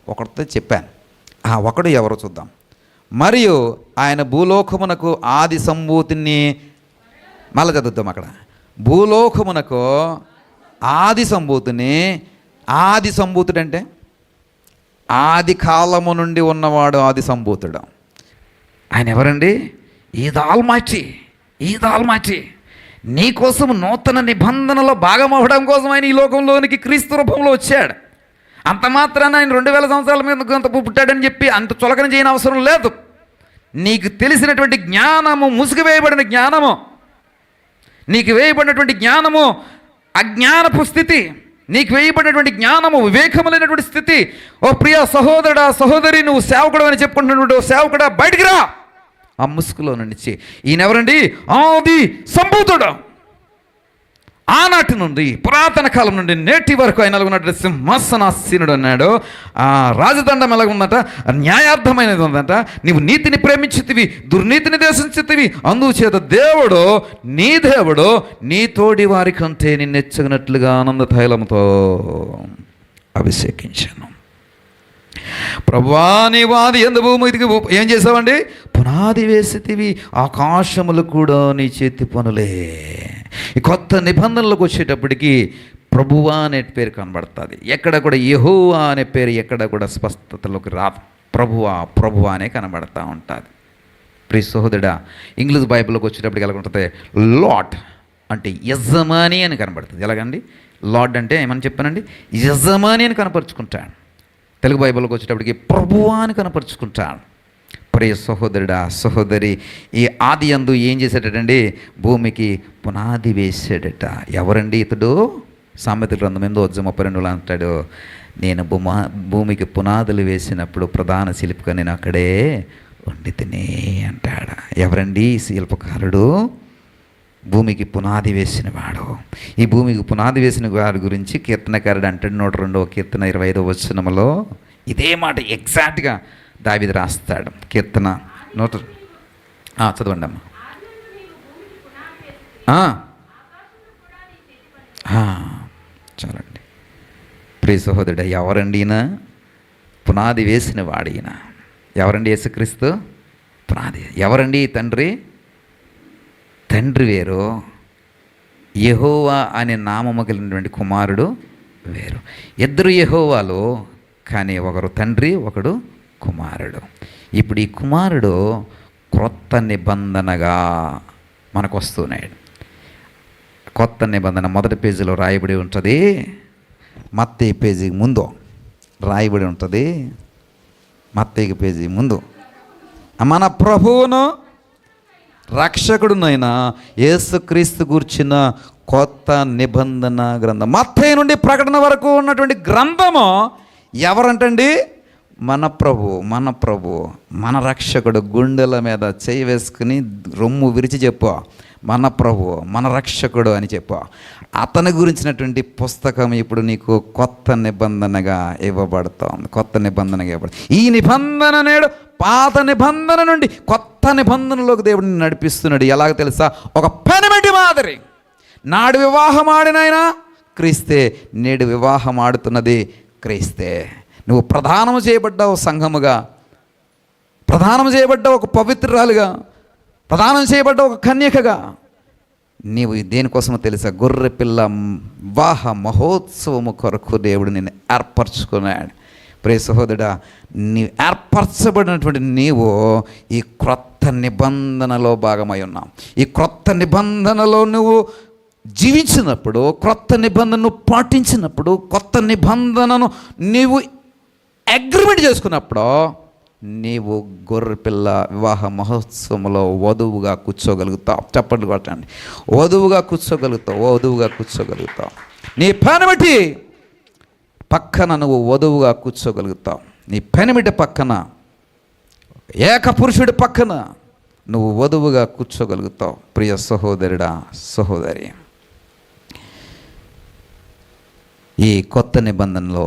ఒకరితో చెప్పాను. ఆ ఒకడు ఎవరో చూద్దాం. మరియు ఆయన భూలోకమునకు ఆది సంభూతిని, మళ్ళీ చదువుతాం అక్కడ, భూలోకమునకు ఆది సంభూతిని. ఆది సంభూతుడు అంటే ఆది కాలము నుండి ఉన్నవాడు ఆది సంభూతుడు. ఆయన ఎవరండి? Is almighty. నీ కోసం నూతన నిబంధనలో భాగం అవ్వడం కోసం ఆయన ఈ లోకంలోనికి క్రీస్తు రూపంలో వచ్చాడు. అంత మాత్రాన ఆయన 2000 సంవత్సరాల మీద అంత పుట్టాడని చెప్పి అంత చులకన చేయని అవసరం లేదు. నీకు తెలిసినటువంటి జ్ఞానము, ముసుగు వేయబడిన జ్ఞానము, నీకు వేయబడినటువంటి జ్ఞానము అజ్ఞానపు స్థితి, నీకు వేయబడినటువంటి జ్ఞానము వివేకములైనటువంటి స్థితి. ఓ ప్రియ సహోదరుడా, సహోదరి, నువ్వు సేవకుడు అని చెప్పుకుంటున్నాడు, సేవకుడా బయటికి రా ఆ ముసుగులో నుంచి. ఈయన ఎవరండి? ఆది సంభూతుడు. ఆనాటి నుండి, పురాతన కాలం నుండి నేటి వరకు ఆయన ఎలాగున్నట్టు సింహాసనాసీనుడు అన్నాడు. ఆ రాజదండం ఎలాగుందట? న్యాయార్థమైనది ఉందట. నీవు నీతిని ప్రేమించితివి, దుర్నీతిని ద్వేషించితివి, అందుచేత దేవుడు నీ తోడి వారి కంటే నిన్నెచ్చగినట్లుగా ఆనంద తైలముతో అభిషేకించాను. ప్రభువా, నీవు ఆది యందు భూమికి ఏం చేసావండి? పునాది వేసితివి, ఆకాశములు కూడా నీ చేతి పనులే. ఈ కొత్త నిబంధనలకు వచ్చేటప్పటికి ప్రభువా అనే పేరు కనబడుతుంది. ఎక్కడ కూడా యెహోవా అనే పేరు ఎక్కడ కూడా స్పష్టతలోకి రాదు. ప్రభువా అనే కనబడతా ఉంటుంది. ప్రియ సహోదరుడా, ఇంగ్లీష్ బైబిల్లోకి వచ్చేటప్పటికి ఎలా ఉంటుంది? లార్డ్ అంటే యజమాని అని కనబడుతుంది. ఎలాగండి? లార్డ్ అంటే ఏమని చెప్పానండి? యజమాని అని కనపరుచుకుంటాడు. తెలుగు బైబిల్లోకి వచ్చేటప్పటికి ప్రభువా అని కనపరుచుకుంటాడు. ప్రియ సహోదరుడా, సహోదరి, ఈ ఆది యందు ఏం చేశాడటండి? భూమికి పునాది వేసాడట. ఎవరండి ఇతడు? సామెతల గ్రంథం 8:32 అంటాడు, నేను భూమికి పునాదులు వేసినప్పుడు ప్రధాన శిల్పిగా నేను అక్కడే వండితిని అంటాడు. ఎవరండి శిల్పకారుడు? భూమికి పునాది వేసిన వాడు. ఈ భూమికి పునాది వేసిన వారి గురించి కీర్తనకారుడు అంటాడు 102వ కీర్తన 25వ వచనములో ఇదే మాట ఎగ్జాక్ట్గా దావీదు రాస్తాడు. కీర్తన చదవండి అమ్మ. చాలండి. ప్రియ సహోదరుడు, ఎవరండి ఈయన? పునాది వేసిన వాడు ఈయన. ఎవరండి యేసుక్రీస్తు? పునాది. ఎవరండి తండ్రి? తండ్రి వేరు, యెహోవా అనే నామము కలిగినటువంటి కుమారుడు వేరు. ఇద్దరు యెహోవాలు, కానీ ఒకరు తండ్రి, ఒకడు కుమారుడు. ఇప్పుడు ఈ కుమారుడు క్రొత్త నిబంధనగా మనకు వస్తున్నాడు. కొత్త నిబంధన మొదటి పేజీలో రాయబడి ఉంటుంది. మత్తయి పేజీకి ముందు రాయబడి ఉంటుంది. మత్తయి పేజీ ముందు మన ప్రభువును రక్షకుడునైన యేసుక్రీస్తు గూర్చిన కొత్త నిబంధన గ్రంథం. మత్తయి నుండి ప్రకటన వరకు ఉన్నటువంటి గ్రంథము ఎవరంటండి? మన ప్రభు మన రక్షకుడు. గుండెల మీద చేయి వేసుకుని రొమ్ము విరిచి చెప్పు, మన ప్రభు మన రక్షకుడు అని చెప్పు. అతని గురించినటువంటి పుస్తకం ఇప్పుడు నీకు కొత్త నిబంధనగా ఇవ్వబడుతోంది. కొత్త నిబంధనగా ఇవ్వబడుతుంది. ఈ నిబంధన నేడు పాత నిబంధన నుండి కొత్త నిబంధనలోకి దేవుడిని నడిపిస్తున్నాడు. ఎలాగ తెలుసా? ఒక పెనిమిటి మాదిరి. నాడు వివాహం ఆడినైనా క్రీస్తే, నేడు వివాహం ఆడుతున్నది క్రీస్తే. నువ్వు ప్రధానము చేయబడ్డావు సంఘముగా, ప్రధానం చేయబడ్డావు ఒక పవిత్రురాలుగా, ప్రదానం చేయబడ్డ ఒక కన్యకగా. నీవు దేనికోసమో తెలుసా? గొర్రె పిల్ల వివాహ మహోత్సవము కొరకు దేవుడు నిన్ను ఏర్పరచుకున్నాడు. ప్రియ సహోదరుడా, నీ ఏర్పరచబడినటువంటి నీవు ఈ క్రొత్త నిబంధనలో భాగమై ఉన్నావు. ఈ క్రొత్త నిబంధనలో నువ్వు జీవించినప్పుడు, క్రొత్త నిబంధనను పాటించినప్పుడు, కొత్త నిబంధనను నీవు అగ్రిమెంట్ చేసుకున్నప్పుడు నీవు గొర్రెపిల్ల వివాహ మహోత్సవంలో వధువుగా కూర్చోగలుగుతావు. చప్పట్లు కొట్టండి. వధువుగా కూర్చోగలుగుతావు. నీ పెనిమిటి పక్కన నువ్వు వధువుగా కూర్చోగలుగుతావు. నీ పెనిమిటి పక్కన, ఏక పురుషుడి పక్కన నువ్వు వధువుగా కూర్చోగలుగుతావు. ప్రియ సహోదరుడా, సహోదరి, ఈ కొత్త నిబంధనలో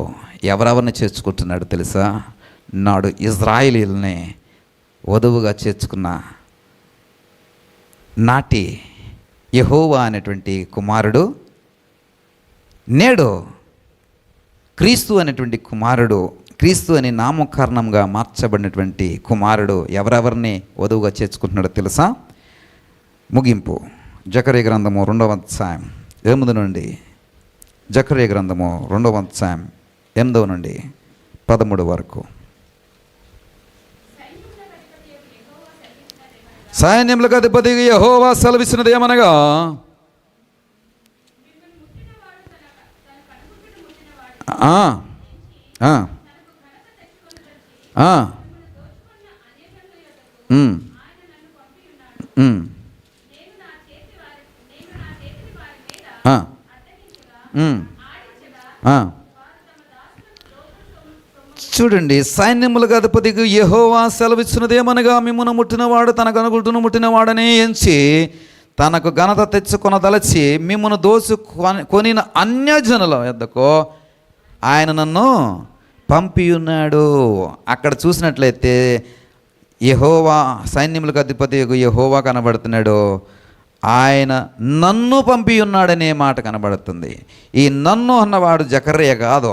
ఎవరెవరిని చేర్చుకుంటున్నాడు తెలుసా? నాడు ఇజ్రాయేలీల్ని వధువుగా చేర్చుకున్న నాటి యెహోవా అనేటువంటి కుమారుడు, నేడు క్రీస్తు అనేటువంటి కుమారుడు, క్రీస్తు అనే నామకారణంగా మార్చబడినటువంటి కుమారుడు ఎవరెవరిని వధువుగా చేర్చుకుంటున్నాడో తెలుసా? ముగింపు జకర్యా గ్రంథము 2వ అధ్యాయం 8 నుండి, జకర్యా గ్రంథము 2వ అధ్యాయం 8 నుండి 13 వరకు. సైన్యములకు అధిపతి యెహోవా సెలవిచ్చినది ఏమనగా, చూడండి, సైన్యములకు అధిపతికి యెహోవా సెలవిచ్చినదేమనగా, మిమ్మును ముట్టినవాడు తన గనుగులను ముట్టినవాడనే ఎంచి తనకు ఘనత తెచ్చుకొనదలచి మిమ్మును కొనిన అన్యజనుల యొద్దకు ఆయన నన్ను పంపియున్నాడు. అక్కడ చూసినట్లయితే యెహోవా, సైన్యములకు అధిపతి యెహోవా కనబడుతున్నాడు. ఆయన నన్ను పంపియున్నాడనే మాట కనబడుతుంది. ఈ నన్ను అన్నవాడు జకర్యా కాదు.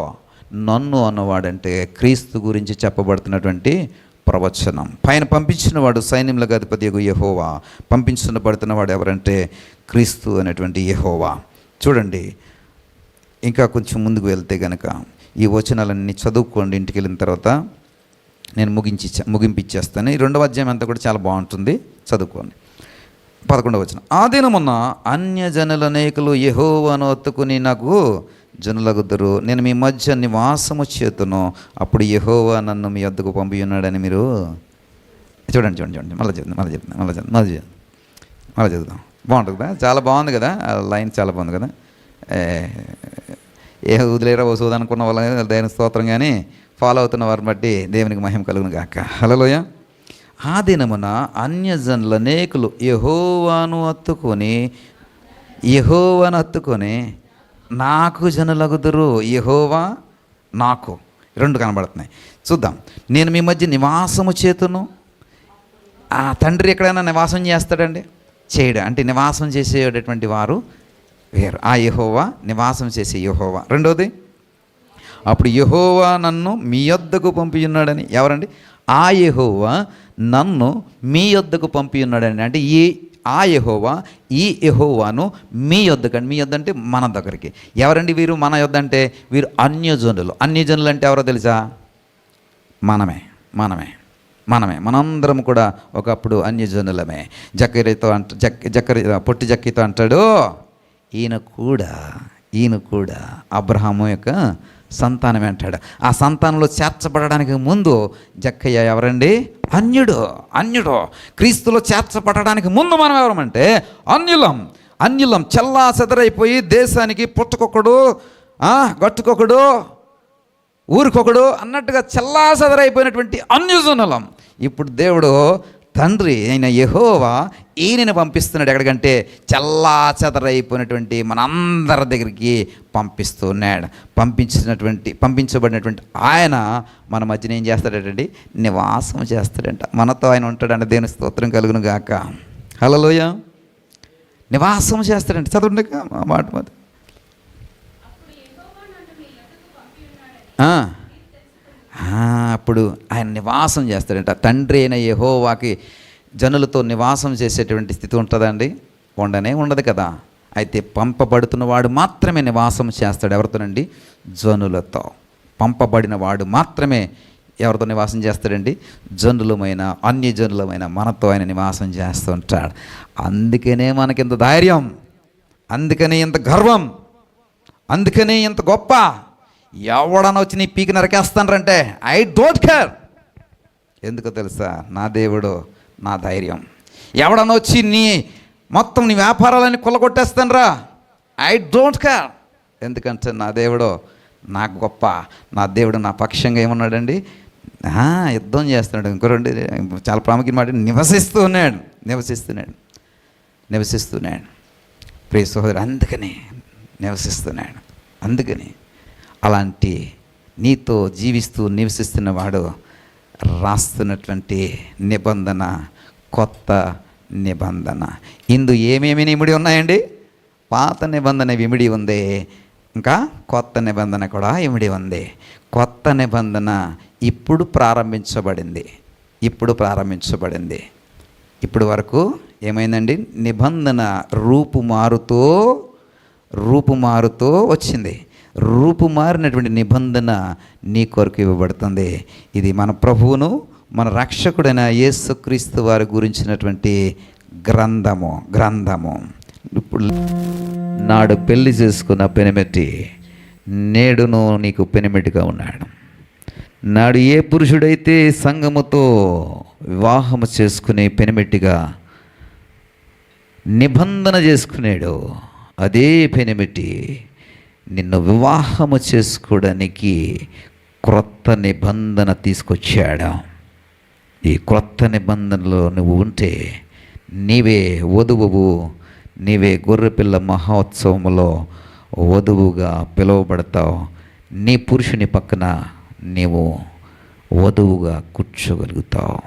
నన్ను అన్నవాడంటే క్రీస్తు గురించి చెప్పబడుతున్నటువంటి ప్రవచనం. పైన పంపించినవాడు సైన్యములకు అధిపతి యెహోవా, పంపించబడుతున్నవాడు ఎవరంటే క్రీస్తు అనేటువంటి యెహోవా. చూడండి, ఇంకా కొంచెం ముందుకు వెళ్తే కనుక ఈ వచనాలన్నీ చదువుకోండి. ఇంటికి వెళ్ళిన తర్వాత నేను ముగింపిచ్చేస్తాను. ఈ 2వ అధ్యాయం అంతా కూడా చాలా బాగుంటుంది, చదువుకోండి. 11వ వచనం. ఆ దినమున అన్యజనుల అనేకులు యెహోవాను హత్తుకుని నాకు జనులగుద్దరు, నేను మీ మధ్య నివాసము చేతును, అప్పుడు యెహోవా నన్ను మీ వద్దకు పంపి ఉన్నాడని మీరు చూడండి. మళ్ళీ చదువుదాం. బాగుంటుంది కదా, చాలా బాగుంది కదా, లైన్ చాలా బాగుంది కదా. ఏ వదిలేరా వసూదు అనుకున్న వాళ్ళ దేవుని స్తోత్రం, కానీ ఫాలో అవుతున్న వారిని బట్టి దేవునికి మహిమ కలుగును గాక. హల్లెలూయా. ఆ దినమున అన్యజనుల అనేకులు యెహోవాను హత్తుకొని నాకు జనులగుదురు. యెహోవా నాకు 2 కనబడుతున్నాయి. చూద్దాం. నేను మీ మధ్య నివాసము చేతును. ఆ తండ్రి ఎక్కడైనా నివాసం చేస్తాడండి? చేయడు. అంటే నివాసం చేసేటటువంటి వారు వేరు. ఆ యెహోవా నివాసం చేసే యెహోవా. 2వది, అప్పుడు యెహోవా నన్ను మీ యొద్దకు పంపి ఉన్నాడని. ఎవరండి? ఆ యెహోవా నన్ను మీ యొద్దకు పంపి ఉన్నాడని. అంటే ఆ యెహోవా ఈ యెహోవాను మీ యొద్దకండి. మీ యొద్ద అంటే మన దగ్గరికి. ఎవరండి వీరు? మన యొద్ద అంటే వీరు అన్యజనులు. అన్యజనులు అంటే ఎవరో తెలుసా? మనమే. మనందరం కూడా ఒకప్పుడు అన్యజనులమే. పొట్టి జక్కీతో అంటాడు, ఈయన కూడా అబ్రహాము యొక్క సంతానమే అంటాడు. ఆ సంతానంలో చేర్చబడడానికి ముందు జక్కయ్య ఎవరండి? అన్యుడు. క్రీస్తులో చేర్చబడడానికి ముందు మనం ఎవరమంటే అన్యులం. చెల్లా చెదరైపోయి దేశానికి పుట్టుకొకడు, గట్టుకొకడు, ఊరికొకడు అన్నట్టుగా చెల్లా చెదరైపోయినటువంటి అన్యజనులం. ఇప్పుడు దేవుడు తండ్రి అయిన యెహోవా ఈయనని పంపిస్తున్నాడు. ఎక్కడికంటే చెల్లా చెదరైపోయినటువంటి మనందరి దగ్గరికి పంపించబడినటువంటి ఆయన మన మధ్యన ఏం చేస్తాడండి? నివాసం చేస్తాడంట. మనతో ఆయన ఉంటాడంట. దేవుని స్తోత్రం కలుగును గాక. హల్లెలూయా. నివాసం చేస్తాడంట. చదవండి ఆ మాట మీద. అప్పుడు ఆయన నివాసం చేస్తాడంట. తండ్రి అయిన యెహోవాకి జనులతో నివాసం చేసేటువంటి స్థితి ఉంటుందండి? ఉండదు కదా. అయితే పంపబడుతున్న వాడు మాత్రమే నివాసం చేస్తాడు. ఎవరితోనండి? జనులతో. పంపబడిన వాడు మాత్రమే ఎవరితో నివాసం చేస్తాడండి? జనులమైన అన్యజనులమైన మనతో ఆయన నివాసం చేస్తూ ఉంటాడు. అందుకనే మనకింత ధైర్యం, అందుకనే ఇంత గర్వం, అందుకనే ఇంత గొప్ప. ఎవడన్నా వచ్చి నీ పీకి నరికేస్తానంటే ఐ డోంట్ కేర్. ఎందుకో తెలుసా? నా దేవుడు నా ధైర్యం. ఎవడన్నా వచ్చి మొత్తం నీ వ్యాపారాలన్నీ కొల్లగొట్టేస్తానరా, ఐ డోంట్ కేర్. ఎందుకంటే నా దేవుడు నాకు గొప్ప. నా దేవుడు నా పక్షంగా ఏమన్నాడండి? యుద్ధం చేస్తున్నాడు. ఇంకోరండి చాలా ప్రాముఖ్యమైన మాట, నివసిస్తున్నాడు. ప్రియ సహోదరు, అందుకని నివసిస్తున్నాడు. అందుకని అలాంటి నీతో జీవిస్తూ నివసిస్తున్నవాడు రాస్తున్నటువంటి నిబంధన కొత్త నిబంధన. ఇందు ఏమేమి ఇమిడి ఉన్నాయండి? పాత నిబంధన ఇమిడి ఉంది, ఇంకా కొత్త నిబంధన కూడా ఇమిడి ఉంది. కొత్త నిబంధన ఇప్పుడు ప్రారంభించబడింది. ఇప్పుడు వరకు ఏమైందండి? నిబంధన రూపు మారుతూ వచ్చింది. రూపు మారినటువంటి నిబంధన నీ కొరకు ఇవ్వబడుతుంది. ఇది మన ప్రభువును మన రక్షకుడైన యేసుక్రీస్తు వారి గురించినటువంటి గ్రంథము. ఇప్పుడు నాడు పెళ్లి చేసుకున్న పెనిమిటి నేడును నీకు పెనిమిటిగా ఉన్నాడు. నాడు ఏ పురుషుడైతే సంఘముతో వివాహము చేసుకునే పెనిమిటిగా నిబంధన చేసుకున్నాడు, అదే పెనిమిటి నిన్ను వివాహము చేసుకోవడానికి క్రొత్త నిబంధన తీసుకొచ్చాడు. ఈ క్రొత్త నిబంధనలో నువ్వు ఉంటే నీవే వధువువు, నీవే గొర్రెపిల్ల మహోత్సవంలో వధువుగా పిలువబడతావు. నీ పురుషుని పక్కన నీవు వధువుగా కూర్చోగలుగుతావు.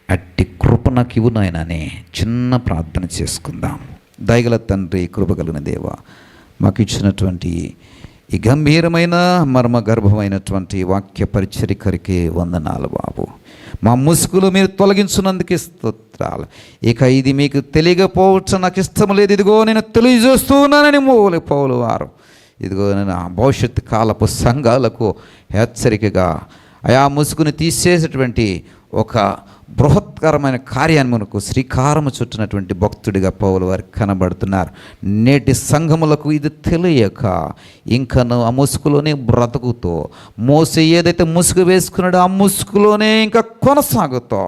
అట్టి కృప నాకు ఇవ్వు నాయనా అని చిన్న ప్రార్థన చేసుకుందాం. దయగల తండ్రి, కృప కలిగిన దేవా, మాకు ఇచ్చినటువంటి ఈ గంభీరమైన మర్మ గర్భమైనటువంటి వాక్య పరిచరికరికి వందనాలు బాబు. మా ముసుగులు మీరు తొలగించున్నందుకు స్తోత్రాలు. ఇక ఇది మీకు తెలియకపోవచ్చు, నాకు ఇష్టం లేదు, ఇదిగో నేను తెలియజేస్తున్నానని పౌలు వారు ఇదిగో నేను భవిష్యత్తు కాలపు సంఘాలకు హెచ్చరికగా ఆ ముసుగుని తీసేసేటువంటి ఒక బృహత్కరమైన కార్యాన్ని మనకు శ్రీకారము చుట్టినటువంటి భక్తుడిగా పౌలు వారు కనబడుతున్నారు. నేటి సంఘములకు ఇది తెలియక ఇంకను ఆ ముసుగులోనే బ్రతుకుతూ, మోసే ఏదైతే ముసుగు వేసుకున్నాడో ఆ ముసుగులోనే ఇంకా కొనసాగుతూ,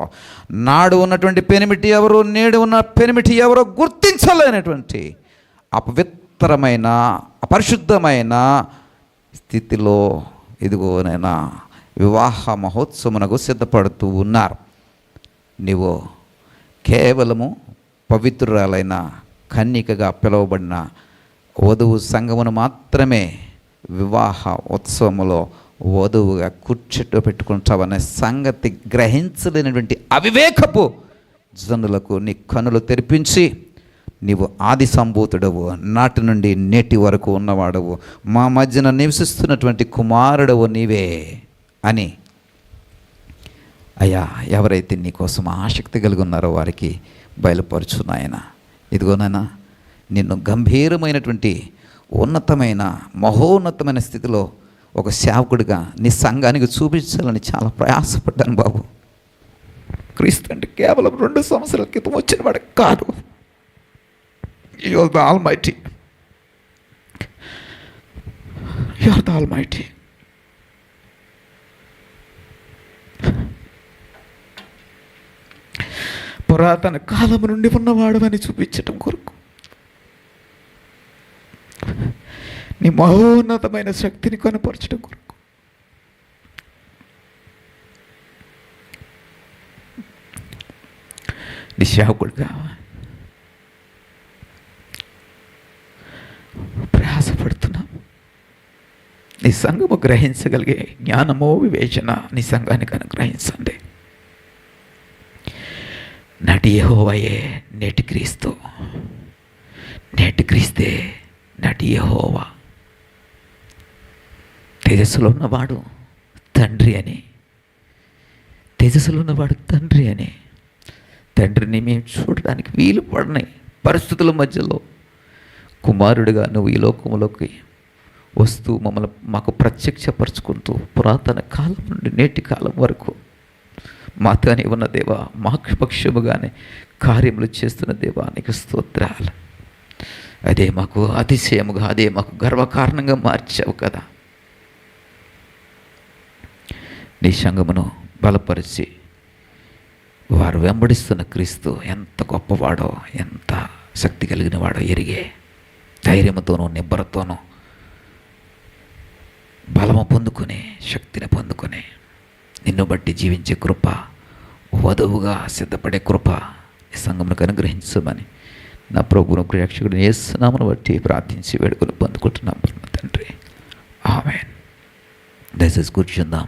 నాడు ఉన్నటువంటి పెనిమిటి ఎవరు, నేడు ఉన్న పెనిమిటి ఎవరో గుర్తించలేనటువంటి అపవిత్రమైన అపరిశుద్ధమైన స్థితిలో ఇదిగోనైనా వివాహ మహోత్సవమునకు సిద్ధపడుతూ ఉన్నారు. నీవు కేవలము పవిత్రురాలైన కన్యకగా పిలువబడిన వధువు సంఘమును మాత్రమే వివాహ ఉత్సవములో వధువుగా కూర్చోపెట్టుకుంటావనే సంగతి గ్రహించలేనటువంటి అవివేకపు జనులకు నీ కన్నులు తెరిపించి నీవు ఆది సంభూతుడవు, నాటి నుండి నేటి వరకు ఉన్నవాడవు, మా మధ్యన నివసిస్తున్నటువంటి కుమారుడవు నీవే అని అయ్యా ఎవరైతే నీకోసం ఆసక్తి కలిగి ఉన్నారో వారికి బయలుపరచు నాయన. ఇదిగోనైనా నిన్ను గంభీరమైనటువంటి ఉన్నతమైన మహోన్నతమైన స్థితిలో ఒక సేవకుడిగా నీ సంఘానికి చూపించాలని చాలా ప్రయాసపడ్డాను బాబు. క్రీస్తు అంటే కేవలం 2 సంవత్సరాల క్రితం వచ్చిన వాడు కాదు. You are the Almighty. You are the Almighty. పురాతన కాలం నుండి ఉన్నవాడు అని చూపించటం కొరకు, నీ మహోన్నతమైన శక్తిని కనపరచడం కొరకు నీ సేవకుడుగా ప్రయాసపడుతున్నాం. నీ సంఘము గ్రహించగలిగే జ్ఞానమో వివేచన నీ సంఘానికి అనుగ్రహించండి. నాటి యెహోవాయే నేటి క్రీస్తు, నేటి క్రీస్తే నాటి యెహోవా. తేజస్సులో ఉన్నవాడు తండ్రి అని, తేజస్సులో ఉన్నవాడు తండ్రి అని, తండ్రిని మేము చూడడానికి వీలు పడని పరిస్థితుల మధ్యలో కుమారుడిగా నువ్వు ఈ లోకంలోకి వస్తూ మమ్మల్ని మాకు ప్రత్యక్షపరుచుకుంటూ పురాతన కాలం నుండి నేటి కాలం వరకు మాతోనే ఉన్న దేవా, మాకు పక్షముగానే కార్యములు చేస్తున్న దేవా నీకు స్తోత్రాలు. అదే మాకు అతిశయముగా, అదే మాకు గర్వకారణంగా మార్చావు కదా. నీ సంఘమును బలపరిచి వారు వెంబడిస్తున్న క్రీస్తు ఎంత గొప్పవాడో, ఎంత శక్తి కలిగిన వాడో ఎరిగే ధైర్యంతోనూ నిబ్బరతోనూ బలము పొందుకొని, శక్తిని పొందుకొని నిన్ను బట్టి జీవించే కృప, వధువుగా సిద్ధపడే కృప ఈ సంఘమునకు అనుగ్రహించమని నా ప్రభువును ప్రేక్షకుడిని యేసు నామమును బట్టి ప్రార్థించి వేడుకొని పొందుకుంటున్నాం తండ్రి. ఆమేన్. దయచేసి కూర్చుందాం.